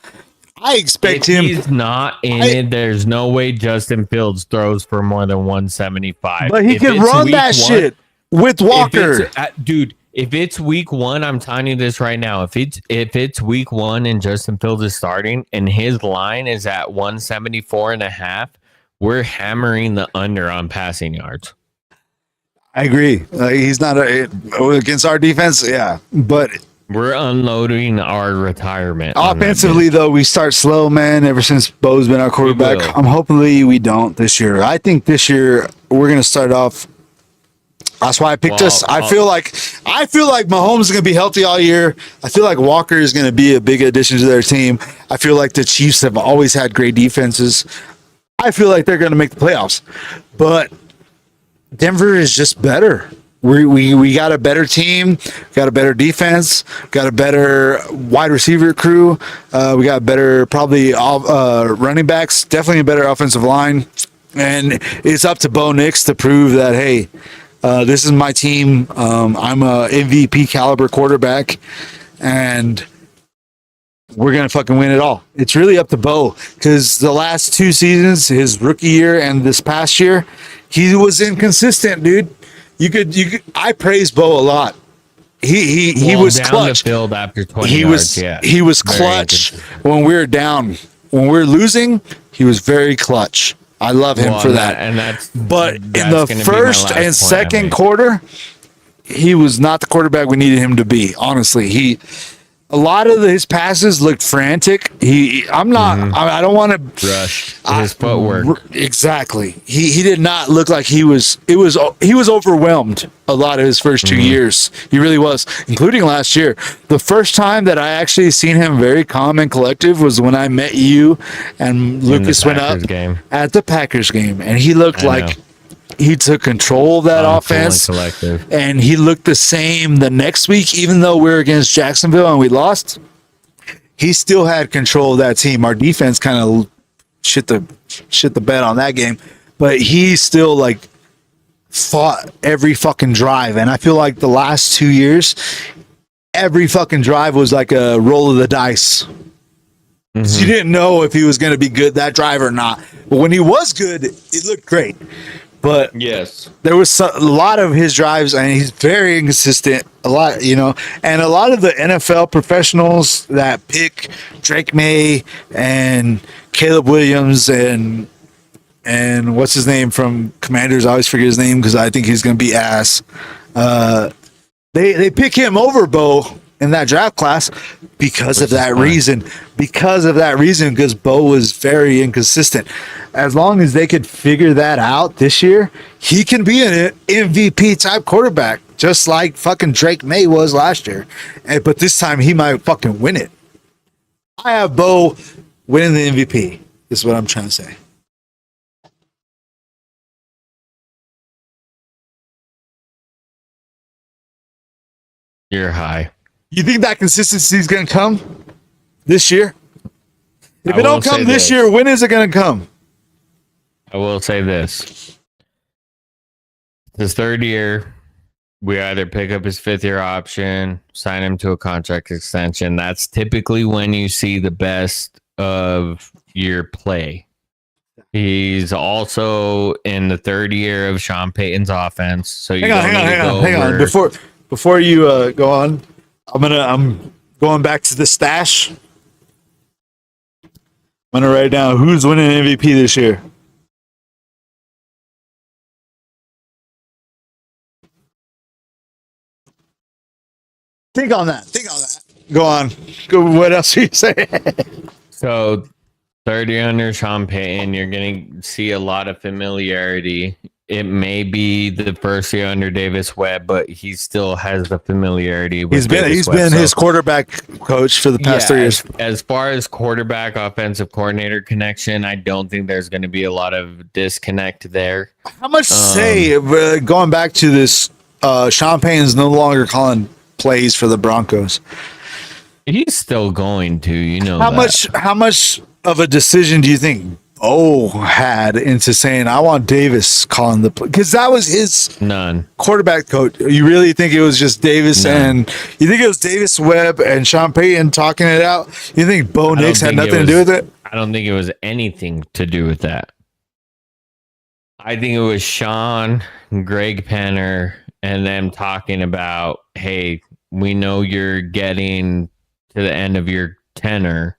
I expect If him. he's not in it, there's no way Justin Fields throws for more than 175. But he If can it's run week that shit with Walker. Dude, if it's week 1, I'm telling you this right now. If it's week 1 and Justin Fields is starting and his line is at 174.5, we're hammering the under on passing yards. I agree. He's not against our defense. Yeah, but We're unloading our retirement. offensively, though, we start slow, man. Ever since Bo's been our quarterback, will. hopefully we don't this year. I think this year we're gonna start off. That's why I picked us. I feel like Mahomes is gonna be healthy all year. I feel like Walker is gonna be a big addition to their team. I feel like the Chiefs have always had great defenses. I feel like they're gonna make the playoffs, but Denver is just better. We got a better team, got a better defense, got a better wide receiver crew. We got better probably running backs, definitely a better offensive line, and it's up to Bo Nix to prove that, hey, this is my team. I'm a MVP caliber quarterback, and we're gonna fucking win it all. It's really up to Bo, because the last 2 seasons, his rookie year and this past year, he was inconsistent, dude. You could. I praise Bo a lot. He was down clutch. the field after 20 He yards, he was Very clutch inconsistent. when we were down. When we were losing, he was very clutch. I love him for that. And that's But in that's the gonna be my first last and point I second make. quarter, he was not the quarterback we needed him to be. Honestly, a lot of his passes looked frantic. I'm not. I don't want to rush his footwork. Exactly. He did not look like he was. He was overwhelmed a lot of his first 2 years. He really was, including last year. The first time that I actually seen him very calm and collective was when I met you and Lucas went up game. at the Packers game, and he looked I like know. he took control of that Calm, cool, and offense. collective. And he looked the same the next week, even though we were against Jacksonville and we lost. He still had control of that team. Our defense kind of shit the bed on that game, but he still like fought every fucking drive. And I feel like the last 2 years, every fucking drive was like a roll of the dice. So you didn't know if he was going to be good that drive or not. But when he was good, it looked great. But Yes. there was a lot of his drives, and he's very inconsistent. A lot, and a lot of the NFL professionals that pick Drake May and Caleb Williams and what's his name from Commanders? I always forget his name because I think he's going to be ass. They pick him over Bo in that draft class because of that reason. Because Bo was very inconsistent. As long as they could figure that out this year, he can be an MVP type quarterback, just like fucking Drake May was last year. But this time he might fucking win it. I have Bo winning the MVP, is what I'm trying to say. You're high. You think that consistency is going to come this year? If I it don't will come say this this. year, when is it going to come? I will say this. His 3rd year, we either pick up his 5th year option, sign him to a contract extension. That's typically when you see the best of your play. He's also in the 3rd year of Sean Payton's offense. So you Hang on. Before you go on, I'm going back to the stash. I'm gonna write down who's winning MVP this year. Think on that. Go on. Go. What else are you saying? So 30 under Sean Payton, you're going to see a lot of familiarity. it may be the first year under Davis Webb, but he still has the familiarity with He's been his quarterback coach for the past 3 years. As far as quarterback offensive coordinator connection, I don't think there's going to be a lot of disconnect there. How much say going back to this? Sean Payton's no longer calling plays for the Broncos. He's still going to, How much of a decision do you think Bo had into saying, I want Davis calling the play? Because that was his quarterback coach. You really think it was just Davis and you think it was Davis Webb and Sean Payton talking it out? You think Bo Nix had nothing to do with it? I don't think it was anything to do with that. I think it was Sean, Greg Penner, and them talking about, hey, we know you're getting to the end of your tenure.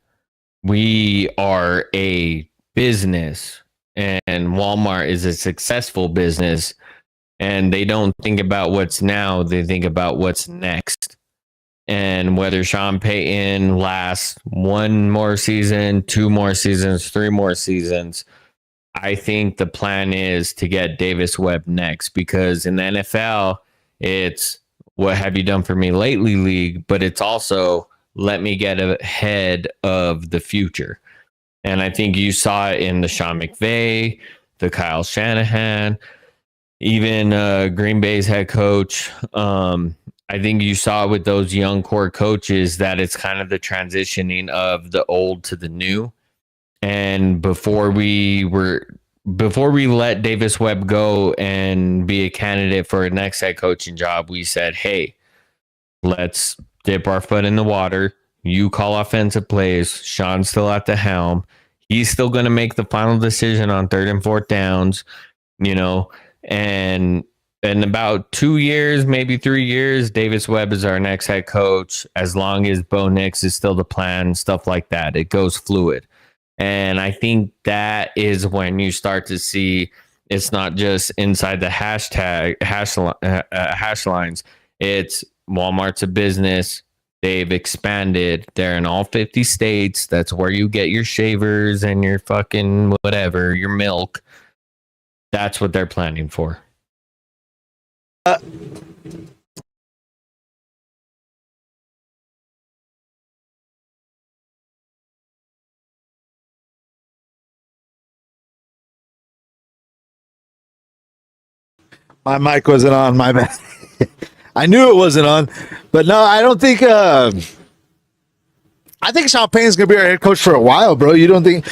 We are a business, and Walmart is a successful business, and they don't think about what's now, they think about what's next. And whether Sean Payton lasts 1 more season, 2 more seasons, 3 more seasons, I think the plan is to get Davis Webb next, because in the NFL, it's what have you done for me lately league, but it's also let me get ahead of the future. And I think you saw it in the Sean McVay, the Kyle Shanahan, even Green Bay's head coach. I think you saw it with those young core coaches that it's kind of the transitioning of the old to the new. And before we let Davis Webb go and be a candidate for a next head coaching job, we said, hey, let's dip our foot in the water. You call offensive plays. Sean's still at the helm. He's still going to make the final decision on 3rd and 4th downs, and in about 2 years, maybe 3 years, Davis Webb is our next head coach. As long as Bo Nix is still the plan, stuff like that, it goes fluid. And I think that is when you start to see it's not just inside the hash lines. It's Walmart's a business. They've expanded. They're in all 50 states. That's where you get your shavers and your fucking whatever, your milk. That's what they're planning for. My mic wasn't on, my bad. I knew it wasn't on, but no, I don't think. I think Sean Payton's gonna be our head coach for a while, bro. You don't think?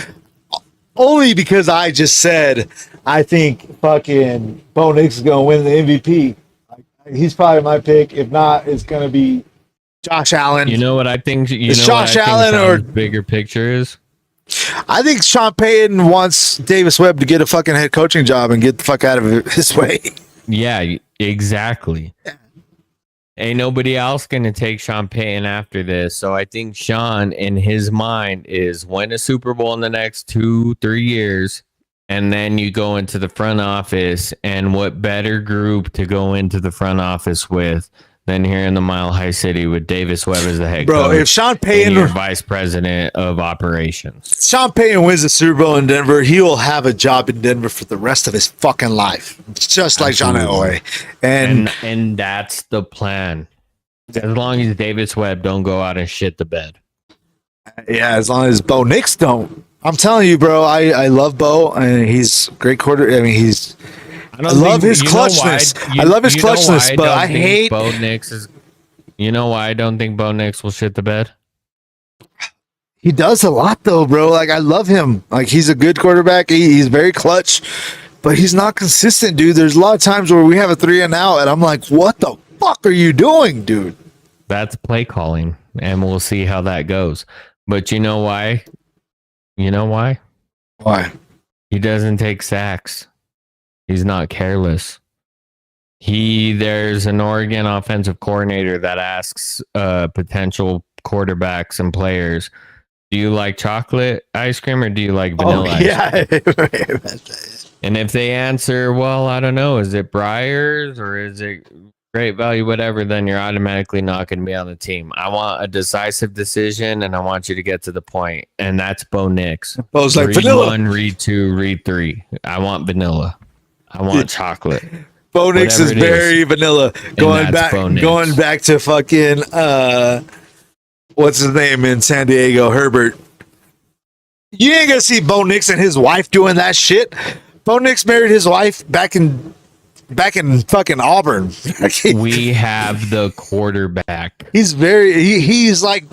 Only because I just said I think fucking Bo Nix is gonna win the MVP. He's probably my pick. If not, it's gonna be Josh Allen. You know what I think? Josh Allen or bigger picture is? I think Sean Payton wants Davis Webb to get a fucking head coaching job and get the fuck out of his way. Yeah, exactly. Ain't nobody else going to take Sean Payton after this. So I think Sean, in his mind, is win a Super Bowl in the next 2-3 years. And then you go into the front office. And what better group to go into the front office with than here in the Mile High City with Davis Webb as the head coach. Bro, if Sean Payton, your vice president of operations. Sean Payton wins the Super Bowl in Denver, he will have a job in Denver for the rest of his fucking life. Just like John Elway. And that's the plan. As long as Davis Webb don't go out and shit the bed. Yeah, as long as Bo Nix don't. I'm telling you, bro, I love Bo, and he's a great quarter. I mean, I love his clutchness. I love his clutchness, but I hate Bo Nix is. You know why I don't think Bo Nix will shit the bed? He does a lot though, bro. Like I love him. Like he's a good quarterback. He's very clutch, but he's not consistent, dude. There's a lot of times where we have a 3 and out, and I'm like, what the fuck are you doing, dude? That's play calling, and we'll see how that goes. But you know why? You know why? Why? He doesn't take sacks. He's not careless. There's an Oregon offensive coordinator that asks potential quarterbacks and players, do you like chocolate ice cream or do you like vanilla ice cream? And if they answer, well, I don't know, is it Breyers or is it Great Value, whatever, then you're automatically not going to be on the team. I want a decisive decision, and I want you to get to the point. And that's Bo Nix. Bo's like read vanilla. 1, read 2, read 3. I want vanilla. I want chocolate. Bo Nix is Whatever it very vanilla. Going that's Bo Nix. back to fucking what's his name in San Diego, Herbert. You ain't gonna see Bo Nix and his wife doing that shit. Bo Nix married his wife back in fucking Auburn. We have the quarterback. He's like,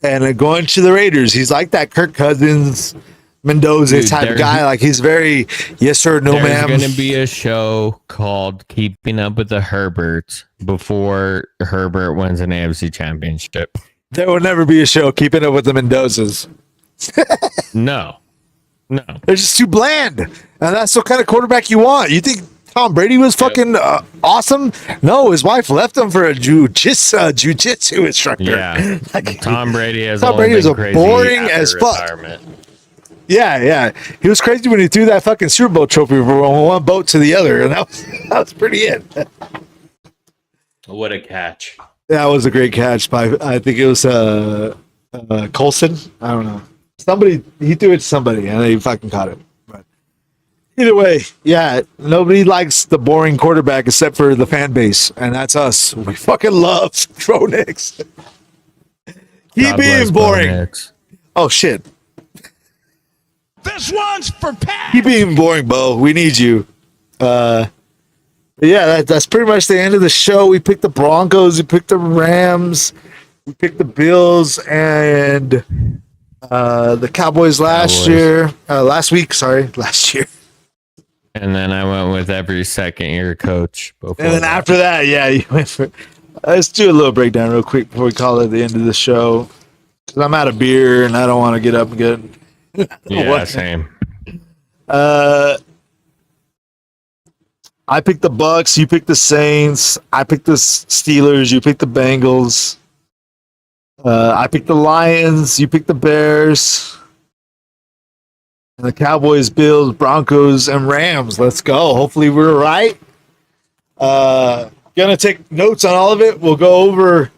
and then going to the Raiders, he's like that Kirk Cousins, Mendoza type of guy. Like he's very yes sir, no ma'am. There's going to be a show called Keeping Up with the Herberts before Herbert wins an AFC championship. There will never be a show Keeping Up with the Mendozas. No. They're just too bland. And that's the kind of quarterback you want. You think Tom Brady was fucking awesome? No, his wife left him for a jiu-jitsu instructor. Yeah. Like, Tom Brady is a boring as fuck. Yeah. He was crazy when he threw that fucking Super Bowl trophy from one boat to the other. And that was pretty it. What a catch. That was a great catch by, I think it was Colson. I don't know. He threw it to somebody and they fucking caught it. But either way, yeah, nobody likes the boring quarterback except for the fan base, and that's us. We fucking love Bo Nix. Keep being boring. Oh shit. This one's for Pat. Keep being boring, Bo. We need you. But yeah, that's pretty much the end of the show. We picked the Broncos, we picked the Rams, we picked the Bills, and the Cowboys last year. Last year. And then I went with every second year coach. And then after that, yeah, you went for. Let's do a little breakdown real quick before we call it the end of the show. Because I'm out of beer and I don't want to get up and get. Yeah, same. I picked the Bucks. You picked the Saints. I picked the Steelers. You picked the Bengals. I picked the Lions. You picked the Bears. And the Cowboys, Bills, Broncos, and Rams. Let's go. Hopefully we're right. Gonna take notes on all of it. We'll go over.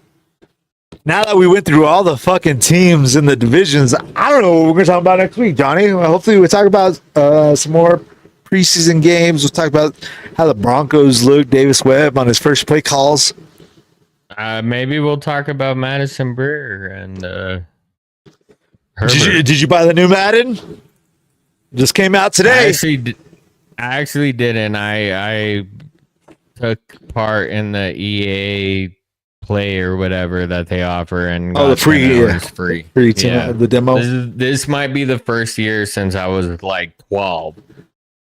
Now that we went through all the fucking teams in the divisions, I don't know what we're gonna talk about next week, Johnny. Well, hopefully we'll talk about some more preseason games. We'll talk about how the Broncos look. Davis Webb on his first play calls. Maybe we'll talk about Madison Brewer and Herbert. Did you buy the new Madden? Just came out today. I actually didn't. I took part in the EA Play or whatever that they offer, and the free, the demo. This might be the first year since I was like 12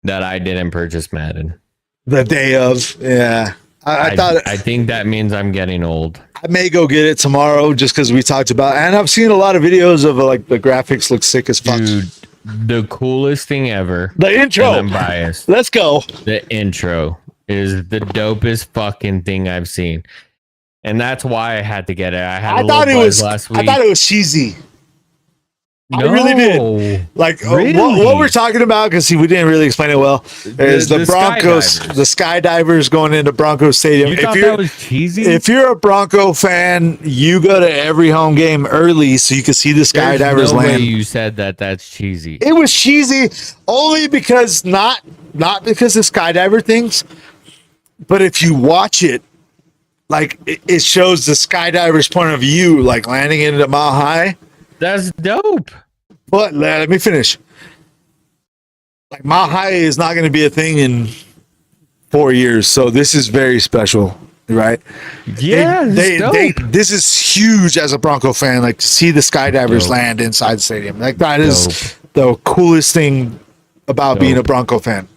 that I didn't purchase Madden. The day of, yeah. I think that means I'm getting old. I may go get it tomorrow just because we talked about, and I've seen a lot of videos of like the graphics look sick as fuck. Dude, the coolest thing ever. The intro. And I'm biased. Let's go. The intro is the dopest fucking thing I've seen, and that's why I had to get it. I thought it was cheesy. No, I really did. Like really? What we're talking about, because we didn't really explain it well, is the Broncos, skydivers. the skydivers going into Broncos Stadium. You thought that was cheesy? If you're a Bronco fan, you go to every home game early so you can see the skydivers There's no land. way you said that's cheesy. It was cheesy only because not because of skydiver things, but if you watch it, like it shows the skydiver's point of view, like landing into Mile High. That's dope. But let me finish. Like Mile High is not going to be a thing in 4 years, so this is very special, right? Yeah, this is huge as a Bronco fan. Like to see the skydivers land inside the stadium, like that is the coolest thing about being a Bronco fan.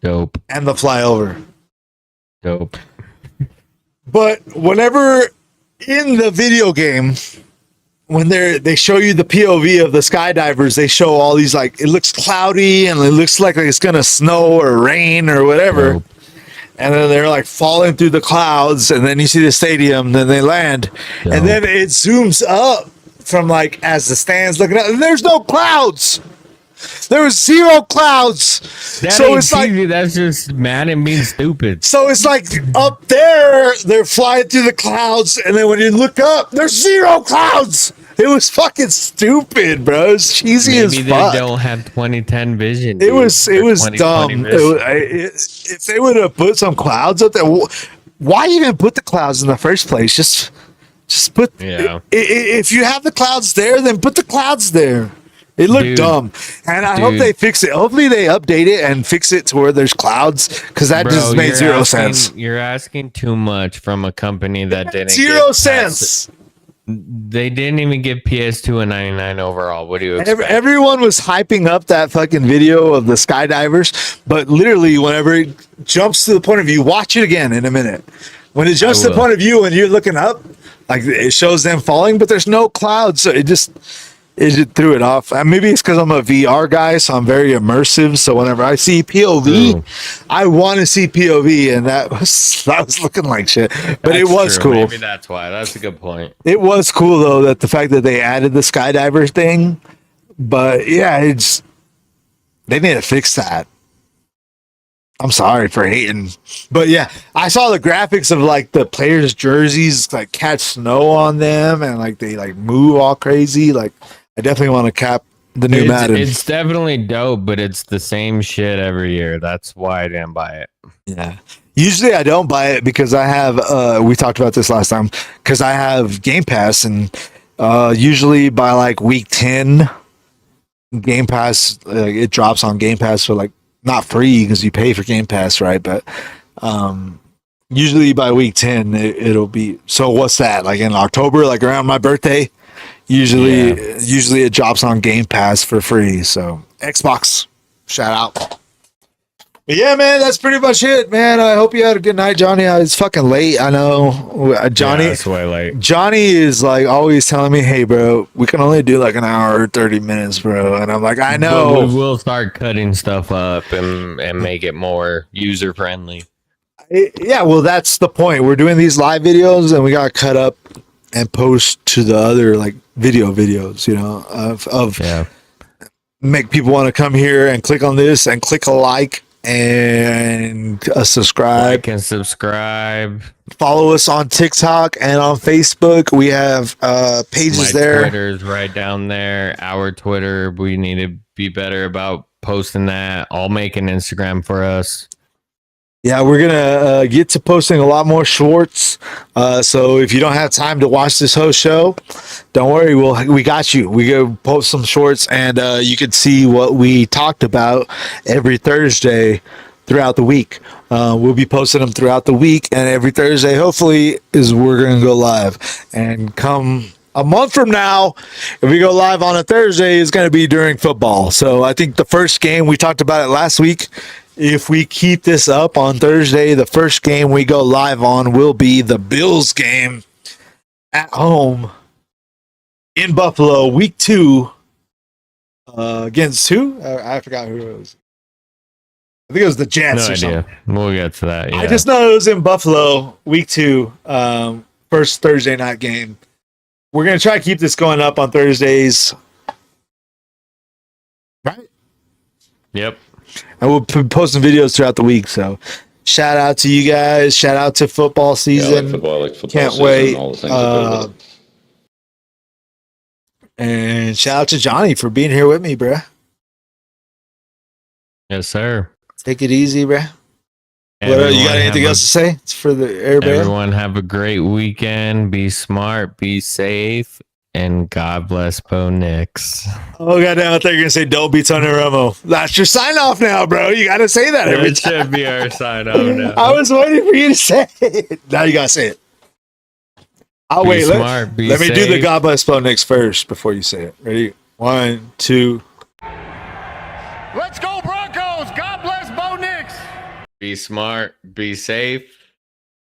Dope. And the flyover. Dope. But whenever in the video game, when they show you the POV of the skydivers, they show all these, like, it looks cloudy and it looks like it's going to snow or rain or whatever. Dope. And then they're like falling through the clouds, and then you see the stadium, then they land. Dope. And then it zooms up from like as the stands looking at, and there's no clouds. There was zero clouds. So it's like that's just mad and being stupid. So it's like up there, they're flying through the clouds, and then when you look up, there's zero clouds. It was fucking stupid, bro. It's cheesy as Maybe fuck. they don't have 2010 vision. It dude, was or dumb. 2020 vision. If they would have put some clouds up there, why even put the clouds in the first place? Just put. Yeah. If you have the clouds there, then put the clouds there. It looked Dude. dumb, and I hope Dude. they fix it. Hopefully, they update it and fix it to where there's clouds, because that just made you're zero asking- sense. You're asking too much from a company that didn't Zero get sense. They didn't even give PS2 a 99 overall. What do you expect? Everyone was hyping up that fucking video of the skydivers, but literally, whenever it jumps to the point of view, watch it again in a minute. When it jumps to the will. point of view and you're looking up, like it shows them falling, but there's no clouds, so it just threw it off. Maybe it's because I'm a VR guy, so I'm very immersive. So whenever I see POV, True. I want to see POV, and that was looking like shit. But it That's was true. cool. Maybe that's why. That's a good point. It was cool though, that the fact that they added the skydiver thing. But yeah, they need to fix that. I'm sorry for hating, but yeah, I saw the graphics of like the players' jerseys like catch snow on them, and like they like move all crazy. Like I definitely want to cap the new Madden. It's definitely dope, but it's the same shit every year. That's why I didn't buy it. Yeah. Usually I don't buy it because I have we talked about this last time, because I have Game Pass, and usually by like week 10 Game Pass it drops on Game Pass for like not free because you pay for Game Pass, right? But usually by week 10 it'll be, so what's that, like in October, like around my birthday, usually it drops on Game Pass for free. So Xbox, shout out. But yeah, man, that's pretty much it, man. I hope you had a good night, Johnny. It's fucking late, I know. Johnny, Yeah, it's way late. Johnny is like always telling me, "Hey, bro, we can only do like an hour or 30 minutes, bro." And I'm like, "I But know." we will start cutting stuff up and make it more user friendly. Yeah, well, that's the point. We're doing these live videos, and we got to cut up and post to the other like videos, you know, of Yeah. make people want to come here and click on this and click a like and a subscribe. Like and subscribe. Follow us on TikTok and on Facebook. We have pages My there. Twitter's right down there. Our Twitter. We need to be better about posting that. I'll make an Instagram for us. Yeah, we're gonna get to posting a lot more shorts. So if you don't have time to watch this whole show, don't worry. We got you. We go post some shorts, and you can see what we talked about every Thursday throughout the week. We'll be posting them throughout the week, and every Thursday, hopefully, is we're gonna go live. And come a month from now, if we go live on a Thursday, it's gonna be during football. So I think the first game, we talked about it last week. If we keep this up on Thursday, the first game we go live on will be the Bills game at home in Buffalo, week 2, against who? I forgot who it was. I think it was the Jets No or something. idea. We'll get to that. Yeah. I just know it was in Buffalo, week 2, first Thursday night game. We're going to try to keep this going up on Thursdays. Right? Yep. And we'll be posting videos throughout the week. So shout out to you guys. Shout out to football season. Can't season, wait. all the things that go with it. And shout out to Johnny for being here with me, bruh. Yes, sir. Take it easy, bruh. You got anything else to say? It's for the airbag. Everyone have a great weekend. Be smart, be safe, and God bless Bo Nix. Oh, goddamn. I thought you were going to say, don't be Tony Romo. That's your sign off now, bro. You got to say that every It time. should be our sign off now. I was waiting for you to say it. Now you got to say it. I'll Be wait. smart, be let me do the safe. God bless Bo Nix first before you say it. Ready? 1, 2. Let's go Broncos! God bless Bo Nix! Be smart, be safe.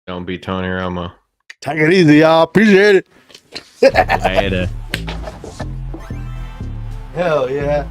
Don't be Tony Romo. Take it easy, y'all. Appreciate it. Later. Hell yeah.